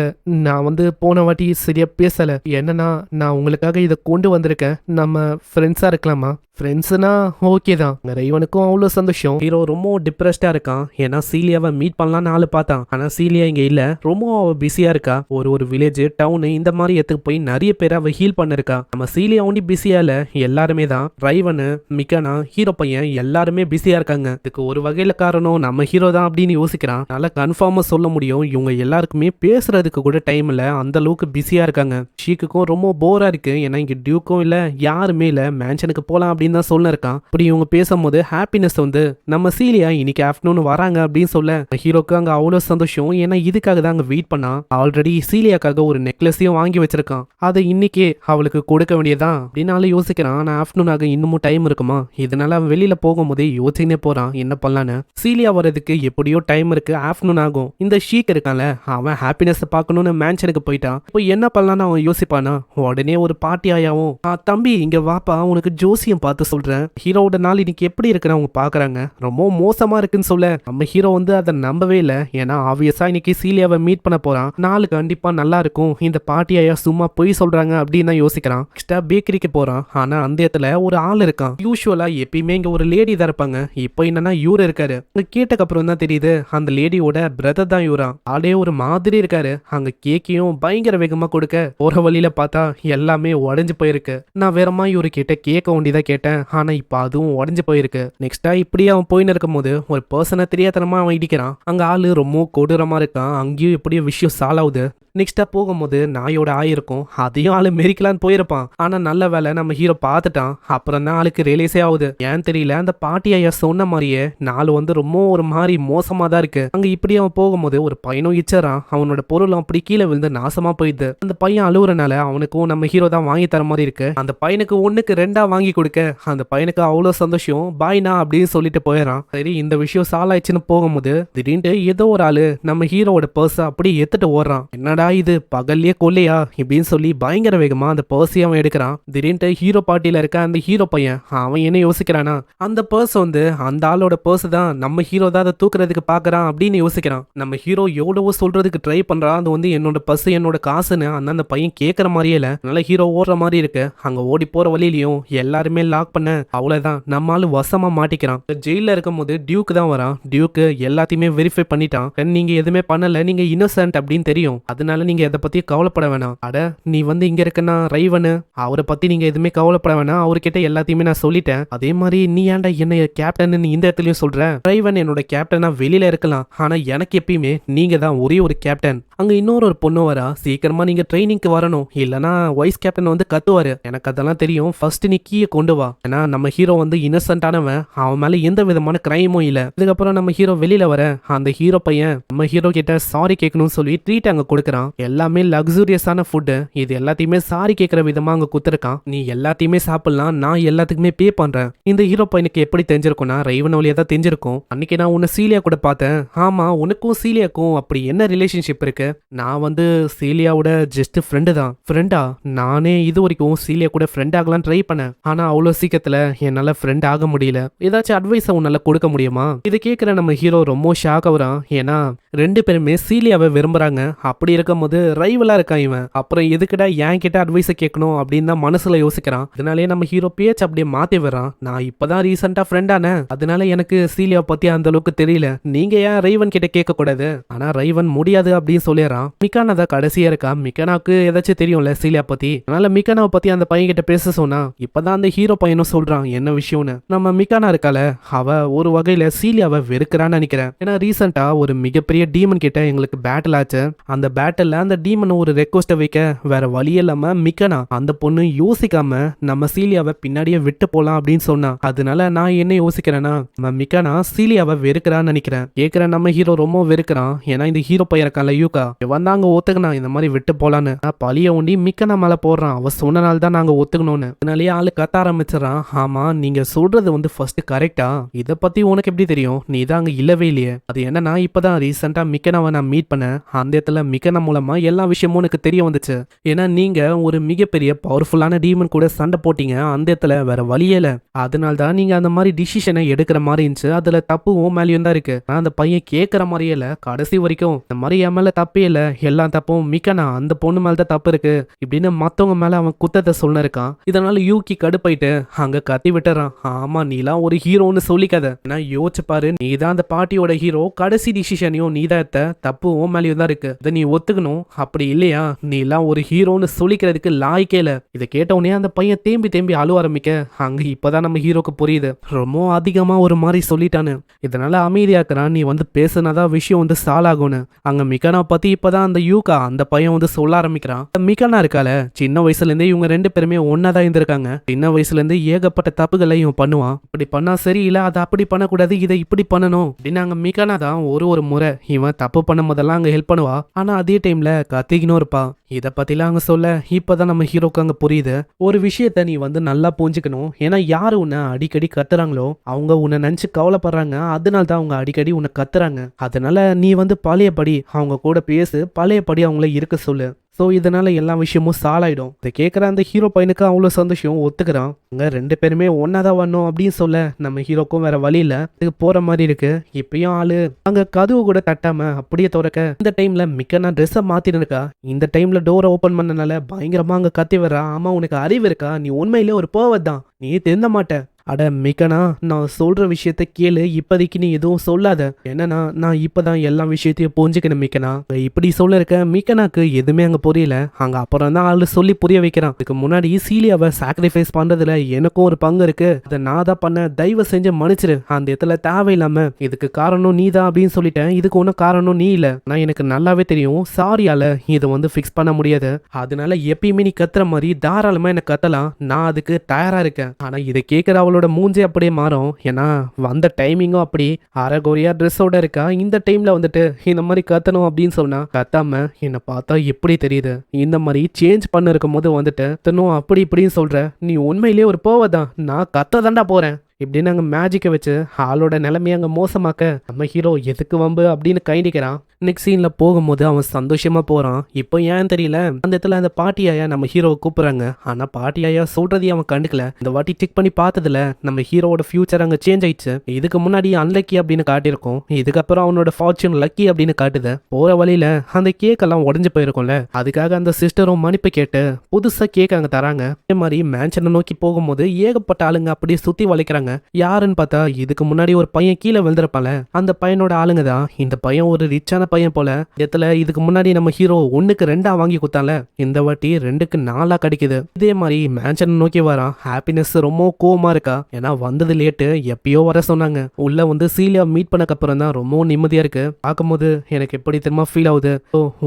[SPEAKER 1] நான் வந்து போன வாட்டி சரியா பேசல, என்னன்னா நான் உங்களுக்காக இதை கொண்டு வந்திருக்கேன், நம்ம ஃப்ரெண்ட்ஸா இருக்கலாமா? ஃப்ரெண்ட்ஸ்னா ஓகே தான். ரைவனுக்கும் அவ்வளோ சந்தோஷம். ஹீரோ ரொம்ப டிப்ரெஸ்டா இருக்கான், ஏன்னா சீலியாவை மீட் பண்ணலாம்னு ஆளு பார்த்தான். ஆனா சீலியா இங்க இல்ல, ரொம்ப அவ பிஸியா இருக்கா. ஒரு வில்லேஜ் டவுனு இந்த மாதிரி இடத்துக்கு போய் நிறைய பேர் அவ ஹீல் பண்ணிருக்கா. நம்ம சீலியா ஒண்டி பிஸியா இல்ல, எல்லாருமே தான். ரைவனு மிகானா ஹீரோ பையன் எல்லாருமே பிஸியா இருக்காங்க. இதுக்கு ஒரு வகையில காரணம் நம்ம ஹீரோ தான் அப்படின்னு யோசிக்கிறான். நல்லா கன்ஃபார்மா சொல்ல முடியும், இவங்க எல்லாருக்குமே பேசுறதுக்கு கூட டைம் இல்ல, அந்த அளவுக்கு பிஸியா இருக்காங்க. ஷீக்குக்கும் ரொம்ப போரா இருக்கு, ஏன்னா இங்க டியூக்கும் இல்ல யாருமே இல்ல, மேன்ஷனுக்கு போலாம் அப்படின்னு தான் சொல்ல இருக்கான். இப்படி இவங்க பேசும்போது ஹாப்பினஸ் வந்து நம்ம சீலியா இன்னைக்கு ஆஃப்டர்நூன் வராங்க அப்படின்னு சொல்ல ஹீரோக்கு அங்க அவ்வளவு சந்தோஷம். ஏன்னா இதுக்காக தான் அங்க வெயிட் பண்ணா. ஆல்ரெடி சீலியாக்காக ஒரு நெக்லஸையும் வாங்கி வச்சிருக்கான், அதை இன்னைக்கே அவளுக்கு கொடுக்க வேண்டியதான் அப்படின்னு யோசிக்கிறான். ஆனா ஆஃப்டர்நூன் ஆக இன்னமும் டைம் இருக்குமா, இதனால அவன் வெளியில போகும்போதே யோசிச்சுனே போறான் என்ன பண்ணலான்னு. சீலியா வர்றதுக்கு எப்படியோ டைம் இருக்கு, ஆஃப்டர்நூன் ஆகும். இந்த ஷீக் இருக்கான்ல அவன் ஹாப்பினஸ் பார்க்கணும்னு மேன்ஷனுக்கு போயிட்டான். இப்போ என்ன பண்ணலான்னு அவன் யோசிப்பானா, உடனே ஒரு பாட்டி ஆயாவும் தம்பி இங்க வாப்பா உனக்கு ஜோசியம் பார்த்து சொல்றேன், ஹீரோவோட நாள் இன்னைக்கு எப்படி இருக்குன்னு அவங்க பாக்குறாங்க, ரொம்ப மோசமா இருக்குன்னு சொல்ல நம்ம ஹீரோ வந்து அதை நம்பவே இல்லை. ஏன்னா ஆப்வியஸா இன்னைக்கு சீலியாவை மீட் பண்ண போறான், நாள் கண்டிப்பா நல்லா இருக்கும், இந்த பாட்டியா சும்மா பொய் சொல்றாங்க அப்படின்னு தான் யோசிக்கிறான். எக்ஸ்ட்ரா பேக்கரிக்கு போறான். ஆனா அந்த இடத்துல ஒரு ஆள் இருக்கான். யூஸ்வலா எப்பயுமே இங்க ஒரு லேடி தான் இருப்பாங்க, இப்போ என்னன்னா இவரு இருக்காரு. அங்க கேட்டக்கு அப்புறம் தான் தெரியுது அந்த லேடியோட பிரதர் தான் இவரா. ஆளே ஒரு மாதிரி இருக்காரு. அங்க கேக்கையும் பயங்கர வேகமா கொடுக்க போற வழியில பார்த்தா எல்லாமே உடஞ்சு போயிருக்கு. நான் வேறமா இவரு கிட்ட கேட்க வேண்டியதான் கேட்டேன், ஆனா இப்ப அதுவும் உடஞ்சு போயிருக்கு. நெக்ஸ்டா இப்படியே அவன் போயின்னு இருக்கும் போது ஒரு பர்சனை தெரியாதனமா அவன் இடிக்கிறான். அங்க ஆளு ரொம்ப கொடூரமா இருக்கான். அங்கேயும் எப்படியோ விஷயம் சால்வ் ஆகுது. நெக்ஸ்டா போகும்போது நாயோட ஆயிருக்கும், அதையும் ஆளு மெரிக்கலான்னு போயிருப்பான். ஆனா நல்ல வேலை நம்ம ஹீரோ பார்த்துட்டான். அப்புறம் தான் ஆளுக்கு ரியலைஸே ஆகுது, ஏன் தெரியல அந்த பாட்டி ஐயா சொன்ன மாதிரியே நாள் வந்து ரொம்ப ஒரு மாதிரி மோசமா தான் இருக்கு. அங்க இப்படி அவன் போகும்போது ஒரு பையனும் இச்சறான், அவனோட பொருளும் அப்படி கீழே விழுந்து நாசமா போயிடுது. அந்த பையன் அழுவுறனால அவனுக்கும் நம்ம ஹீரோ தான் வாங்கி தர மாதிரி இருக்கு. அந்த பையனுக்கு 1க்கு 2 வாங்கி கொடுக்க அந்த பையனுக்கு அவ்வளவு சந்தோஷம், பாய்னா அப்படின்னு சொல்லிட்டு போயிடறான். சரி இந்த விஷயம் சால் ஆயிடுச்சுன்னு போகும்போது திடீர்னு ஏதோ ஒரு ஆளு நம்ம ஹீரோவோட பர்ஸ அப்படி எடுத்துட்டு ஓடுறான். என்னடா இது பகல்லையே கொல்லையா இப்படின்னு சொல்லி பயங்கர வேகமா அந்த பர்ஸை அவன் எடுக்கிறான். திடீர்னு ஹீரோ பார்ட்டியில இருக்க அந்த ஹீரோ பையன் அவன் என்ன யோசிக்கிறானா, அந்த பர்ஸ் வந்து அந்த ஆளோட பர்ஸ் தான், நம்ம ஹீரோ தான் அதை தூக்குறதுக்கு பாக்குறான் அப்படின்னு யோசிக்கிறான். நம்ம ஹீரோ எவ்வளவோ சொல்றதுக்கு ட்ரை பண்றான், அது வந்து என்னோட பர்ஸ் என்னோட காசுன்னு. அந்த பையன் கேட்கற மாதிரியே இல்ல. அதனால ஹீரோ ஓடுற மாதிரி இருக்கு. அங்க ஓடி போற வழியிலையும் எல்லாருமே லாக் பண்ண அவ்வளவுதான் நம்மால வசமா மாட்டிக்கிறான். ஜெயில இருக்கும் போது டியூக் தான் வரான். டியூக் எல்லாத்தையுமே வெரிஃபை பண்ணிட்டான். நீங்க எதுவுமே பண்ணல, நீங்க இன்னோசன்ட் அப்படின்னு தெரியும், அதனால நீங்க எதை பத்தி கவலைப்பட வேணாம். அட நீ வந்து இங்க இருக்கனா ரைவனு, அவரை பத்தி நீங்க எதுவுமே கவலைப்பட வேணாம், அவர்கிட்ட எல்லாத்தையுமே நான் சொல்லிட்டேன். அதே மாதிரி நீ ஏன்டா என்ன கேப்டன் இந்த இடத்துலயும் சொல்ற, ரைவன் என்னோட கேப்டனா வெளியில இருக்கலாம், ஆனா எனக்கு எப்பயுமே நீங்க தான் ஒரே ஒரு கேப்டன். அங்க இன்னொரு பொண்ணு வரா, சீக்கிரமா நீங்க ட்ரைனிங்க்கு வரணும், இல்லனா வைஸ் கேப்டன் வந்து கத்துவாரு. எனக்கு அதெல்லாம் தெரியும், ஃபர்ஸ்ட் நீ கீயை கொண்டு வா. ஏன்னா நம்ம ஹீரோ வந்து இன்னசென்ட்டானவன், அவன் மேல எந்த விதமான கிரைமும் இல்ல. இதுக்கப்புறம் நம்ம ஹீரோ வெளியில வர அந்த ஹீரோ பையன் நம்ம ஹீரோ கிட்ட சாரி கேட்கணும்னு சொல்லி ட்ரீட் அங்க கொடுக்கறான். எல்லாமே லக்ஸூரியஸான ஃபுட், இது எல்லாத்தையுமே சாரி கேட்கற விதமா அங்க குத்துருக்கான். நீ எல்லாத்தையுமே சாப்பிடலாம், நான் எல்லாத்துக்குமே பே பண்றேன். இந்த ஹீரோ பையனுக்கு எப்படி தெரிஞ்சிருக்கும்னா ரைவன் வழியா தான் தெரிஞ்சிருக்கும். அன்னைக்கு நான் உன்னை சீலியா கூட பார்த்தேன். ஆமா, உனக்கும் சீலியாக்கும் அப்படி என்ன ரிலேஷன்ஷிப் இருக்கு? நான் வந்து சீலியாவோட ஜஸ்ட் ஃப்ரெண்டு தான். ஃப்ரெண்டா? நானே இது வரைக்கும் சீலியா கூட ஃப்ரெண்ட் ஆகலாம் ட்ரை பண்ணேன், ஆனா அவ்வளோ சீக்கிரத்துல என்னால ஃப்ரெண்ட் ஆக முடியல. ஏதாச்சும் அட்வைஸ் உன்னால கொடுக்க முடியுமா? இதை கேட்கிற நம்ம ஹீரோ ரொம்ப ஷாக் ஆகுறான். ஏன்னா ரெண்டு பேருமே சீலியாவை விரும்புறாங்க. அப்படி இருக்கும் போது ரைவலா இருக்கான் இவன், அப்புறம் எதுக்குடா என் கிட்ட அட்வைஸ் கேட்கணும் அப்படின்னு தான் மனசுல யோசிக்கிறான். அதனாலே நம்ம ஹீரோ பேச்சு அப்படியே மாத்தி வர்றான். நான் இப்பதான் ரீசெண்டா ஃப்ரெண்டானே, அதனால எனக்கு சீலியா பத்தி அந்த அளவுக்கு தெரியல, நீங்க ஏன் ரைவன் கிட்ட கேட்க கூடாது? ஆனா ரைவன் முடியாது அப்படின்னு சொல்லிடுறான். மிக்கானா தான் கடைசியா இருக்கா. மிக்கானாவுக்கு ஏதாச்சும் தெரியும்ல சீலியா பத்தி, அதனால மிக்கானாவை பத்தி அந்த பையன் கிட்ட பேச சொன்னா இப்பதான் அந்த ஹீரோ பையனும் சொல்றான் என்ன விஷயம்னு. நம்ம மிக்கானா இருக்கால, அவ ஒரு வகையில சீலியாவை வெறுக்கிறான்னு நினைக்கிறேன். ஏன்னா ரீசெண்டா ஒரு மிகப்பெரிய டீமன் கிட்ட எங்களுக்கு பேட்டில் ஆச்சு. அந்த பேட்டில் அந்த டீமன் ஒரு ரெக்வஸ்ட வைக்க வேற வழி இல்லாம மிக்கானா அந்த பொண்ணு யோசிக்காம நம்ம சீலியாவை பின்னாடியே விட்டு போலாம் அப்படின்னு சொன்னா. அதனால நான் என்ன யோசிக்கிறேன்னா, நம்ம மிக்கானா சீலியாவை வெறுக்கிறான்னு நினைக்கிறேன். கேட்கிற நம்ம ஹீரோ ரொம்ப வெறுக்கிறான். ஏன்னா இந்த ஹீரோ பையன் இருக்கான்ல யூகா, இவன் தாங்க ஒத்துக்கணும் இந்த மாதிரி விட்டு போலான்னு. பழிய ஒண்டி மிக்கானா மேல போடுறான். அவ சொன்னனால தான் நாங்க ஒத்துக்கணும்னு. அதனாலேயே ஆளு கத்த ஆரம்பிச்சிடறான். ஆமா, நீங்க சொல்றது வந்து ஃபர்ஸ்ட் கரெக்டா, இத பத்தி உனக்கு எப்படி தெரியும்? நீ தான் அங்க இல்லவே இல்லையே. அது என்னன்னா இப்பதான் ரீசெண்டா மிக்கனாவை நான் மீட் பண்ணேன். அந்த இடத்துல மிக்கனா மூலமா எல்லா விஷயமும் எனக்கு தெரிய வந்துச்சு. ஏன்னா நீங்க ஒரு மிகப்பெரிய பவர்ஃபுல்லான டீமன் கூட சண்டை போட்டீங்க. அந்த இடத்துல வேற வழியில, அதனால தான் நீங்க அந்த மாதிரி டிசிஷனை எடுக்கிற மாதிரி இருந்துச்சு. அதுல தப்பு உன் மேலேயும் தான் இருக்கு. அந்த பையன் கேட்கற மாதிரியே இல்ல, கடைசி வரைக்கும் இந்த மாதிரி என் மேல தப்பே இல்ல, எல்லா தப்பும் மிக்கனா அந்த பொண்ணு மேல தான் தப்பு இருக்கு இப்படின்னு மத்தவங்க மேல அவன் குத்தத்தை சொல்ல இருக்கான். இதனால யூகி கடுப்பாயிட்டு அங்க கத்தி விட்டுறான். ஆமா, நீலாம் ஒரு ஹீரோன்னு சொல்லிக்காத. நான் யோசிச்சு பாரு, நீ தான் அந்த பார்ட்டியோட ஹீரோ, கடைசி டிசிஷனையும் நீ தான் எடுத்த, தப்பு உன் மேலேயும் தான் இருக்கு, இதை நீ ஒத்துக்கணும். அப்படி இல்லையா நீ எல்லாம் ஒரு ஹீரோன்னு சொல்லிக்கிறதுக்கு லாய்க்கே இல்ல. இதை கேட்ட உடனே அந்த பையன் தேம்பி தேம்பி அழுவ ஆரம்பிக்க அங்க இப்பதான் நம்ம ஹீரோக்கு புரியுது, ரொம்ப அதிகமா ஒரு மாதிரி சொல்லிட்டான்னு. இதனால அமைதியாக்குறான். நீ வந்து பேசுனாதான் விஷயம் வந்து சால் ஆகும்னு. அங்க மிக்கானா பத்தி இப்பதான் அந்த யூகா அந்த பையன் வந்து சொல்ல ஆரம்பிக்கிறான். மிக்கானா இருக்கால, சின்ன வயசுல இருந்தே இவங்க ரெண்டு பேருமே ஒன்னாதான் இருந்திருக்காங்க. சின்ன வயசுல இருந்து ஏகப்பட்ட தப்புகளை இவன் பண்ணுவான். இப்படி பண்ணா சரியில்லை, அதை அப்படி பண்ணக்கூடாது, இதை இப்படி பண்ணணும் அப்படின்னு அங்க மிக்கானா தான் ஒரு முறை இவன் தப்பு பண்ணும் போதெல்லாம் அங்க ஹெல்ப் பண்ணுவா. ஆனா அதே டைம்ல கத்திக்கினும் இருப்பா. இதை பத்திலாம் அங்க சொல்ல இப்பதான் நம்ம ஹீரோக்கு அங்க புரியுது. ஒரு விஷயத்த நீ வந்து நல்லா புரிஞ்சுக்கணும். ஏன்னா யாரு உன்னை அடிக்கடி கத்துறாங்களோ அவங்க உன்னை நினைச்சு கவலைப்படுறாங்க, அதனால தான் அவங்க அடிக்கடி உன்னை கத்துறாங்க. அதனால நீ வந்து பழையபடி அவங்க கூட பேசு, பழையபடி அவங்கள இருக்க சொல்லு. ஸோ இதனால எல்லா விஷயமும் சாலாயிடும். இதை கேட்குற அந்த ஹீரோ பையனுக்கு அவ்வளோ சந்தோஷம், ஒத்துக்கிறான். அங்கே ரெண்டு பேருமே ஒன்னா தான் வரணும் அப்படின்னு சொல்ல நம்ம ஹீரோக்கும் வேற வழி இல்லை, இதுக்கு போற மாதிரி இருக்கு. இப்பயும் ஆளு அங்க கதவு கூட தட்டாம அப்படியே திறக்க இந்த டைம்ல மிக்கனா ட்ரெஸ்ஸை மாத்திட்டு இருக்கா. இந்த டைம்ல டோரை ஓப்பன் பண்ணனால பயங்கரமா அங்க கத்தி வர்றா. ஆமா, உனக்கு அறிவு இருக்கா? நீ உண்மையிலே ஒரு போவதான், நீ திருந்த மாட்ட. அட மிக்கனா, நான் சொல்ற விஷயத்த கேளு, இப்போதைக்கு நீ எதுவும் சொல்லாத. என்னன்னா நான் இப்பதான் எல்லா விஷயத்தையும் புரிஞ்சுக்கணும் மிக்கனா. இப்படி சொல்ல இருக்க மிக்கனாக்கு எதுவுமே அங்க புரியல. அங்க அப்புறம் தான் ஆளு சொல்லி புரிய வைக்கிறான். இதுக்கு முன்னாடி சீலியாவை சாக்ரிஃபைஸ் பண்றதுல எனக்கும் ஒரு பங்கு இருக்கு, அதை நான் தான் பண்ண, தயவு செஞ்சு மன்னிச்சிரு. அந்த இடத்துல தேவையில்லாம இதுக்கு காரணம் நீ தான் அப்படின்னு சொல்லிட்டேன், இதுக்கு ஒன்றும் காரணம் நீ இல்ல. நான் எனக்கு நல்லாவே தெரியும் சாரியால இதை வந்து ஃபிக்ஸ் பண்ண முடியாது. அதனால எப்பயுமே நீ கத்துற மாதிரி தாராளமா என்ன கத்தலாம், நான் அதுக்கு தயாரா இருக்கேன். ஆனா இதை கேட்கிற அவளோட மூஞ்சே அப்படியே மாறும். ஏன்னா வந்த டைமிங்கும் அப்படி அரைகுறையா ட்ரெஸ்ஸோட இருக்கா. இந்த டைம்ல வந்துட்டு இந்த மாதிரி கத்தணும் அப்படின்னு சொன்னா கத்தாம என்னை பார்த்தா எப்படி தெரியுது, இந்த மாதிரி சேஞ்ச் பண்ண இருக்கும் போது வந்துட்டு தன்னும் அப்படி இப்படின்னு சொல்ற. நீ உண்மையிலேயே ஒரு போவதான், நான் கத்த தாண்டா போறேன் இப்படின்னு அங்கே மேஜிக்கை வச்சு ஆளோட நிலைமையை அங்கே மோசமாக்க நம்ம ஹீரோ எதுக்கு வம்பு அப்படின்னு கைண்டிக்கிறான். நெக்ஸ்ட் சீன்ல போகும்போது அவன் சந்தோஷமா போறான். இப்போ ஏன் தெரியல அந்த இடத்துல அந்த பாட்டியாயா நம்ம ஹீரோவை கூப்பிடுறாங்க. ஆனா பாட்டியாயா சொல்றதையும் அவன் கண்டுக்கல. இந்த வாட்டி செக் பண்ணி பார்த்ததுல நம்ம ஹீரோவோட ஃபியூச்சர் அங்க சேஞ்ச் ஆயிடுச்சு. இதுக்கு முன்னாடி அன்லக்கி அப்படின்னு காட்டியிருக்கோம், இதுக்கப்புறம் அவனோட ஃபார்ச்சூன் லக்கி அப்படின்னு காட்டுது. போற வழியில அந்த கேக் எல்லாம் உடஞ்சு போயிருக்கும்ல, அதுக்காக அந்த சிஸ்டரும் மன்னிப்பு கேட்டு புதுசா கேக் அங்க தராங்க. அதே மாதிரி மேன்ஷனை நோக்கி போகும்போது ஏகப்பட்ட ஆளுங்க அப்படியே சுத்தி வளைக்கிறாங்க. யாருன்னு பார்த்தா இதுக்கு முன்னாடி ஒரு பையன் கீழே விழுந்திருப்பால, அந்த பையனோட ஆளுங்க தான். இந்த பையன் ஒரு ரிச்சான பையன் போல. இடத்துல இதுக்கு முன்னாடி நம்ம ஹீரோ 1க்கு 2 வாங்கி கொடுத்தால, இந்த வாட்டி 2க்கு 4 கிடைக்குது. இதே மாதிரி மேன்ஷனை நோக்கி வரான். ஹாப்பினஸ் ரொம்ப கோவமா இருக்கா, ஏன்னா வந்தது லேட்டு, எப்பயோ வர சொன்னாங்க. உள்ள வந்து சீலியா மீட் பண்ணக்கு அப்புறம் தான் ரொம்ப நிம்மதியா இருக்கு. பார்க்கும்போது எனக்கு எப்படி தெரியுமா ஃபீல் ஆகுது,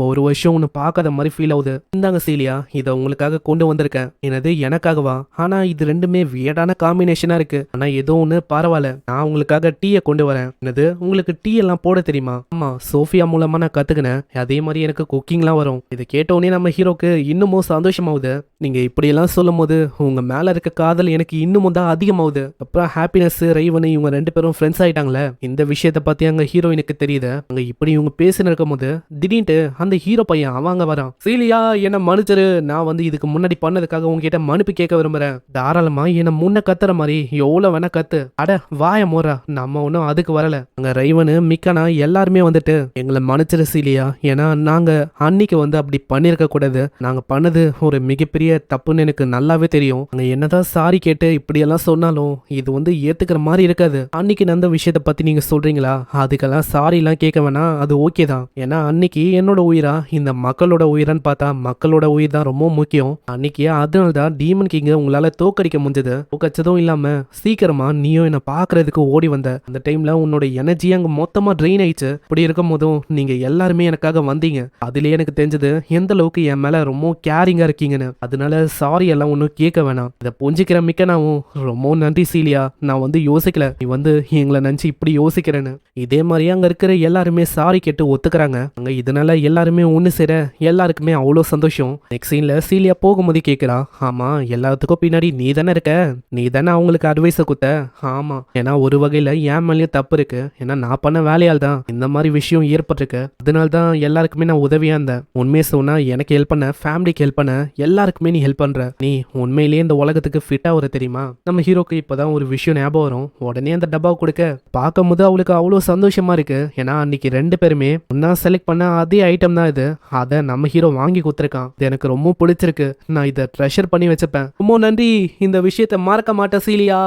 [SPEAKER 1] ஒரு வருஷம் ஒன்று பார்க்காத மாதிரி ஃபீல் ஆகுது. இந்தாங்க சீலியா, இதை உங்களுக்காக கொண்டு வந்திருக்கேன். எனது எனக்காகவா? ஆனா இது ரெண்டுமே வியர்டான காம்பினேஷனா இருக்கு. ஆனா ஏதோ ஒன்று பரவாயில்ல, நான் உங்களுக்காக டீயை கொண்டு வரேன். என்னது, உங்களுக்கு டீ எல்லாம் போட தெரியுமா? ஆமா, சோஃபியா மூலமா நான் கத்துக்கினேன். அதே மாதிரி எனக்கு குக்கிங்லாம் வரும். இதை கேட்டோடனே நம்ம ஹீரோக்கு இன்னமும் சந்தோஷமாகுது. நீங்க இப்படியெல்லாம் சொல்லும் போது உங்க மேல இருக்க காதல் எனக்கு இன்னமும் தான் அதிகமாகுது. அப்புறம் ஹாப்பினஸ் ரைவன் இவங்க 2 பேரும் ஃப்ரெண்ட்ஸ் ஆயிட்டாங்களே, இந்த விஷயத்தை பத்தி அங்க ஹீரோயினுக்கு தெரியுது. அங்க இப்படி இவங்க பேசின்னு இருக்கும் போது திடீர்னு அந்த ஹீரோ பையன் அவங்க வரான். சீலியா, என்ன மன்னிச்சிரு, நான் வந்து இதுக்கு முன்னாடி பண்ணதுக்காக உங்ககிட்ட மன்னிப்பு கேட்க விரும்புறேன். தாராளமா என்ன முன்ன கத்துற மாதிரி எவ்வளவு வேணா கத்து. அட வாய மோரா, நம்ம ஒன்னும் அதுக்கு வரல. அங்க ரைவனு மிக்கனா எல்லாருமே வந்துட்டு எங்களை மன்னிச்சிரு சீலியா, ஏன்னா நாங்க அன்னைக்கு வந்து அப்படி பண்ணிருக்க கூடாது. நாங்க பண்ணது ஒரு மிகப்பெரிய தப்புன்னு எனக்கு நல்லாவே தெரியும். அங்க என்னதான் சாரி கேட்டு இப்படி எல்லாம் சொன்னாலும் இது வந்து ஏத்துக்கிற மாதிரி இருக்காது. அன்னைக்கு நடந்த விஷயத்தை பத்தி நீங்க சொல்றீங்களா, அதுக்கெல்லாம் சாரி எல்லாம் கேட்க வேணாம், அது ஓகே தான். ஏன்னா அன்னைக்கு என்னோட உயிரா இந்த மக்களோட உயிரான்னு பார்த்தா மக்களோட உயிர் தான் ரொம்ப முக்கியம். அன்னைக்கு அதனால தான் டீமன் கிங்க உங்களால தோக்கடிக்க முடிஞ்சது. தோக்கடிச்சதும் இல்லாம சீக்கிரமா நீயும் என்ன பாக்குறதுக்கு ஓடி வந்த. அந்த டைம்ல உன்னோட எனர்ஜி அங்க மொத்தமா ட்ரெயின் ஆயிடுச்சு. இப்படி இருக்கும் போதும் நீங்க எல்லாருமே எனக்காக வந்தீங்க. அதுலயே எனக்கு தெரிஞ்சது எந்த அளவுக்கு என் மேல ரொம்ப கேரிங்கா இருக்கீங்கன்னு. அதனால சாரி எல்லாம் ஒன்னும் கேட்க வேணாம். இதை புரிஞ்சுக்கிற மிக்கனாவும் ரொம்ப நன்றி சீலியா. நான் வந்து யோசிக்கல நீ வந்து எங்களை நினைச்சு இப்படி யோசிக்கிறேன்னு. இதே மாதிரி அங்க இருக்கிற எல்லாருமே சாரி கேட்டு ஒத்துக்கிறாங்க. அங்க இதனால எல்லாருமே ஒண்ணு சேர எல்லாருக்குமே அவ்வளோ சந்தோஷம். நெக்ஸ்ட் சீன்ல சீலியா போகும்போது கேட்கிறா, ஆமா எல்லாத்துக்கும் பின்னாடி நீ தானே இருக்க, நீ தானே அவங்களுக்கு அட்வைஸ் குத்த? ஆமா, ஏன்னா ஒரு வகையில என் மேலேயும் தப்பு இருக்கு. ஏன்னா நான் பண்ண வேலையால் தான் இந்த மாதிரி விஷயம் ஏற்பட்டிருக்கு. அதனால தான் எல்லாருக்குமே நான் உதவியா இருந்தேன். உண்மையை சொன்னா எனக்கு ஹெல்ப் பண்ண, ஃபேமிலிக்கு ஹெல்ப் பண்ண, எல்லாருக்குமே நீ ஹெல்ப் பண்ற. நீ உண்மையிலேயே இந்த உலகத்துக்கு ஃபிட்டா வர தெரியுமா? நம்ம ஹீரோக்கு இப்பதான் ஒரு விஷயம் ஞாபகம் வரும். உடனே அந்த டப்பாவை கொடுக்க பார்க்கும்போது அவளுக்கு அவ்வளோ சந்தோஷமா இருக்கு. ஏன்னா அன்னைக்கு 2 பேருமே ஒன்னா செலக்ட் பண்ண அதே ஐட்டம் தான் இது. அதை நம்ம ஹீரோ வாங்கி கொடுத்துருக்கான். இது எனக்கு ரொம்ப பிடிச்சிருக்கு. நான் இதை ட்ரெஷர் பண்ணி வச்சுப்பேன். ரொம்ப நன்றி, இந்த விஷயத்த மறக்க மாட்டேன் சீலியா,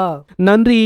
[SPEAKER 1] நன்றி.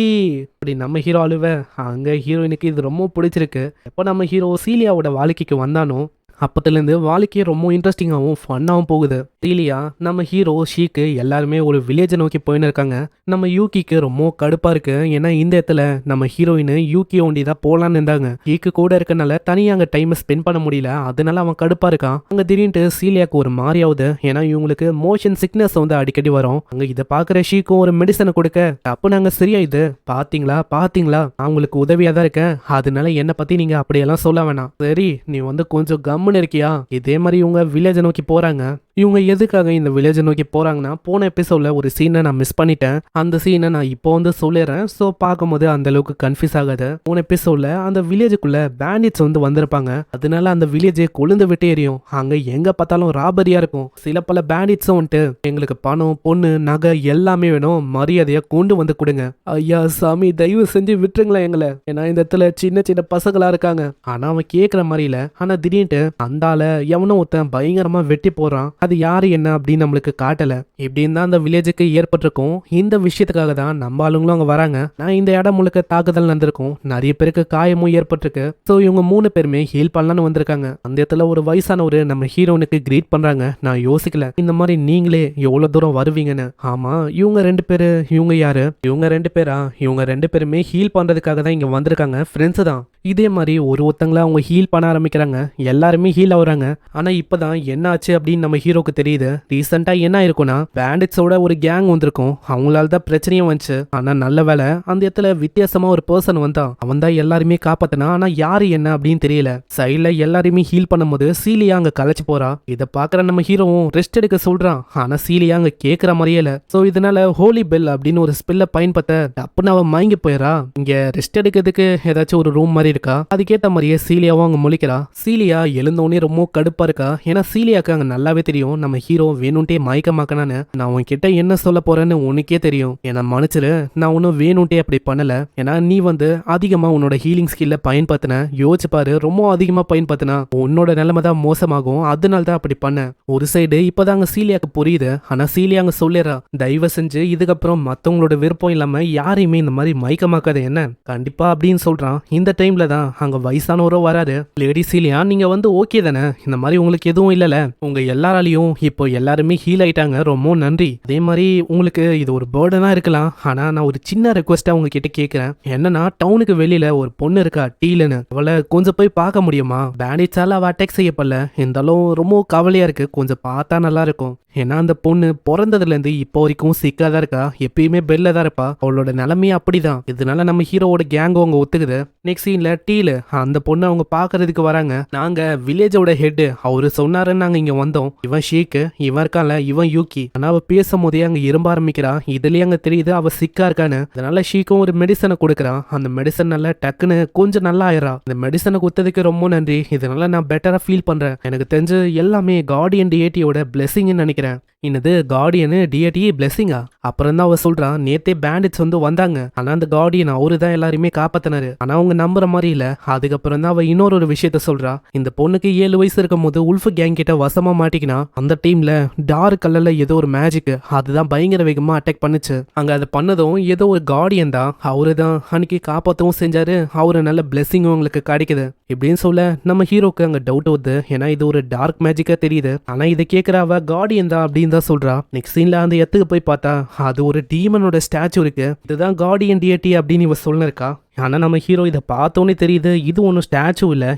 [SPEAKER 1] அப்படி நம்ம ஹீரோ அழுவ அங்க ஹீரோயினுக்கு இது ரொம்ப பிடிச்சிருக்கு. எப்போ நம்ம ஹீரோ சீலியாவோட வாழ்க்கைக்கு வந்தானோ அப்பத்துலேருந்து வாழ்க்கையே ரொம்ப இன்ட்ரெஸ்டிங்காகவும் ஃபன்னாகவும் போகுது. சீலியா, நம்ம ஹீரோ, ஷீக்கு எல்லாருமே ஒரு வில்லேஜை நோக்கி போயின்னு இருக்காங்க. நம்ம யூகிக்கு ரொம்ப கடுப்பா இருக்கு. ஏன்னா இந்த இடத்துல நம்ம ஹீரோயின் யூகி ஒண்டி தான் போலான்னு இருந்தாங்க. ஷீக்கு கூட இருக்கனால தனியாக அங்கே டைமை ஸ்பெண்ட் பண்ண முடியல. அதனால அவன் கடுப்பா இருக்கான். அங்கே திடீர்னு சீலியாவுக்கு ஒரு மாதிரி ஆகுது. ஏன்னா இவங்களுக்கு மோஷன் சிக்னஸ் வந்து அடிக்கடி வரும். அங்கே இதை பார்க்குற ஷீக்கும் ஒரு மெடிசனை கொடுக்க அப்போ நாங்கள் சரியாயுது. பார்த்தீங்களா பார்த்தீங்களா, நான் உங்களுக்கு உதவியாக தான் இருக்கேன். அதனால என்னை பற்றி நீங்கள் அப்படியெல்லாம் சொல்ல வேணாம். சரி, நீ வந்து கொஞ்சம் கம்முன்னு இருக்கியா? இதே மாதிரி இவங்க வில்லேஜை நோக்கி போறாங்க. இவங்க எதுக்காக இந்த வில்லேஜை நோக்கி போறாங்கன்னா, போன எபிசோட்ல ஒரு சீனை நான் மிஸ் பண்ணிட்டேன். அந்த சீனை நான் இப்போ வந்து சொல்லிடுறேன். ஸோ பார்க்கும்போது அந்த அளவுக்கு கன்ஃபியூஸ் ஆகாது. போன எபிசோட்ல அந்த வில்லேஜுக்குள்ள பேண்டிட்ஸ் வந்து வந்திருப்பாங்க. அதனால அந்த வில்லேஜை கொழுந்து விட்டு எரியும். அங்க எங்க பார்த்தாலும் ராபரியா இருக்கும். சில பல பேண்டிட்ஸும் வந்துட்டு எங்களுக்கு பணம், பொண்ணு, நகை எல்லாமே வேணும், மரியாதையா கொண்டு வந்து கொடுங்க. ஐயா சாமி, தயவு செஞ்சு விட்டுருங்களேன் எங்களை. ஏன்னா இந்த இடத்துல சின்ன சின்ன பசங்களா இருக்காங்க. ஆனா அவன் கேட்குற மாதிரி இல்ல. ஆனா திடீர்னு அந்தால எவனோ ஒருத்தன் பயங்கரமா வெட்டி போறான். அது யாரு என்ன அப்படின்னு நம்மளுக்கு காட்டல. இப்படின்னு தான் அந்த வில்லேஜுக்கு ஏற்பட்டிருக்கும். இந்த விஷயத்துக்காக தான் நம்ம ஆளுங்களும் அங்க வராங்க. நான் இந்த இடம் முழுக்க தாக்குதல் நடந்திருக்கும். நிறைய பேருக்கு காயமும் ஏற்பட்டிருக்கு. ஸோ இவங்க 3 பேருமே ஹீல் பண்ணலான்னு வந்திருக்காங்க. அந்த இடத்துல ஒரு வயசானவர் நம்ம ஹீரோனுக்கு கிரீட் பண்றாங்க. நான் யோசிக்கல இந்த மாதிரி நீங்களே எவ்வளவு தூரம் வருவீங்கன்னு. ஆமா, இவங்க 2 பேரு, இவங்க யாரு? இவங்க 2 பேரா? இவங்க 2 பேருமே ஹீல் பண்றதுக்காக தான் இங்க வந்திருக்காங்க. ஃப்ரெண்ட்ஸ் தான். இதே மாதிரி ஒருத்தங்களா அவங்க ஹீல் பண்ண ஆரம்பிக்கிறாங்க. எல்லாருமே ஹீல் ஆகுறாங்க. ஆனா இப்பதான் என்ன ஆச்சு அப்படின்னு நம்ம ஹீரோ ஹீரோக்கு தெரியுது ரீசெண்டா என்ன இருக்கும்னா பேண்டிட்ஸோட ஒரு கேங் வந்திருக்கும், அவங்களால தான் பிரச்சனையும் வந்துச்சு. ஆனா நல்ல வேலை அந்த இடத்துல வித்தியாசமா ஒரு பர்சன் வந்தான், அவன் தான் எல்லாருமே காப்பாத்தினா. ஆனா யாரு என்ன அப்படின்னு தெரியல. சைட்ல எல்லாருமே ஹீல் பண்ணும்போது சீலியா அங்க கலைச்சு போறா. இதை பாக்குற நம்ம ஹீரோவும் ரெஸ்ட் எடுக்க சொல்றான். ஆனா சீலியா அங்க கேக்குற மாதிரியே இல்ல. சோ இதனால ஹோலி பெல் அப்படின்னு ஒரு ஸ்பெல்ல பயன்படுத்த டப்புன்னு அவன் மயங்கி போயிடா. இங்க ரெஸ்ட் எடுக்கிறதுக்கு ஏதாச்சும் ஒரு ரூம் மாதிரி இருக்கா, அதுக்கேத்த மாதிரியே சீலியாவும் அங்க முழிக்கிறா. சீலியா எழுந்தோடனே ரொம்ப கடுப்பா இருக்கா. ஏன்னா சீலியாக்கு அங்க நல்லாவே தெரியும் நம்ம ஹீரோ வேணும்ட்டே மயக்கமாக்கனான்னு. நான் உன்கிட்ட என்ன சொல்ல போறேன்னு உனக்கே தெரியும், ஏன்னா மன்னிச்சிரு, நான் ஒன்னும் வேணும்ட்டே அப்படி பண்ணல. ஏன்னா நீ அதிகமா உன்னோட ஹீலிங் ஸ்கில்ல பயன்படுத்தின, யோசிச்சு பாரு, ரொம்ப அதிகமா பயன்படுத்தினா உன்னோட நிலைமை தான் மோசமாகும், அதனால தான் அப்படி பண்ண. ஒரு சைடு இப்பதாங்க சீலியாக்கு புரியுது. ஆனா சீலியா அங்க சொல்லிடுறா, தயவு செஞ்சு இதுக்கப்புறம் மத்தவங்களோட விருப்பம் இல்லாம யாரையுமே இந்த மாதிரி மயக்கமாக்காத என்ன, கண்டிப்பா அப்படின்னு சொல்றான். இந்த டைம்ல தான் அங்க வயசானவரோ வராரு. லேடி சீலியா, நீங்க ஓகே தானே, இந்த மாதிரி உங்களுக்கு எதுவும் இல்லல, உங்க எல்லாராலையும் இப்போ எல்லாருமே ஹீல் ஆயிட்டாங்க, ரொம்ப நன்றி. அதே மாதிரி உங்களுக்கு இது ஒரு பேர்டனா இருக்கலாம், ஆனா நான் ஒரு சின்ன ரெக்வஸ்டா உங்ககிட்ட கேக்குறேன். என்னன்னா டவுனுக்கு வெளியில ஒரு பொண்ணு இருக்கா டீலன்னு, அவளை கொஞ்சம் போய் பார்க்க முடியுமா? பேண்டிட்ஸால அவ அட்டாக் செய்யப்படல, இருந்தாலும் ரொம்ப கவலையா இருக்கு, கொஞ்சம் பார்த்தா நல்லா இருக்கும். ஏன்னா அந்த பொண்ணு பிறந்ததுல இருந்து இப்போ வரைக்கும் சிக்காதான் இருக்கா, எப்பயுமே பெல்ல தான் இருப்பா, அவளோட நிலைமையே அப்படிதான். இதனால நம்ம ஹீரோவோட கேங்கோ அவங்க ஒத்துக்குது. நெக்ஸ்ட் சீன்ல டீல அந்த பொண்ணு அவங்க பாக்குறதுக்கு வராங்க. நாங்க வில்லேஜோட ஹெட், அவரு சொன்னாருன்னு நாங்க இங்க வந்தோம். இவன் ஷீக்கு, இவன் இருக்கான்ல இவன் யூகி. ஆனா அவ பேசும் போதே அங்க இரும்ப ஆரம்பிக்கிறா. இதுலயே அங்க தெரியுது அவ சிக்கா இருக்கான்னு. அதனால ஷீக்கும் ஒரு மெடிசனை கொடுக்குறான். அந்த மெடிசன் நல்லா டக்குன்னு கொஞ்சம் நல்லா ஆயிரா. இந்த மெடிசனை குத்ததுக்கு ரொம்ப நன்றி, இதனால நான் பெட்டரா ஃபீல் பண்றேன். எனக்கு தெரிஞ்சு எல்லாமே கார்டியன் டிஏடியோட பிளெஸிங்னு நினைக்கிறேன். இன்னது கார்டியனு டிஏடி பிளெஸிங்கா? அப்புறம் தான் அவ சொல்றான், நேத்தே பேண்டிட்ஸ் வந்தாங்க, ஆனா அந்த கார்டியன் அவரு தான் எல்லாருமே காப்பாத்தினாரு, ஆனா அவங்க நம்புற மாதிரி இல்ல. அதுக்கப்புறம் தான் அவ இன்னொரு விஷயத்த சொல்றா. இந்த பொண்ணுக்கு 7 வயசு இருக்கும் போது உல்ஃப் கேங் கிட்ட வசமா மாட்டிக்கினா. அந்த டீம்ல டார்க் கலர்ல ஏதோ ஒரு மேஜிக், அதுதான் பயங்கர வேகமா அட்டாக் பண்ணுச்சு. அங்க அதை பண்ணதும் ஏதோ ஒரு கார்டியன் தான், அவரு தான் அன்னைக்கு காப்பாத்தவும் செஞ்சாரு, அவரு நல்ல பிளெஸிங்கும் உங்களுக்கு கிடைக்குது இப்படின்னு சொல்ல நம்ம ஹீரோக்கு அங்க டவுட் வருது. ஏன்னா இது ஒரு டார்க் மேஜிக்கா தெரியுது. ஆனா இதை கேட்கிற அவ கார்டியன் தான் அப்படின்னு தான் சொல்றா. நெக்ஸ்ட் சீன்ல அந்த இடத்துக்கு போய் பார்த்தா அது ஒரு டீமனோட ஸ்டாச்சு இருக்கு. இதுதான் கார்டியன் டிஏடி அப்படின்னு இவ சொல்லிருக்கா. ஆனா நம்ம ஹீரோ இதை பார்த்தோன்னே தெரியுது இது ஒன்றும் ஸ்டாச்சு இல்ல,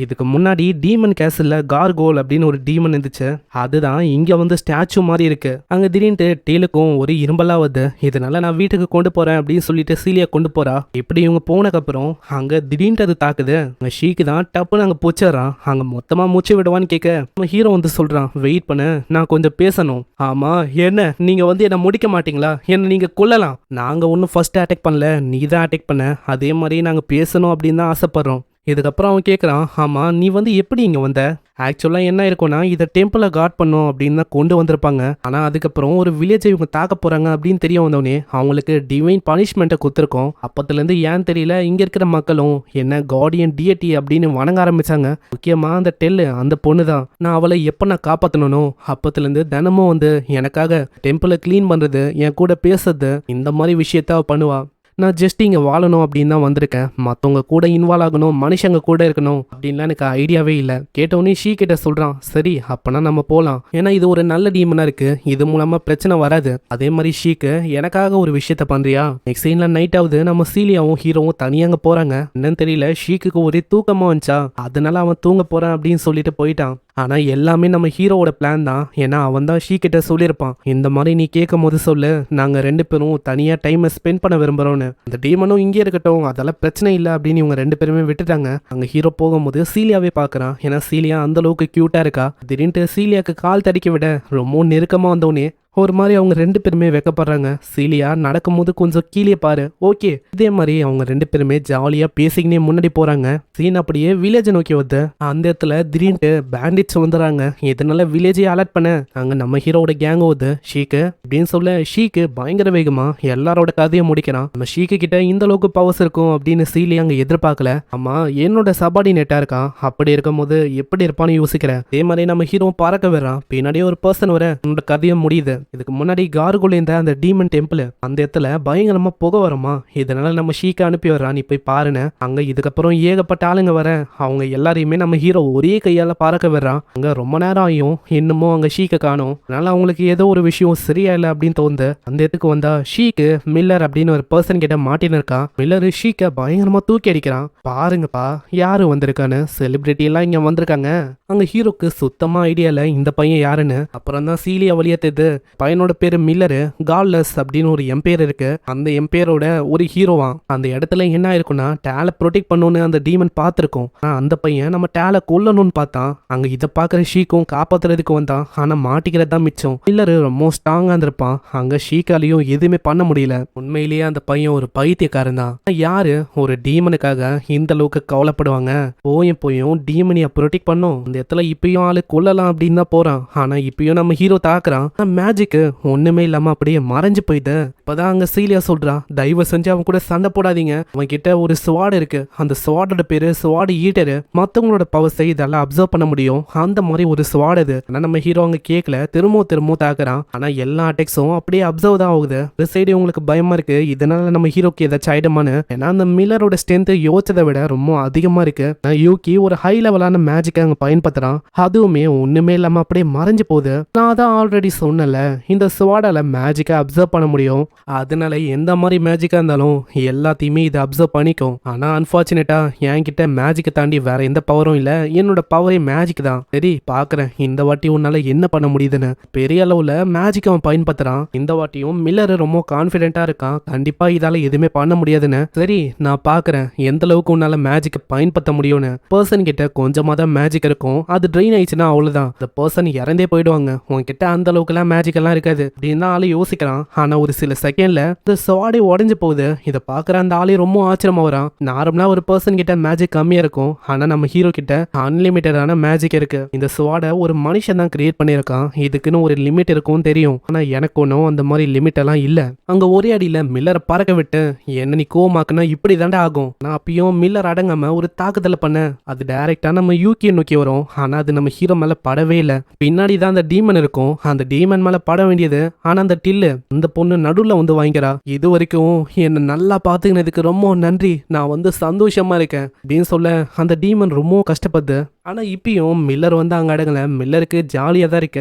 [SPEAKER 1] இதுக்கு முன்னாடி டீமன் கேசல்ல கார்கோல் அப்படின்னு ஒரு டீமன் இருந்துச்சு, அதுதான் இங்க ஸ்டாச்சு மாதிரி இருக்கு. அங்க திடீர்னு டீலுக்கும் ஒரு இரும்பலா வருது. இதனால நான் வீட்டுக்கு கொண்டு போறேன் அப்படின்னு சொல்லிட்டு சீலியா கொண்டு போறா. இப்படி இவங்க போனதுக்கு அப்புறம் அங்க திடீர்னு அது தாக்குது. அங்க ஷீக்கு தான் டப்புன்னு அங்க போச்சிடறான். அங்க மொத்தமா மூச்சு விடுவான்னு கேட்க நம்ம ஹீரோ சொல்றான், வெயிட் பண்ணு, நான் கொஞ்சம் பேசணும். ஆமா என்ன நீங்க என்ன முடிக்க மாட்டீங்களா, என்ன நீங்க கொல்லலாம், நாங்க ஒன்னும் ஃபர்ஸ்ட் அட்டாக் பண்ணல, நீ தான் அட்டாக் பண்ண, அதே மாதிரி நாங்க பேசணும் அப்படின்னு தான் ஆசைப்படுறோம். இதுக்கப்புறம் அவன் கேட்குறான், ஆமாம் நீ எப்படி இங்கே வந்த? ஆக்சுவலாக என்ன இருக்கும்னா இதை டெம்பிளை காட் பண்ணும் அப்படின்னு தான் கொண்டு வந்திருப்பாங்க. ஆனால் அதுக்கப்புறம் ஒரு வில்லேஜை இவங்க தாக்க போகிறாங்க அப்படின்னு தெரிய வந்தோடனே அவங்களுக்கு டிவைன் பனிஷ்மெண்ட்டை கொடுத்துருக்கோம். அப்போத்துலேருந்து ஏன் தெரியல இங்கே இருக்கிற மக்களும் என்ன கார்டியன் டிஏடி அப்படின்னு வணங்க ஆரம்பித்தாங்க. முக்கியமாக அந்த டெல்லு அந்த பொண்ணு தான், நான் அவளை எப்போ நான் காப்பாற்றணும் அப்போத்துலேருந்து தினமும் எனக்காக டெம்பிளை க்ளீன் பண்ணுறது, என் கூட பேசுறது, இந்த மாதிரி விஷயத்த அவள் பண்ணுவா. நான் ஜஸ்ட் இங்கே வாழணும் அப்படின்னு தான் வந்திருக்கேன், மற்றவங்க கூட இன்வால்வ் ஆகணும், மனுஷங்க கூட இருக்கணும் அப்படின்லாம் எனக்கு ஐடியாவே இல்லை. கேட்டவுடனே ஷீ கிட்ட சொல்கிறான், சரி அப்போனா நம்ம போகலாம், ஏன்னா இது ஒரு நல்ல டீமனாக இருக்குது, இது மூலமாக பிரச்சனை வராது. அதே மாதிரி ஷீக்கு எனக்காக ஒரு விஷயத்த பண்ணுறியா? நெக்ஸ்ட் சீனில் நைட் ஆகுது. நம்ம சீலியாவும் ஹீரோவும் தனியாக போகிறாங்க. என்னன்னு தெரியல, ஷீக்கு ஒரே தூக்கமாக வந்துச்சா, அதனால அவன் தூங்க போகிறான் அப்படின்னு சொல்லிட்டு போயிட்டான். ஆனால் எல்லாமே நம்ம ஹீரோவோட பிளான் தான். ஏன்னா அவன் தான் ஷீ கிட்ட சொல்லியிருப்பான், இந்த மாதிரி நீ கேட்கும் போது சொல்லு, நாங்கள் 2 பேரும் தனியாக டைமை ஸ்பெண்ட் பண்ண விரும்புகிறோன்னு. அந்த டீமனும் இங்கே இருக்கட்டும், அதெல்லாம் பிரச்சனை இல்லை அப்படின்னு இவங்க 2 பேருமே விட்டுட்டாங்க. அங்கே ஹீரோ போகும்போது சீலியாவே பார்க்குறான். ஏன்னா சீலியா அந்த அளவுக்கு க்யூட்டாக இருக்கா. திடீர்னு சீலியாவுக்கு கால் தடிக்க விட ரொம்ப நெருக்கமாக வந்தோடனே ஒரு மாதிரி அவங்க 2 பேருமே வெக்கப்படுறாங்க. சீலியா நடக்கும்போது கொஞ்சம் கீழே பாரு, ஓகே. இதே மாதிரி அவங்க 2 பேருமே ஜாலியாக பேசிக்கினே முன்னாடி போகிறாங்க. சீன் அப்படியே வில்லேஜை நோக்கி வருது. அந்த இடத்துல திடீர்னு பேண்டிட்ஸ் வந்துடுறாங்க. இதனால வில்லேஜை அலர்ட் பண்ண அங்கே நம்ம ஹீரோட கேங் வருது. ஷீக்கு அப்படின்னு சொல்ல ஷீக்கு பயங்கர வேகமா எல்லாரோட கதையை முடிக்கிறான். நம்ம ஷீக்கு கிட்ட இந்த அளவுக்கு பவர்ஸ் இருக்கும் அப்படின்னு சீலியா அங்கே எதிர்பார்க்கல. ஆமா என்னோட சபார்டினேட்டா இருக்கான், அப்படி இருக்கும் போது எப்படி இருப்பான்னு யோசிக்கிறேன். அதே மாதிரி நம்ம ஹீரோ பறக்க வர்றான். பின்னாடியே ஒரு பர்சன் வர உன்னோட கதையை முடியுது. இதுக்கு முன்னாடி கார்குல் இந்த அந்த டீமன் டெம்பிள் அந்த இடத்துல பயங்கரமா புகை வருமா, இதனால நம்ம ஷீக்கை அனுப்பி வர்றான், நீ போய் பாருன்னு. அங்க இதுக்கப்புறம் ஏகப்பட்ட ஆளுங்க வர அவங்க எல்லாரையுமே நம்ம ஹீரோ ஒரே கையால பறக்க விடுறான். அங்க ரொம்ப நேரம் ஆயும் இன்னமும் அங்க ஷீக்கை காணும். அதனால அவங்களுக்கு ஏதோ ஒரு விஷயம் சரியா இல்லை அப்படின்னு தோணுது. அந்த இடத்துக்கு வந்தா ஷீக்கு மில்லர் அப்படின்னு ஒரு பர்சன் கிட்ட மாட்டின்னு இருக்கான். மில்லர் ஷீக்கை பயங்கரமா தூக்கி அடிக்கிறான். பாருங்கப்பா யாரு வந்திருக்கான்னு, செலிபிரிட்டி எல்லாம் இங்க வந்திருக்காங்க. அங்க ஹீரோக்கு சுத்தமா ஐடியா இல்ல இந்த பையன் யாருன்னு. அப்புறம் தான் சீலியா வழியா தெரியுது பையனோட பேரு மில்லரு, கால்லஸ் அப்படின்னு ஒரு எம்பையர் இருக்கு. அந்த எம்பையரோட ஒரு ஹீரோவா. அந்த இடத்துல என்ன இருக்குன்னா டேலை ப்ரொடெக்ட் பண்ணணும்னு அந்த டீமன் பார்த்துருக்கோம். அந்த பையன் நம்ம டேலை கொல்லணும்னு பார்த்தான். அங்க இதை பாக்குற ஷீக்கும் காப்பாத்துறதுக்கு வந்தான். ஆனா மாட்டிக்கிறது தான் மிச்சம். மில்லரு ரொம்ப ஸ்ட்ராங்கா இருந்திருப்பான். அங்க ஷீக்காலையும் எதுவுமே பண்ண முடியல. உண்மையிலேயே அந்த பையன் ஒரு பைத்தியக்காரன் தான். யாரு ஒரு டீமனுக்காக இந்த அளவுக்கு கவலைப்படுவாங்க? போயும் டீமனியா ப்ரொடெக்ட் பண்ணும். இந்த இடத்துல இப்பயும் ஆளு கொல்லலாம் அப்படின்னு தான் போறான். ஆனா இப்பயும் நம்ம ஹீரோ தாக்குறான். மேஜிக்கு ஒண்ணுமே இல்லாம அப்படியே மறைஞ்சு போயிட்டு. இப்பதான் அங்க சீலியா சொல்றா, தயவு செஞ்சு அவன் கூட சண்டை போடாதீங்க, அவன் கிட்ட ஒரு ஸ்வாட் இருக்கு, அந்த ஸ்வாடோட பேரு ஸ்வாட் ஈட்டரு, மத்தவங்களோட பவர்ஸை இதெல்லாம் அப்சர்வ் பண்ண முடியும், அந்த மாதிரி ஒரு ஸ்வாட் அது. ஆனா நம்ம ஹீரோ அங்க கேட்கல, திரும்பவும் தாக்குறான். ஆனா எல்லா அட்டாக்ஸும் அப்படியே அப்சர்வ் தான் ஆகுது. ஒரு சைடு உங்களுக்கு பயமா இருக்கு, இதனால நம்ம ஹீரோக்கு ஏதாச்சும் ஆயிடுமான்னு. ஏன்னா அந்த மில்லரோட ஸ்ட்ரென்த் யோசிச்சதை விட ரொம்ப அதிகமா இருக்கு. யூகி ஒரு ஹை லெவலான மேஜிக்கை அங்க பயன்படுத்துறான். அதுவுமே ஒண்ணுமே இல்லாம அப்படியே மறைஞ்சு போகுது. நான் தான் ஆல்ரெடி சொன்னல, இந்த ஸ்வாடால மேஜிக்கை அப்சர்வ் பண்ண முடியும். அதனால எந்த மாதிரி மேஜிக்கா இருந்தாலும் எல்லாத்தையுமே இதை அப்சர்வ் பண்ணிக்கும். ஆனா அன்பார்ச்சுனேட்டா என்கிட்ட மேஜிக்கை தாண்டி வேற எந்த பவரும் இல்ல, என்னோட பவரே மேஜிக் தான். சரி பாக்குறேன் இந்த வாட்டி உன்னால என்ன பண்ண முடியுதுன்னு. பெரிய அளவுல மேஜிக் அவன் பயன்படுத்துறான். இந்த வாட்டியும் மில்லர் ரொம்ப கான்பிடென்டா இருக்கான், கண்டிப்பா இதால எதுவுமே பண்ண முடியாதுன்னு. சரி நான் பாக்குறேன் எந்த அளவுக்கு உன்னால மேஜிக்கை பயன்படுத்த முடியும்னு. பர்சன் கிட்ட கொஞ்சமா தான் மேஜிக் இருக்கும், அது ட்ரெயின் ஆயிடுச்சுன்னா அவ்வளவுதான், அந்த பர்சன் இறந்தே போயிடுவாங்க. உன்கிட்ட அந்த அளவுக்கு எல்லாம் மேஜிக் எல்லாம் இருக்காது அப்படின்னு தான் ஆளு யோசிக்கிறான். ஆனா ஒரு சில செகண்ட்ல இந்த ஸ்வாடே உடஞ்சு போகுது. இதை பாக்குற அந்த ஆளே ரொம்ப ஆச்சரியமா வரான். நார்மலா ஒரு பர்சன் கிட்ட மேஜிக் கம்மியா இருக்கும், ஆனா நம்ம ஹீரோ கிட்ட அன்லிமிட்டடான மேஜிக் இருக்கு. இந்த ஸ்வாடை ஒரு மனுஷன் தான் கிரியேட் பண்ணிருக்கான், இதுக்குன்னு ஒரு லிமிட் இருக்கும் தெரியும். ஆனா எனக்கு ஒன்றும் அந்த மாதிரி லிமிட் எல்லாம் இல்ல. அங்க ஒரே அடியில மில்லரை பறக்க விட்டு என்ன நீ கோமாக்குனா இப்படி தாண்டா ஆகும். நான் அப்பயும் மில்லர் அடங்காம ஒரு தாக்குதல பண்ண, அது டைரக்டா நம்ம யூகே நோக்கி வரும். ஆனா அது நம்ம ஹீரோ மேல படவே இல்லை. பின்னாடி தான் அந்த டீமன் இருக்கும், அந்த டீமன் மேல பட வேண்டியது. ஆனா அந்த டில்லு அந்த பொண்ணு நடுவுல வந்து வாங்கிக்கிறா. இது வரைக்கும் என்ன நல்லா பாத்துக்கினதுக்கு ரொம்ப நன்றி, நான் வந்து சந்தோஷமா இருக்கேன் அப்படின்னு சொல்ல அந்த டீமன் ரொம்ப கஷ்டப்படுது. ஆனா இப்பயும் மில்லர் வந்து அங்க அடங்கல, மில்லருக்கு ஜாலியா தான் இருக்க.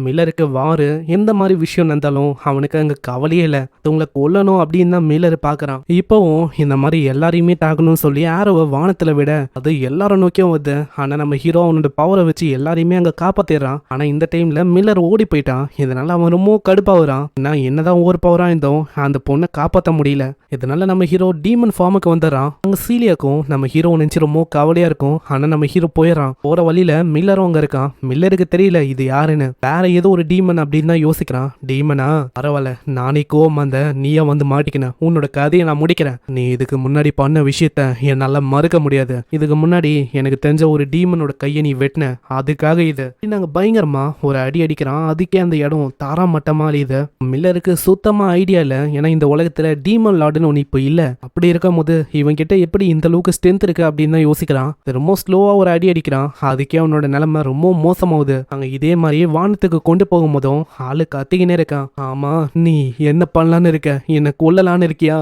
[SPEAKER 1] மில்லருக்கு வாரு எந்த மாதிரி விஷயம் நடந்தாலும் அவனுக்கு அங்க கவலையே இல்லை. உங்களை கொல்லணும் அப்படின்னு தான் மில்லர் பாக்குறான். இப்பவும் இந்த மாதிரி எல்லாரையுமே தாக்கணும்னு சொல்லி ஆரோவை வானத்துல விட அது எல்லாரும் நோக்கியும் வருது. ஆனா நம்ம ஹீரோ அவனோட பவரை வச்சு எல்லாரையுமே அங்க காப்பாத்திடுறான். ஆனா இந்த டைம்ல மில்லர் ஓடி போயிட்டான். இதனால அவன் ரொம்ப கடுப்பாகிறான். நான் என்னதான் ஓவர் பவரா இருந்தோம் அந்த பொண்ணை காப்பாற்ற முடியல. இதனால நம்ம ஹீரோ டீமன் ஃபார்முக்கு வந்துடுறான். அங்க சீலியாக்கும் நம்ம ஹீரோ நினைச்சு ரொம்ப கவலையா இருக்கும். ஆனா நம்ம ஹீரோ போயிடறான். போற வழியில மில்லரும் அங்க இருக்கான். மில்லருக்கு தெரியல இது யாருன்னு, வேற ஏதோ ஒரு டீமன் அப்படின்னு தான் யோசிக்கிறான். டீமனா பரவாயில்ல, நானே கோவம் வந்த நீயா வந்து மாட்டிக்கின, உன்னோட கதையை நான் முடிக்கிறேன். நீ இதுக்கு முன்னாடி பண்ண விஷயத்த என்னால மறுக்க முடியாது. இதுக்கு முன்னாடி எனக்கு தெரிஞ்ச ஒரு டீமனோட கையை நீ வெட்டின, அதுக்காக இது நாங்க பயங்கரமா ஒரு அடி அடிக்கிறான். அதுக்கே அந்த இடம் தாரா மட்டமா இது. மில்லருக்கு சுத்தமா ஐடியா இல்ல, ஏன்னா இந்த உலகத்துல டீமன் லார்டுன்னு ஒன்னு இப்ப இல்ல. அப்படி இருக்கும் போது இவன் கிட்ட எப்படி இந்த அளவுக்கு ஸ்ட்ரென்த் இருக்கு அப்படின்னு தான் யோசிக்கிறான். ரொம்ப ஸ்லோவா ஒரு அடி அடிக்கிறான். அதுக்கே அவனோட நிலைமை ரொம்ப மோசமாகுது. அங்க இதே மாதிரி வானத்துக்கு கொண்டு போகும்போதும் ஆளு கத்திக்கினே இருக்கான். ஆமா நீ என்ன பண்ணலான்னு இருக்க, என்ன கொல்லலான்னு இருக்கியா?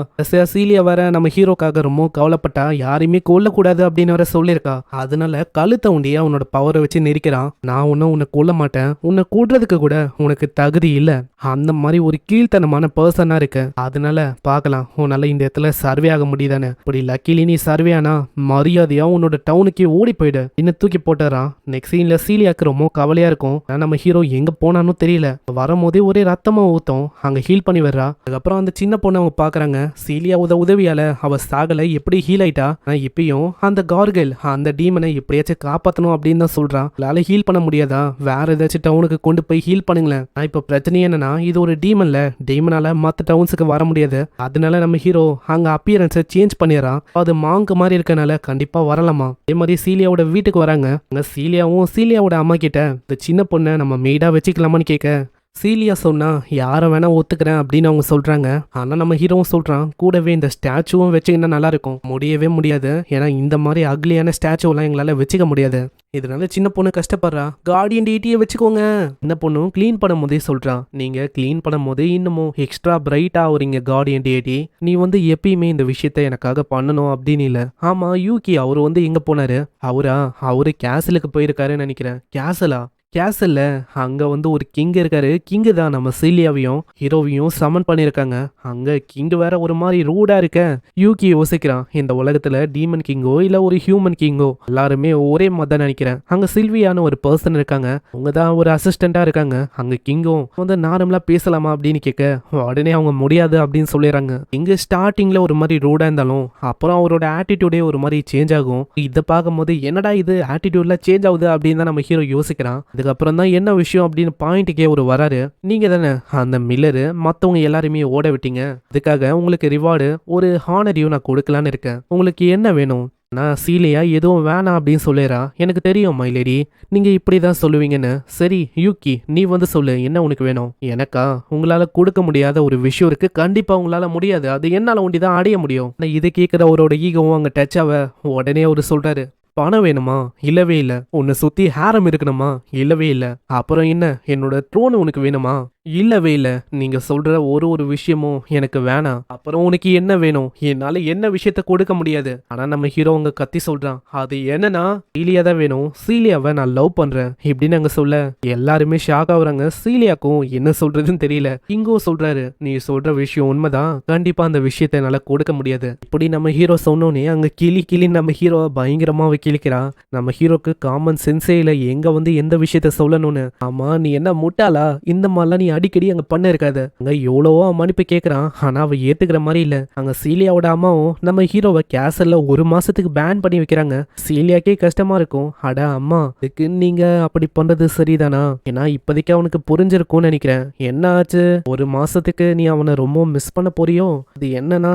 [SPEAKER 1] சீலியா வேற நம்ம ஹீரோக்காக ரொம்ப கவலைப்பட்டா யாரையுமே கொல்லக்கூடாது அப்படின்னு வேற சொல்லியிருக்கா. அதனால கழுத்தை உண்டிய அவனோட பவரை வச்சு நெரிக்கிறான். நான் உன்னை கொல்ல மாட்டேன், உன்னை கூடுறதுக்கு கூட உனக்கு தகுதி இல்ல, அந்த மாதிரி ஒரு கீழ்த்தனமான பர்சனா இருக்கு. அதனால பாக்கலாம் உன்னால இந்த இடத்துல சர்வே ஆக முடியுதானே. இப்படி லக்கிலி நீ சர்வே ஆனா மரியாதையா உன்னோட டவுனுக்கு ஓடி போயிடு இன்னும் தூக்கி போட்டுறான். நெக்ஸ்ட் சீன்ல சீலியாக்கு ரொம்ப கவலையா இருக்கும். நம்ம ஹீரோ எங்க போனான்னு தெரியல. வரும்போதே ஒரே ரத்தமா ஊத்தும். அங்க ஹீல் பண்ணி வர்றா. அதுக்கப்புறம் அந்த சின்ன பொண்ணு அவங்க பாக்குறாங்க. சீலியா உதவியால அவ சாகல, எப்படி ஹீல் ஆயிட்டா. இப்பயும் அந்த கார்கில் அந்த டீமனை எப்படியாச்சும் காப்பாத்தணும் அப்படின்னு தான் சொல்றான். அவளால ஹீல் பண்ண முடியாதா, வேற ஏதாச்சும் டவுனுக்கு கொண்டு போய் ஹீல் பண்ணுங்களேன். இப்ப பிரச்சனை என்னன்னா இது ஒரு டீமன்ல, டீமனால மத்த டவுன்ஸுக்கு வர முடியாது. அதனால நம்ம ஹீரோ அங்க அப்பியரன்ஸை சேஞ்ச் பண்ணிடுறான். அது மாங்கு மாதிரி இருக்கனால கண்டிப்பா வரலாமா. அதே மாதிரி சீலியாவோட வீட்டுக்கு வராங்க. சீலியாவும் சீலியாவோட அம்மா கிட்ட இந்த சின்ன பொண்ணை நம்ம மெய்டா வச்சுக்கலாமான்னு கேட்க சீலியா சொன்னா யாரை வேணா ஒத்துக்கிறேன் அப்படின்னு அவங்க சொல்றாங்க. ஆனா நம்ம ஹீரோவும் சொல்றான் கூடவே இந்த ஸ்டாச்சுவும் வச்சுக்கிட்டா நல்லா இருக்கும். முடியவே முடியாது, ஏன்னா இந்த மாதிரி அக்லியான ஸ்டாச்சுவெல்லாம் எங்களால வச்சுக்க முடியாது. இதனால சின்ன பொண்ணு கஷ்டப்படுறா. கார்டியன் டிடியை வச்சுக்கோங்க. சின்ன பொண்ணும் க்ளீன் பண்ணும் போதே சொல்றான், நீங்க க்ளீன் பண்ணும் போது இன்னமும் எக்ஸ்ட்ரா பிரைட்டா ஆகுறீங்க கார்டியன் டிடி. நீ வந்து எப்பயுமே இந்த விஷயத்த எனக்காக பண்ணணும் அப்படின்னு இல்ல. ஆமா யூகி அவரு வந்து எங்க போனாரு? அவரு கேசலுக்கு போயிருக்காருன்னு நினைக்கிறேன். கேசல்ல அங்க வந்து ஒரு கிங் இருக்காரு. கிங்கு தான் நம்ம சீலியாவையும் ஹீரோவையும் சமன் பண்ணியிருக்காங்க. அங்க கிங் வேற ஒரு மாதிரி ரூடா இருக்க. யூகி யோசிக்கிறான், இந்த உலகத்துல டீமன் கிங்கோ இல்ல ஒரு ஹியூமன் கிங்கோ எல்லாருமே ஒரே மாதிரி தான் நினைக்கிறேன். அங்க சில்வியான ஒரு பர்சன் இருக்காங்க, அவங்க தான் ஒரு அசிஸ்டண்டா இருக்காங்க. அங்க கிங்கும் வந்து நார்மலா பேசலாமா அப்படின்னு கேட்க உடனே அவங்க முடியாது அப்படின்னு சொல்லிடுறாங்க. இங்க ஸ்டார்டிங்ல ஒரு மாதிரி ரூடா இருந்தாலும் அப்புறம் அவரோட ஆட்டிடியூடே ஒரு மாதிரி சேஞ்ச் ஆகும். இதை பார்க்கும்போது என்னடா இது ஆட்டிடியூட்ல சேஞ்ச் ஆகுது அப்படின்னு தான் நம்ம ஹீரோ யோசிக்கிறான். அதுக்கப்புறம் தான் என்ன விஷயம் அப்படின்னு பாயிண்ட்டுக்கே ஒரு வராரு. நீங்க தானே அந்த மில்லரு மற்றவங்க எல்லாருமே ஓட விட்டீங்க, அதுக்காக உங்களுக்கு ரிவார்டு ஒரு ஹானரையும் நான் கொடுக்கலான்னு இருக்கேன். உங்களுக்கு என்ன வேணும்? நான் சீலியா எதுவும் வேணாம் அப்படின்னு சொல்லிடுறா. எனக்கு தெரியும் மைலேடி, நீங்க இப்படிதான் சொல்லுவீங்கன்னு. சரி யூகி நீ வந்து சொல்லு, என்ன உனக்கு வேணும்? எனக்கா உங்களால கொடுக்க முடியாத ஒரு விஷயம் இருக்கு, கண்டிப்பா உங்களால முடியாது, அது என்னால ஒண்டிதான் அடைய முடியும். இதை கேட்கிற அவரோட ஈகவும் அங்க டச் ஆக உடனே அவரு சொல்றாரு, பணம் வேணுமா? இல்லவே இல்லை. உன்னை சுத்தி ஹேரம் இருக்கணுமா? இல்லவே இல்லை. அப்புறம் என்ன, என்னோட த்ரோன் உனக்கு வேணுமா? இல்லவே இல்லை. நீங்க சொல்ற ஒரு விஷயமும் எனக்கு வேணாம். அப்புறம் உனக்கு என்ன வேணும்? என்னால என்ன விஷயத்த கொடுக்க முடியாது. ஆனா நம்ம ஹீரோ அங்க கத்தி சொல்றான், அது என்னன்னா சீலியா தான் வேணும், சீலியாவை நான் லவ் பண்றேன் இப்படின்னு அங்க சொல்ல எல்லாருமே ஷாக் ஆகுறாங்க. சீலியாக்கும் என்ன சொல்றதுன்னு தெரியல. இங்கோ சொல்றாரு, நீ சொல்ற விஷயம் உண்மைதான், கண்டிப்பா அந்த விஷயத்த என்னால கொடுக்க முடியாது. இப்படி நம்ம ஹீரோ சொன்னோன்னே அங்க கிளி நம்ம ஹீரோ பயங்கரமா கிழிக்கிறான். நம்ம ஹீரோக்கு காமன் சென்ஸே இல்ல எங்க வந்து எந்த விஷயத்த சொல்லணும்னு. ஆமா நீ என்ன முட்டாளா? இந்த மாதிரிலாம் நீ அடிக்கடி அங்க பண்ண இருக்காது. அங்க எவ்வளவோ மன்னிப்பு கேட்கறான், ஆனா அவ ஏத்துக்கிற மாதிரி இல்ல. அங்க சீலியாவோட அம்மாவும் நம்ம ஹீரோவை கேசல்ல 1 மாசத்துக்கு பேன் பண்ணி வைக்கிறாங்க. சீலியாக்கே கஷ்டமா இருக்கும். அட அம்மா, இதுக்கு நீங்க அப்படி பண்றது சரிதானா? ஏன்னா இப்போதைக்கு அவனுக்கு புரிஞ்சிருக்கும்னு நினைக்கிறேன். என்ன ஆச்சு? 1 மாசத்துக்கு நீ அவனை ரொம்ப மிஸ் பண்ண போறியோ? அது என்னன்னா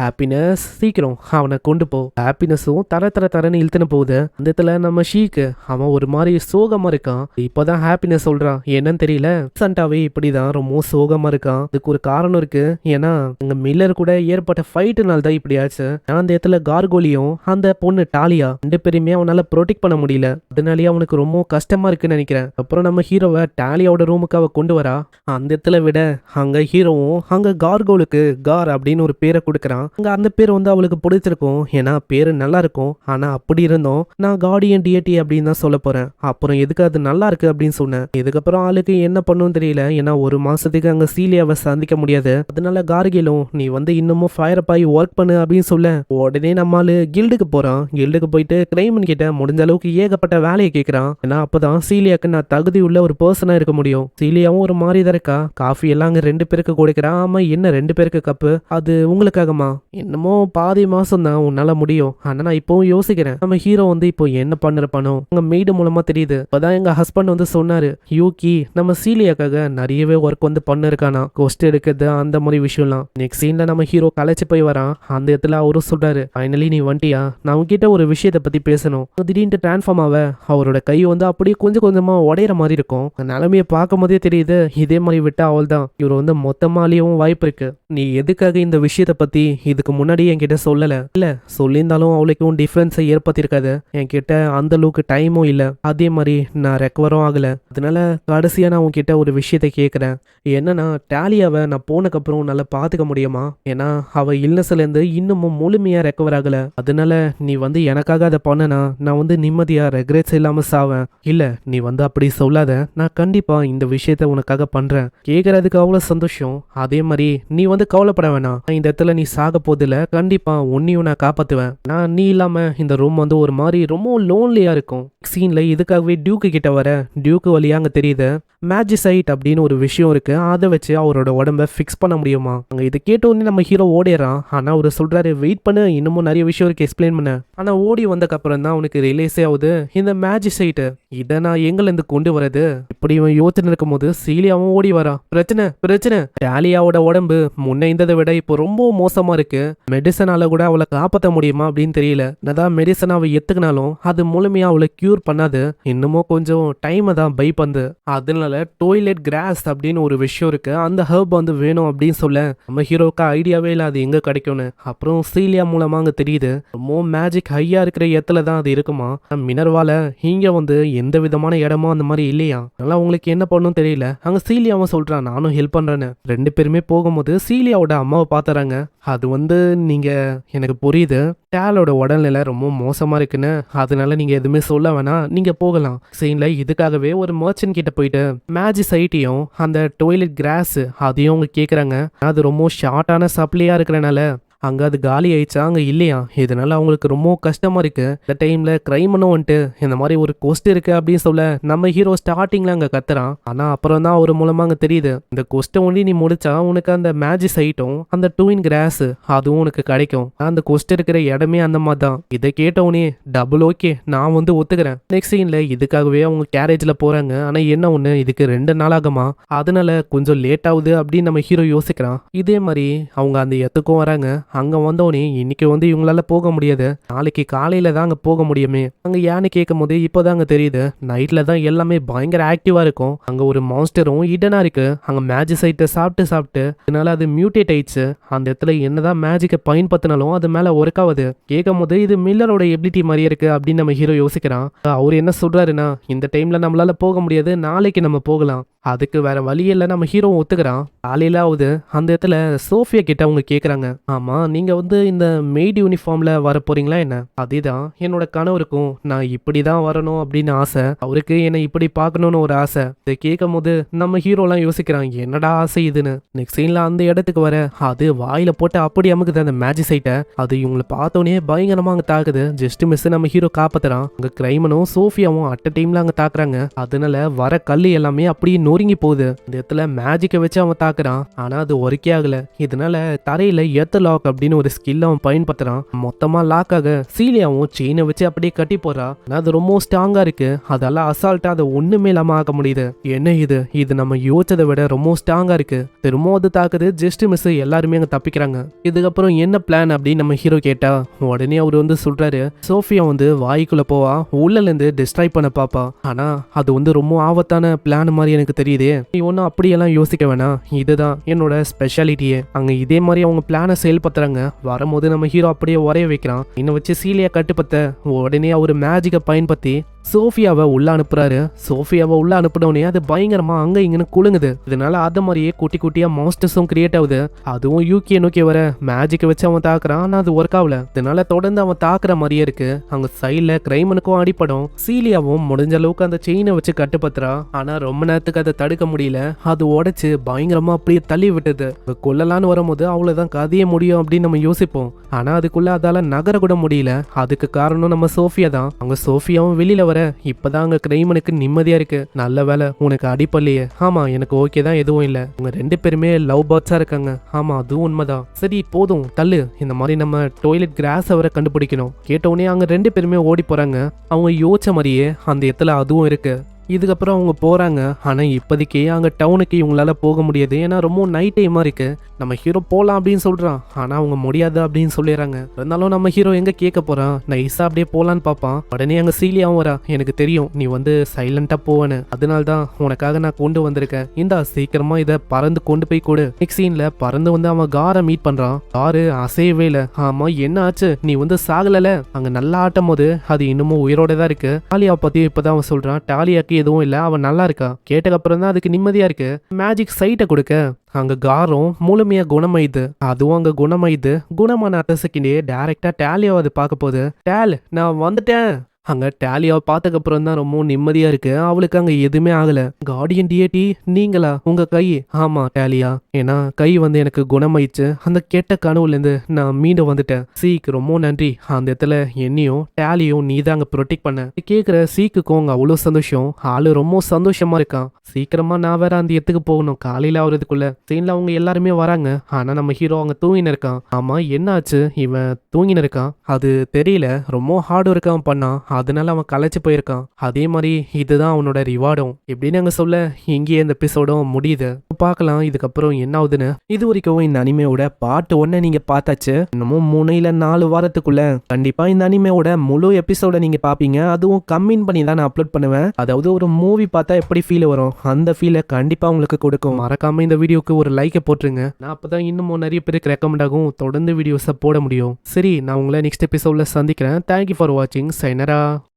[SPEAKER 1] ஹாப்பினஸ், சீக்கிரம் அவனை கொண்டு போ. ஹாப்பினஸும் தரன்னு இழுத்துன்னு போகுது. அந்த இடத்துல நம்ம ஷீக்கு அவன் ஒரு மாதிரி சோகமா இருக்கான். இப்பதான் ஹாப்பினஸ் சொல்றான், என்னன்னு தெரியல சண்டாவே இப்படிதான் ரொம்ப சோகமா இருக்கான். அதுக்கு ஒரு காரணம் இருக்கு. ஏன்னா அங்க மில்லர் கூட ஏற்பட்ட ஃபைட்டுனால தான் இப்படி ஆச்சு. அந்த இடத்துல கார்கோலியும் அந்த பொண்ணு டாலியா 2 பேருமே அவனால ப்ரொடெக்ட் பண்ண முடியல. அதனாலேயே அவனுக்கு ரொம்ப கஷ்டமா இருக்குன்னு நினைக்கிறேன். அப்புறம் நம்ம ஹீரோவை டாலியாவோட ரூமுக்கு அவ கொண்டு வரா. அந்த இடத்துல விட அங்க ஹீரோவும் அங்க கார்கோலுக்கு கார் அப்படின்னு ஒரு பேரை கொடுக்கறான். அங்க அந்த பேர் வந்து அவளுக்கு பிடிச்சிருக்கும், ஏன்னா பேரு நல்லா இருக்கும். ஆனா அப்படி இருந்தோம் நான் கார்டியன் டிஏடி அப்படின்னு தான் சொல்ல போறேன். அப்புறம் எதுக்கு அது நல்லா இருக்கு அப்படின்னு சொன்னேன். இதுக்கப்புறம் ஆளுக்கு என்ன பண்ணும் தெரியல. ஏன்னா 1 மாசத்துக்கு அங்க சீலியாவை சந்திக்க முடியாது. அதனால கார்கிலும் நீ வந்து இன்னமும் ஃபயர் அப் ஆகி ஒர்க் பண்ணு அப்படின்னு சொல்ல உடனே நம்மால கில்டுக்கு போறான். கில்டுக்கு போயிட்டு கிரைமன் கிட்ட முடிஞ்ச அளவுக்கு ஏகப்பட்ட வேலையை கேட்கறான். ஏன்னா அப்பதான் சீலியாக்கு நான் தகுதி உள்ள ஒரு பர்சனா இருக்க முடியும். சீலியாவும் ஒரு மாதிரி தான் இருக்கா. காஃபி எல்லாம் அங்க 2 பேருக்கு கொடுக்கறான். ஆமா என்ன 2 பேருக்கு கப்பு? அது உங்களுக்காகமா? என்னமோ பாதி மாசம் தான் உன்னால முடியும். ஆனா நான் இப்பவும் யோசிக்கிறேன், நம்ம ஹீரோ வந்து இப்போ என்ன பண்ணிருப்பானோ? உங்க மெய்டு மூலமா தெரியுது. இப்பதான் எங்க ஹஸ்பண்ட் வந்து சொன்னாரு, யூகி நம்ம சீலியாக்காக நிறையவே ஒர்க் வந்து பண்ணிருக்கானா, கோஸ்ட் எடுக்கிறது அந்த மாதிரி விஷயம்லாம். நெக்ஸ்ட் சீன்ல நம்ம ஹீரோ கலைச்சு போய் வரான். அந்த இடத்துல அவரும் சொல்றாரு, ஃபைனலி நீ வந்துட்டியா, நான் உங்ககிட்ட ஒரு விஷயத்தை பத்தி பேசணும். திடீர்னு டிரான்ஸ்ஃபார்ம் ஆக அவரோட கை வந்து அப்படியே கொஞ்சம் கொஞ்சமா உடையிற மாதிரி இருக்கும். நிலைமையை பார்க்கும் போதே தெரியுது, இதே மாதிரி விட்டா அவள் தான் இவர் வந்து மொத்தமா அழியவும் வாய்ப்பு இருக்கு. நீ எதுக்காக இந்த விஷயத்தை பத்தி இதுக்கு முன்னாடி என்கிட்ட சொல்லல? இல்ல சொல்லியிருந்தாலும் அவளுக்கும் டிஃபரன்ஸை ஏற்படுத்திருக்காது. என்கிட்ட அந்த அளவுக்கு டைமும் இல்ல, அதே மாதிரி நான் ரெக்கவரும் ஆகல. அதனால கடைசியா நான் உன்கிட்ட ஒரு விஷயத்தை கேட்கறேன். என்னன்னா டாலியாவை நான் போனக்கப்புறம் நல்லா பாத்துக்க முடியுமா? ஏன்னா அவ இல்னஸ்ல இருந்து இன்னமும் முழுமையா ரெக்கவர் ஆகல. அதனால நீ வந்து எனக்காக அதை பண்ணனா நான் வந்து நிம்மதியா ரெக்ரெட்ஸ் இல்லாம சாவேன். இல்ல நீ வந்து அப்படி சொல்லாத, நான் கண்டிப்பா இந்த விஷயத்த உனக்காக பண்றேன். கேட்கறதுக்கு அவ்வளவு சந்தோஷம். அதே மாதிரி நீ வந்து கவலைப்பட வேணாம். இந்த இடத்துல நீ சாக போதில்ல, கண்டிப்பா உன்னையும் நான் காப்பாத்துவேன். நான் நீ இல்லாம இந்த ரூம் வந்து ஒரு மாதிரி ரொம்ப லோன்லியா இருக்கும். சீன்ல இதுக்காகவே டியூக்கு கிட்ட வர டியூக்கு வழியா அங்க தெரியுது மேஜிசைட் அப்படின்னு ஒரு விஷயம் இருக்கு. அதை வச்சு அவரோட உடம்ப ஃபிக்ஸ் பண்ண முடியுமா? அங்க இதை கேட்டோன்னே நம்ம ஹீரோ ஓடிறான். ஆனா அவரு சொல்றாரு, வெயிட் பண்ணு, இன்னமும் நிறைய விஷயம் இருக்கு எக்ஸ்பிளைன் பண்ண. ஆனா ஓடி வந்தக்கு அப்புறம் தான் அவனுக்கு ரிலேஸே ஆகுது, இந்த மேஜிசைட் இதை நான் எங்க இருந்து கொண்டு வரது? இப்படி இவன் யோசனை இருக்கும் போது சீலியாவும் ஓடி வரான். பிரச்சனை டாலியாவோட உடம்பு முன்ன இருந்ததை விட இப்போ ரொம்ப மோசமா இருக்கு. மெடிசனால கூட அவளை காப்பாற்ற முடியுமா அப்படின்னு தெரியல. என்னதான் மெடிசன் அவ எத்துக்கினாலும் அது முழுமையா அவளை கியூர் பண்ணாது. இன்னமும் கொஞ்சம் டைம் தான் பை பண்ணு. அதனால டோய்லெட் கிராஸ் கிராஸ் அப்படின்னு ஒரு விஷயம் இருக்கு, அந்த ஹர்ப் வந்து வேணும் அப்படின்னு சொல்ல நம்ம ஹீரோக்கு ஐடியாவே இல்லை அது எங்க கிடைக்கும்னு. அப்புறம் சீலியா மூலமா அங்க தெரியுது ரொம்ப மேஜிக் ஹையா இருக்கிற இடத்துல தான் அது இருக்குமா. மினர்வால இங்க வந்து எந்த விதமான இடமும் அந்த மாதிரி இல்லையா. அதனால உங்களுக்கு என்ன பண்ணணும் தெரியல. அங்க சீலியாவும் சொல்றான் நானும் ஹெல்ப் பண்றேன்னு. ரெண்டு பேருமே போகும்போது சீலியாவோட அம்மாவை பாத்துறாங்க. அது வந்து நீங்க எனக்கு புரியுது டேலோட உடல்நிலை ரொம்ப மோசமா இருக்குன்னு, அதனால நீங்க எதுவுமே சொல்ல வேணாம், நீங்க போகலாம். சீன்ல இதுக்காகவே ஒரு மர்ச்சன்ட் கிட்ட போயிட்டு மேஜிசைட்டையும் அந்த டொய்லெட் கிராஸ் அதையும் அவங்க கேக்குறாங்க. அது ரொம்ப ஷார்ட்டான சப்ளையா இருக்கிறனால அங்க அது காலி ஆயிடுச்சா அங்க இல்லையா. இதனால அவங்களுக்கு ரொம்ப கஷ்டமா இருக்கு. இந்த டைம்ல கிரைமனும் வந்துட்டு இந்த மாதிரி ஒரு கொஸ்ட் இருக்கு அப்படின்னு சொல்ல நம்ம ஹீரோ ஸ்டார்டிங்ல அங்க கத்துறான். ஆனா அப்புறம் தான் அவர் மூலமா அங்க தெரியுது இந்த கொஸ்ட்டை ஒண்டி நீ முடிச்சா உனக்கு அந்த மேஜிசைட்டும் அந்த டூயின் கிராஸ் அதுவும் உனக்கு கிடைக்கும். அந்த கொஸ்ட் இருக்கிற இடமே அந்த மாதிரி தான். இதை கேட்டவுடனே டபுள் ஓகே நான் வந்து ஒத்துக்கிறேன். நெக்ஸ்ட் சீன்ல இதுக்காகவே அவங்க கேரேஜ்ல போறாங்க. ஆனா என்ன ஒண்ணு இதுக்கு 2 நாள் ஆகுமா, அதனால கொஞ்சம் லேட் ஆகுது அப்படின்னு நம்ம ஹீரோ யோசிக்கிறான். இதே மாதிரி அவங்க அந்த இடத்துக்கும் வராங்க. அங்க வந்தோடனே இன்னைக்கு வந்து இவங்களால போக முடியாது, நாளைக்கு காலையில தான் அங்க போக முடியுமே. அங்க ஏன்னு கேட்கும் போது இப்போதான் அங்க தெரியுது நைட்ல தான் எல்லாமே பயங்கர ஆக்டிவா இருக்கும். அங்க ஒரு மான்ஸ்டரும் இடனா இருக்கு. அங்க மேஜிசைட்டை சாப்பிட்டு அதனால அது மியூட்டேட் ஆயிடுச்சு. அந்த இடத்துல என்னதான் மேஜிக்கை பயன்படுத்தினாலும் அது மேல ஒர்க் ஆகுது. கேட்கும் போது இது மில்லரோட எபிலிட்டி மாதிரியே இருக்கு அப்படின்னு நம்ம ஹீரோ யோசிக்கிறான். அவர் என்ன சொல்றாருன்னா இந்த டைம்ல நம்மளால போக முடியாது, நாளைக்கு நம்ம போகலாம். அதுக்கு வேற வழி இல்லை நம்ம ஹீரோ ஒத்துக்கிறான். காலையில ஆகுது. அந்த இடத்துல சோஃபியா கிட்ட அவங்க கேக்குறாங்க, ஆமா நீங்க வந்து இந்த மெய்ட் யூனிஃபார்ம்ல வர போறீங்களா என்ன. அதேதான் என்னோட கனவுக்கும், நான் இப்படிதான் வரணும் அப்படின்னு ஆசை, அவருக்கு என்னை இப்படி பார்க்கணும்னு ஒரு ஆசை. இதை கேட்கும் போது நம்ம ஹீரோலாம் யோசிக்கிறான் என்னடா ஆசை இதுன்னு. நெக்ஸ்ட் சீன்ல அந்த இடத்துக்கு வர அது வாயில போட்டு அப்படி அமுக்குது அந்த மேஜிசைட்டை. அது இவங்களை பார்த்தோன்னே பயங்கரமா அங்க தாக்குது. ஜஸ்ட் மிஸ் நம்ம ஹீரோ காப்பாத்துறான். அங்க கிரைமனும் சோஃபியாவும் அட் டைம்ல அங்க தாக்குறாங்க. அதனால வர கல்லு எல்லாமே அப்படியே நொறுங்கி போகுது. இந்த இடத்துல மேஜிக்கை வச்சு அவன் தாக்குறான். ஆனா அது ஒர்க்கே ஆகல. இதனால தரையில எர்த் லாக் அப்படின்னு ஒரு ஸ்கில் அவன் பயன்படுத்துறான். மொத்தமா லாக் ஆக சீலியாவும் செயினை வச்சு அப்படியே கட்டி போறா. ஆனா அது ரொம்ப ஸ்ட்ராங்கா இருக்கு. அதெல்லாம் அசால்ட்டா அதை ஒண்ணுமே இல்லாம ஆக்க முடியுது. என்ன இது நம்ம யோசிச்சதை விட ரொம்ப ஸ்ட்ராங்கா இருக்கு. திரும்ப அது தாக்குது. ஜஸ்ட் மிஸ் எல்லாருமே அங்க தப்பிக்கிறாங்க. இதுக்கப்புறம் என்ன பிளான் அப்படின்னு நம்ம ஹீரோ கேட்டா உடனே அவர் வந்து சொல்றாரு சோஃபியா வந்து வாய்க்குள்ள போவா, உள்ள இருந்து டிஸ்ட்ராய் பண்ண பாப்பா. ஆனா அது வந்து ரொம்ப ஆபத்தான பிளான் மாதிரி எனக்கு தெரியுதே, நீ ஒன்னும் அப்படியெல்லாம் யோசிக்க வேணாம், இதுதான் என்னோட ஸ்பெஷாலிட்டியே. அங்க இதே மாதிரி அவங்க பிளானை செயல்படுத்துறாங்க. வரும்போது நம்ம ஹீரோ அப்படியே உரைய வைக்கிறான். இன்னும் வச்சு சீலியா கட்டுப்பத்த உடனே அவரு மேஜிக்கை பயன்படுத்தி சோஃபியாவை உள்ள அனுப்புறாரு. சோஃபியாவை உள்ள அனுப்பினோடனே அது பயங்கரமா அங்க இங்கன்னு குலுங்குது. இதனால அது மாதிரியே குட்டி குட்டியா மான்ஸ்டர்ஸும் கிரியேட் ஆகுது. அதுவும் யூகே நோக்கி வர மேஜிக்கை வச்சு அவன் தாக்குறான். ஆனா அது ஒர்க் ஆகல. இதனால தொடர்ந்து அவன் தாக்குற மாதிரியே இருக்கு. அங்க சைட்ல கிரைமனுக்கும் அடிப்படும். சீலியாவும் முடிஞ்ச அளவுக்கு அந்த செயினை வச்சு கட்டுப்பத்துறா. ஆனா ரொம்ப நேரத்துக்கு அதை தடுக்க முடியல. அது உடைச்சு பயங்கரமா அப்படியே தள்ளி விட்டுது. கொல்லலான்னு வரும்போது அவ்வளவுதான் கதையே முடியும் அப்படின்னு நம்ம யோசிப்போம். ஆனா அதுக்குள்ள அதால நகர கூட முடியல. அதுக்கு காரணம் நம்ம சோஃபியா தான். அங்க சோஃபியாவும் வெளியில வர இப்பதான் அங்க கிரைமனுக்கு நிம்மதியா இருக்கு. நல்ல வேலை உனக்கு அடிப்பல்லையே. ஆமா எனக்கு ஓகே தான், எதுவும் இல்ல. உங்க ரெண்டு பேருமே லவ் பேர்ட்ஸா இருக்காங்க. ஆமா அதுவும் உண்மைதான். சரி போதும் தள்ளு, இந்த மாதிரி நம்ம டாய்லெட் கிராஸ் அவரை கண்டுபிடிக்கணும். கேட்டவுடனே அங்க ரெண்டு பேருமே ஓடி போறாங்க. அவங்க யோசிச்ச மாதிரியே அந்த இடத்துல அதுவும் இருக்கு. இதுக்கப்புறம் அவங்க போறாங்க. ஆனா இப்போதைக்கு அங்க டவுனுக்கு இவங்களால போக முடியாது, ஏன்னா ரொம்ப நைட் டைமா இருக்கு. நம்ம ஹீரோ போலாம் அப்படின்னு சொல்றான். ஆனா அவங்க முடியாது அப்படின்னு சொல்லிடுறாங்க. இருந்தாலும் நம்ம ஹீரோ எங்க கேட்க போறான், நைஸா அப்படியே போலான்னு பாப்பான். உடனே அங்க சீலியாவும் வரா. எனக்கு தெரியும் நீ வந்து சைலண்டா போவனு, அதனால தான் உனக்காக நான் கொண்டு வந்திருக்கேன். இந்தா சீக்கிரமா இதை பறந்து கொண்டு போய் கொடு. நெக்ஸ்ட் சீன்ல பறந்து வந்து அவன் காரை மீட் பண்றான். காரு அசையவே இல்லை. ஆமா என்ன ஆச்சு, நீ வந்து சாகல. அங்க நல்லா ஆட்டும் போது அது இன்னமும் உயிரோட தான் இருக்கு. டாலியா பத்தி இப்பதான் அவன் சொல்றான். டாலியாக்கு எதுவும் இல்ல, அவன் நல்லா இருக்கா. கேட்டக்கப்புறம் தான் அதுக்கு நிம்மதியா இருக்கு. மேஜிக் சைட்டை கொடுக்க அங்க காரம் முழுமையா குணமாயுது. அதுவும் அங்க குணமாயுது. குணமான அடுத்த செகண்டே டைரக்டா டேலியாவை அது பார்க்க போகுது. டேல் நான் வந்துட்டேன். அங்க டேலியாவை பார்த்ததுக்கப்புறம் தான் ரொம்ப நிம்மதியா இருக்கு. அவளுக்கு அங்க எதுவுமே ஆகல. கார்டியன் டிஏடி நீங்களா, உங்க கை. ஆமா டேலியா, ஏன்னா கை வந்து எனக்கு குணமாயிடுச்சு. அந்த கெட்ட கனவுல இருந்து நான் மீண்டும் வந்துட்டேன். சீக்கு ரொம்ப நன்றி. அந்த இடத்துல என்னையும் டேலியும் நீ தான் அங்க ப்ரொடெக்ட் பண்ண. கேக்குற சீக்குக்கும் அங்க அவ்வளவு சந்தோஷம். ஆளு ரொம்ப சந்தோஷமா இருக்கான். சீக்கிரமா நான் வேற அந்த இடத்துக்கு போகணும். காலையில ஆகுறதுக்குள்ள சீன்ல அவங்க எல்லாருமே வராங்க. ஆனா நம்ம ஹீரோ அங்க தூங்கின இருக்கான். ஆமா என்ன ஆச்சு, இவன் தூங்கின இருக்கான். அது தெரியல, ரொம்ப ஹார்ட் ஒர்க் அவன் பண்ணான். அதனால அவன் களைச்சு போயிருக்கான். அதே மாதிரி இதுதான் அவனோட ரிவார்டும் இப்படின்னு அங்க சொல்ல இங்கேயே இந்த எபிசோடும் முடியுது. பார்க்கலாம் இதுக்கப்புறம் என்ன ஆகுதுன்னு. இது வரைக்கும் இந்த அனிமையோட பார்ட் 1 நீங்க பார்த்தாச்சு. இன்னமும் 3 இல்ல 4 வாரத்துக்குள்ள கண்டிப்பா இந்த அனிமையோட முழு எபிசோட நீங்க பாப்பீங்க. அதுவும் கம்மின் பண்ணி தான் நான் அப்லோட் பண்ணுவேன். அதாவது ஒரு மூவி பார்த்தா எப்படி ஃபீல் வரும் அந்த ஃபீலை கண்டிப்பா உங்களுக்கு கொடுக்கும். மறக்காம இந்த வீடியோக்கு ஒரு லைக்கை போட்டுருங்க. நான் அப்பதான் இன்னமும் நிறைய பேருக்கு ரெக்கமெண்ட் ஆகும் தொடர்ந்து வீடியோஸை போட முடியும். சரி, நான் உங்களை நெக்ஸ்ட் எபிசோட்ல சந்திக்கிறேன். தேங்க்யூ ஃபார் வாட்சிங். சைனரா.